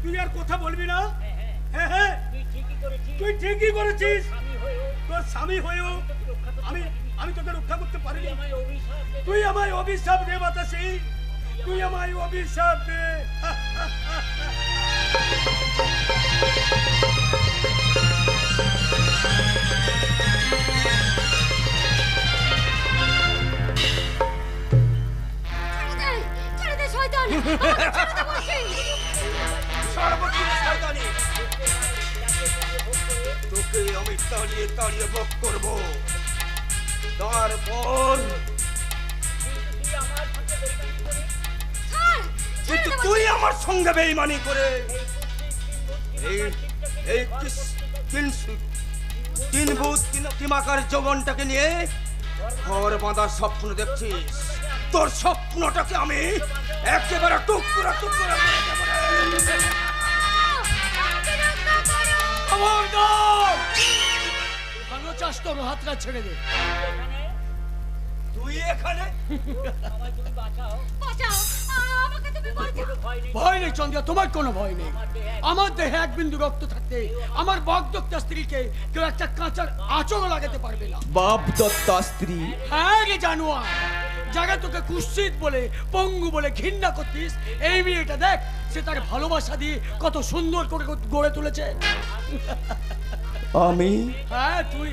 Speaker 4: তুই আর কথা বলবি না? হ্যাঁ হ্যাঁ, তুই ঠিকই করেছিস। তোর স্বামী হয়েও আমি তোকে রক্ষা করতে পারিনি। তুই আমায় অভিশাপ দে বাতাসি, তুই আমায় অভিশাপ দে।
Speaker 6: ছেড়ে দে শয়তান, আমাকে ছেড়ে দে বলছি।
Speaker 3: সর্বত্র শয়তানি, তোকে আমি তাড়িয়ে তাড়িয়ে ভোগ করব। তারপর কিন্তু তুই আমার সঙ্গে বেইমানি করে এই তিন ভূত তিমাকার যৌবনটাকে নিয়ে ঘর বাঁধার স্বপ্ন দেখছিস। তোর স্বপ্নটাকে আমি একেবারে টুকরা টুকরা করে দেব রে।
Speaker 1: খবরদার! ভালো চাস তোর হাতটা ছেড়ে দে।
Speaker 3: তুই এখানে
Speaker 6: বাঁচাও, আমাকে তুমি বাঁচাও।
Speaker 1: ভয় নেই চন্দ্রা, তোমার কোনো ভয় নেই। আমার দেহে এক বিন্দু রক্ত থাকতে আমার বকদত্তা স্ত্রীকে কেউ একটা কাঁচার আঁচড়ও লাগাতে পারবে না।
Speaker 3: বাপ দত্তা স্ত্রী?
Speaker 1: হ্যাঁ রে জানোয়ার, যারা তোকে কুৎসিত বলে পঙ্গু বলে ঘৃণা করতিস, এই মেয়েটা দেখ সে তার ভালোবাসা দিয়ে কত সুন্দর করে গড়ে তুলেছে।
Speaker 3: আমি?
Speaker 1: হ্যাঁ তুই।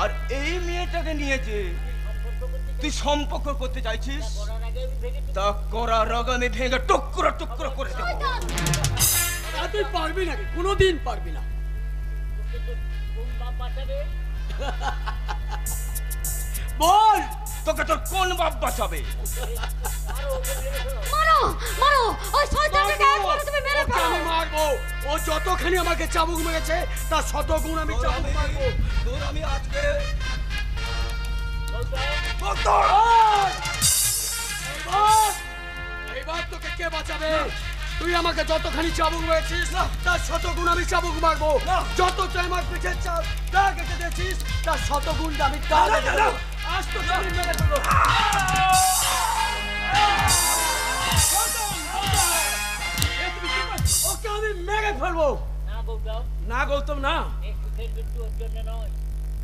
Speaker 3: আর এই মেয়েটাকে নিয়ে যে তুই সম্পর্ক করতে চাইছিস তা করার আগে আমি ভেঙে টুকরো টুকরো করে দেবো।
Speaker 1: তা তুই পারবি নাকি? কোনোদিন পারবি না। বল,
Speaker 3: তোকে তোর কোন বাপ বাঁচাবে?
Speaker 6: মারো মারো ওই শয়তানটাকে একবার তুমি মেরে
Speaker 1: ওকে
Speaker 6: ফেলো।
Speaker 1: আমি মারবো। ও যতখানি আমাকে চাবুক মেরেছে তার শতগুণ আমি চাবুক মারবো।
Speaker 3: তোর আমি আজকে
Speaker 1: এইবার তোকে কে বাঁচাবে? তুই আমাকে যতখানি চাবুক মেরেছিস তার শতগুণ আমি চাবুক মারবো। যত তুই আমার পিঠে দাগ কেটে দিয়েছিস তার শতগুণ আমি দাগ দেবো। আজ তো শরীর মেরে ফেলবো। ওকে আমি মেরে ফেলবো।
Speaker 4: না গৌতম না,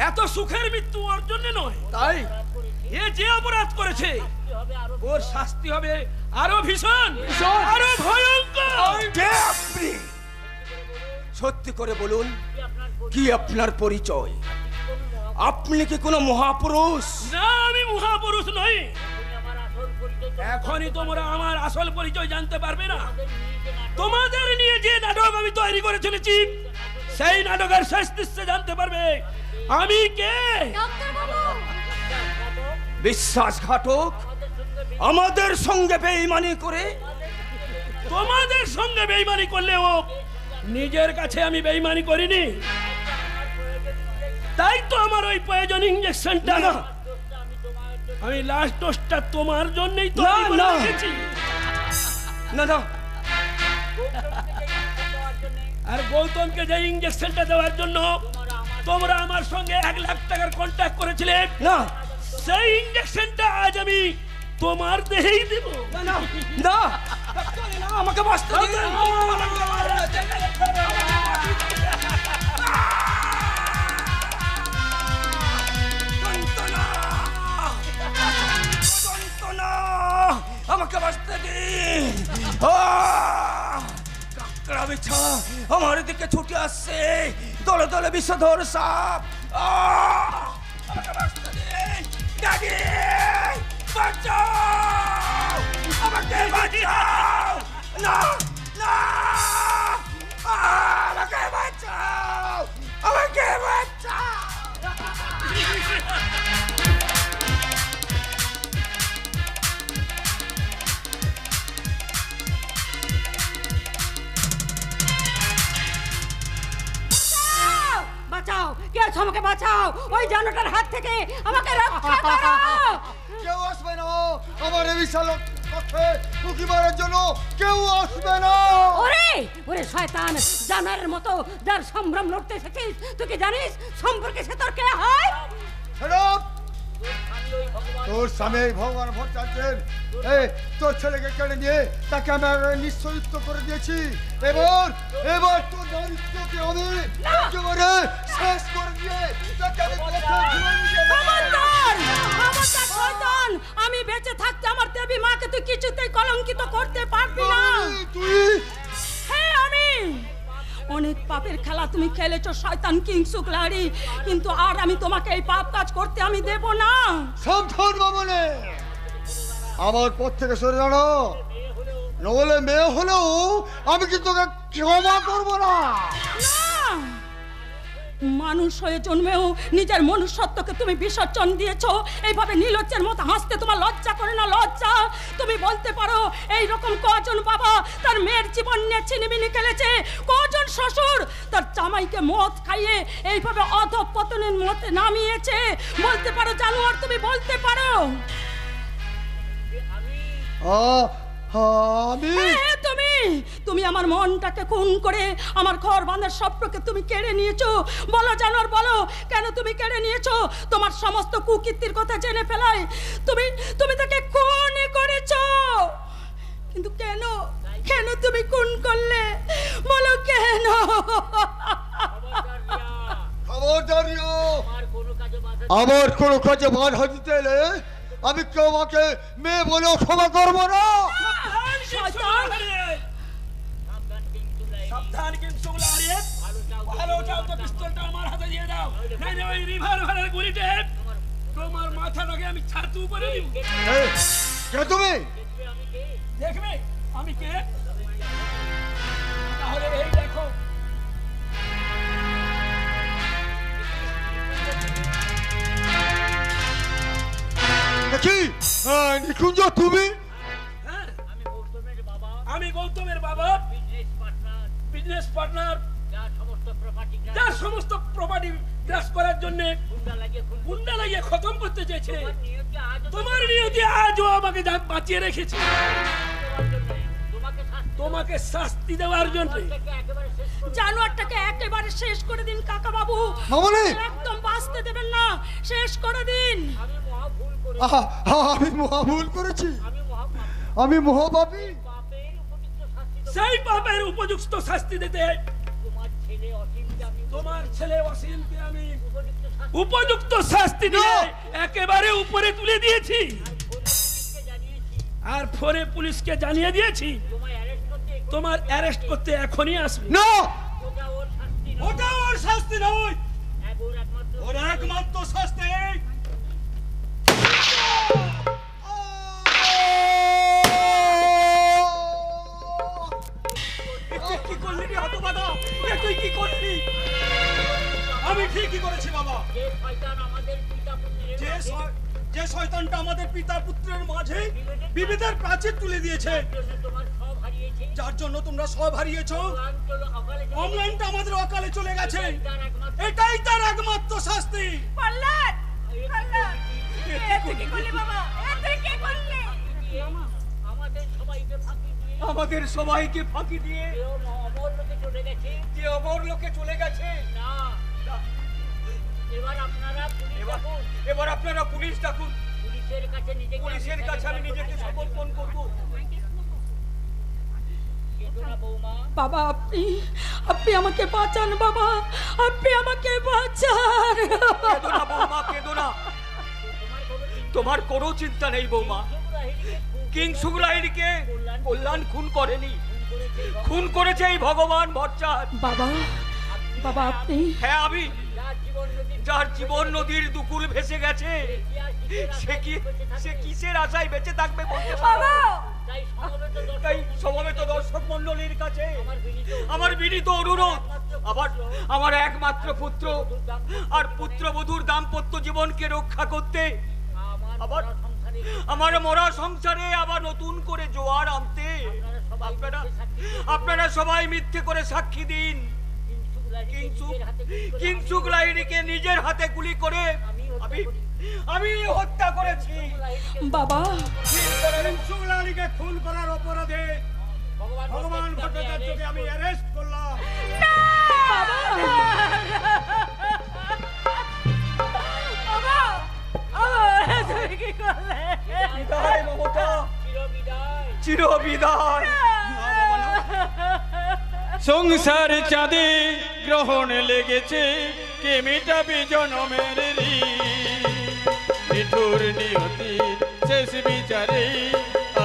Speaker 4: এত সুখের মৃত্যু ওর জন্য নয়।
Speaker 1: তাই
Speaker 4: এ যে অপরাধ করেছে ওর শাস্তি হবে আরো ভীষণ, আরো ভয়ঙ্কর।
Speaker 3: কে আপনি? সত্যি করে বলুন, কি আপনার পরিচয়? আপনি কি কোনো মহাপুরুষ?
Speaker 4: না, আমি মহাপুরুষ নই। এখনই তোমরা আমার আসল পরিচয় জানতে পারবে না। তোমাদের নিয়ে যে নাটক আমি তৈরি করে চলেছি সেই নাটকের শেষ দৃশ্যে জানতে পারবে আমি কে।
Speaker 3: বিশ্বাসঘাতক, আমাদের সঙ্গে বেঈমানি করে।
Speaker 4: তোমাদের সঙ্গে বেঈমানি করলেও নিজের কাছে আমি বেঈমানি করিনি। তাই তো আমার ওই পয়জন ইনজেকশনটা আমি লাস্ট ডোজটা তোমার জন্যই তো রেখেছি।
Speaker 3: না না,
Speaker 4: আর গৌতমকে যে ইনজেকশনটা দেওয়ার জন্য তোমরা আমার সঙ্গে 1 লাখ টাকার কন্ট্যাক্ট করেছিলে,
Speaker 3: না
Speaker 4: সেই ইনজেকশনটা আজ আমি তোমার দেহেই দেব।
Speaker 3: না না না, আমাকে বাঁচতে দিন। আমাকে বাঁচতে দিন। কাকড়া বিছা আমার দিকে ছুটে আসছে, দলে দলে বিষধর সাপ। আমাকে বাঁচতে দিন। ড্যাডি, বাঁচাও, আমাকে বাঁচাও। না না, আমাকে বাঁচাও, আমাকে বাঁচাও।
Speaker 11: বাঁচাও, কে আছো? আমাকে বাঁচাও, ওই জানোটার হাত থেকে আমাকে রক্ষা করো।
Speaker 9: কেউ আসবে না আমার এই বিশাল কক্ষে উঁকি মারার জন্য, কেউ আসবে না।
Speaker 11: ওরে ওরে শয়তান জানোয়ারের মতো যার সম্ভ্রম লড়তে এসেছিস, তুই কি জানিস সম্পর্কে সে তোর কে হয়?
Speaker 9: তোর স্বামী ভগবান ভট্টাচার্যের এই তোর ছেলেকে কেড়ে নিয়ে তাকে আমি নিশ্চয়িত করে দিয়েছি। এবার এবার তোর দারিদ্রকে আমি একেবারে শেষ করে দিয়ে তাকে আমি পথে ঘুরে নিয়ে যাব।
Speaker 11: খবরদার! খবরদার শয়তান! আমি বেঁচে থাকতে আমার দেবী মাকে তুই কিছুতেই কলঙ্কিত করতে পারবি না।
Speaker 9: তুই
Speaker 11: হ্যাঁ, আমি অনেক পাপের খেলা তুমি খেলেছো শয়তান কিং শুক্লারি, কিন্তু আর আমি তোমাকে এই পাপ কাজ করতে আমি দেব না।
Speaker 9: সাবধান বামনে, আমার পথ থেকে সরে দাঁড়ো, নবলে মেয়ে হলেও আমি কিন্তু তোকে ক্ষমা করবো না।
Speaker 11: মানুষ হয়ে জন্মেও নিজের মনুষ্যত্বকে তুমি বিসর্জন দিয়েছো। এইভাবে নীলজ্জের মতো হাসতে তোমার লজ্জা করে না? লজ্জা? তুমি বলতে পারো এই রকম কজন বাবা তার মেয়ের জীবন নিয়ে ছিনিমিনি খেলেছে, কজন শ্বশুর তার জামাইকে মদ খাইয়ে এইভাবে অধঃপতনের মধ্যে নামিয়েছে? বলতে পারো জানোয়ার, তুমি বলতে পারো?
Speaker 9: আমি
Speaker 11: হ্যাঁ, তুমি আমার মনটাকে খুন করে আমার ঘর বাঁধার স্বপ্নকে তুমি কেড়ে নিয়েছো। বলো জানোয়ার, বলো কেন তুমি কেড়ে নিয়েছো? তোমার সমস্ত কুকীর্তির কথা জেনে ফেলায় তুমি তাকে খুন করেছো। কিন্তু কেন কেন তুমি খুন করলে? বলো কেন?
Speaker 9: আমার কোনো কাজে বাধা দিতে এলে আমি তোমাকে মেয়ে বলেও ক্ষমা করবো না।
Speaker 4: সাবধান কিন্তু ভালো চাও তো পিস্তলটা আমার হাতে দিয়ে দাও, নাইলে ওই রিভলভারের গুলিতে তোমার মাথাটাকে আমি ছাতু করে দিব।
Speaker 9: এই, কে তুমি?
Speaker 4: দেখবে আমি কে? তাহলে এই দেখো,
Speaker 9: দেখি নিকুঞ্জ তুমি?
Speaker 4: হ্যাঁ, আমি গৌতমের বাবা, বিজনেস পার্টনার, যার সমস্ত প্রপার্টি গ্রাস করার জন্য গুন্ডা লাগিয়ে খতম করতে চেয়েছে। তোমার নিয়তি আজও আমাকে বাঁচিয়ে রেখেছে, তোমাকে শাস্তি দেওয়ার জন্য।
Speaker 11: জানোয়ারটাকে একেবারে শেষ করে দিন কাকা বাবু,
Speaker 9: মামনি!
Speaker 11: একদম বাঁচতে দেবেন না, শেষ করে দিন।
Speaker 9: আমি মহাভুল করেছি, আমি মহাপাপী।
Speaker 4: সেই পাপের উপযুক্ত শাস্তি দিতে তোমার ছেলে অসীমকে আমি উপযুক্ত শাস্তি দিয়ে একেবারে উপরে তুলে দিয়েছি, আর ফোনে পুলিশকে জানিয়ে দিয়েছি তোমার অ্যারেস্ট করতে এখনই আসবে।
Speaker 8: না, ওটা ওর শাস্তি নয়, ওর একমাত্র শাস্তি কি করলি রে হতভাগা? তুই কি করলি? আমি ঠিকই করেছি বাবা। যে শয়তানটা আমাদের পিতা পুত্রের মাঝে বিভেদের প্রাচীর তুলে দিয়েছে, যার জন্য তোমরা সব হারিয়েছো, অম্লানটা আমাদের অকালে চলে গেছে, এটাই তার একমাত্র শাস্তি। আমাদের সবাইকে ফাঁকি দিয়ে যে অমর লোকে চলে গেছে। এবার আপনারা পুলিশ ডাকুন, পুলিশের কাছে আমি নিজেকে সমর্পণ করব।
Speaker 11: বাবা, আপনি আপনি আমাকে বাঁচান বাবা, আপনি আমাকে বাঁচান।
Speaker 8: কেঁদো না বৌমা, কেঁদো না, তোমার কোনো চিন্তা নেই বৌমা। কিং সুগরাইকে কল্যাণ খুন করেনি, খুন করেছে এই ভগবান বচ্চার।
Speaker 11: বাবা, বাবা আপনি?
Speaker 8: হ্যাঁ আমি, যার জীবন নদীর দুকুল ভেসে গেছে, সে কিসের আশায় বেঁচে থাকবে বলতে পারো? তাই সমবেত দর্শক মণ্ডলীর কাছে আমার বিনীত অনুরোধ, আমার একমাত্র পুত্র আর পুত্রবধূর দাম্পত্য জীবনকে রক্ষা করতে, আমার মরা সংসারে আবার নতুন করে জোয়ার আনতে আপনারা সবাই মিথ্যে করে সাক্ষী দিন। কিংসুক লাহিড়ীকে নিজের হাতে গুলি করে আমি হত্যা করেছি।
Speaker 11: বাবা,
Speaker 8: কিংসুক লাহিড়ীকে খুন করার অপরাধে ভগবান ভট্টাচার্যকে আমি অ্যারেস্ট করলাম। বিদায় মমতা, চিরবিদায়।
Speaker 13: সংসার চাঁদে গ্রহণ লেগেছে, কে মেটাবে জনমের নিঠুর নিয়তির শেষ বিচারে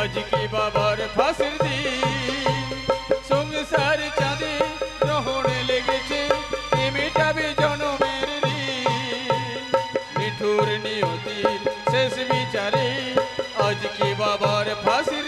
Speaker 13: আজ কি বাবার ফাঁসির দিন। সংসার চাঁদে গ্রহণ লেগেছে, কে মেটাবে জনমের নিঠুর নিয়তির শেষ বিচারে আজ কি বাবার ফাঁসির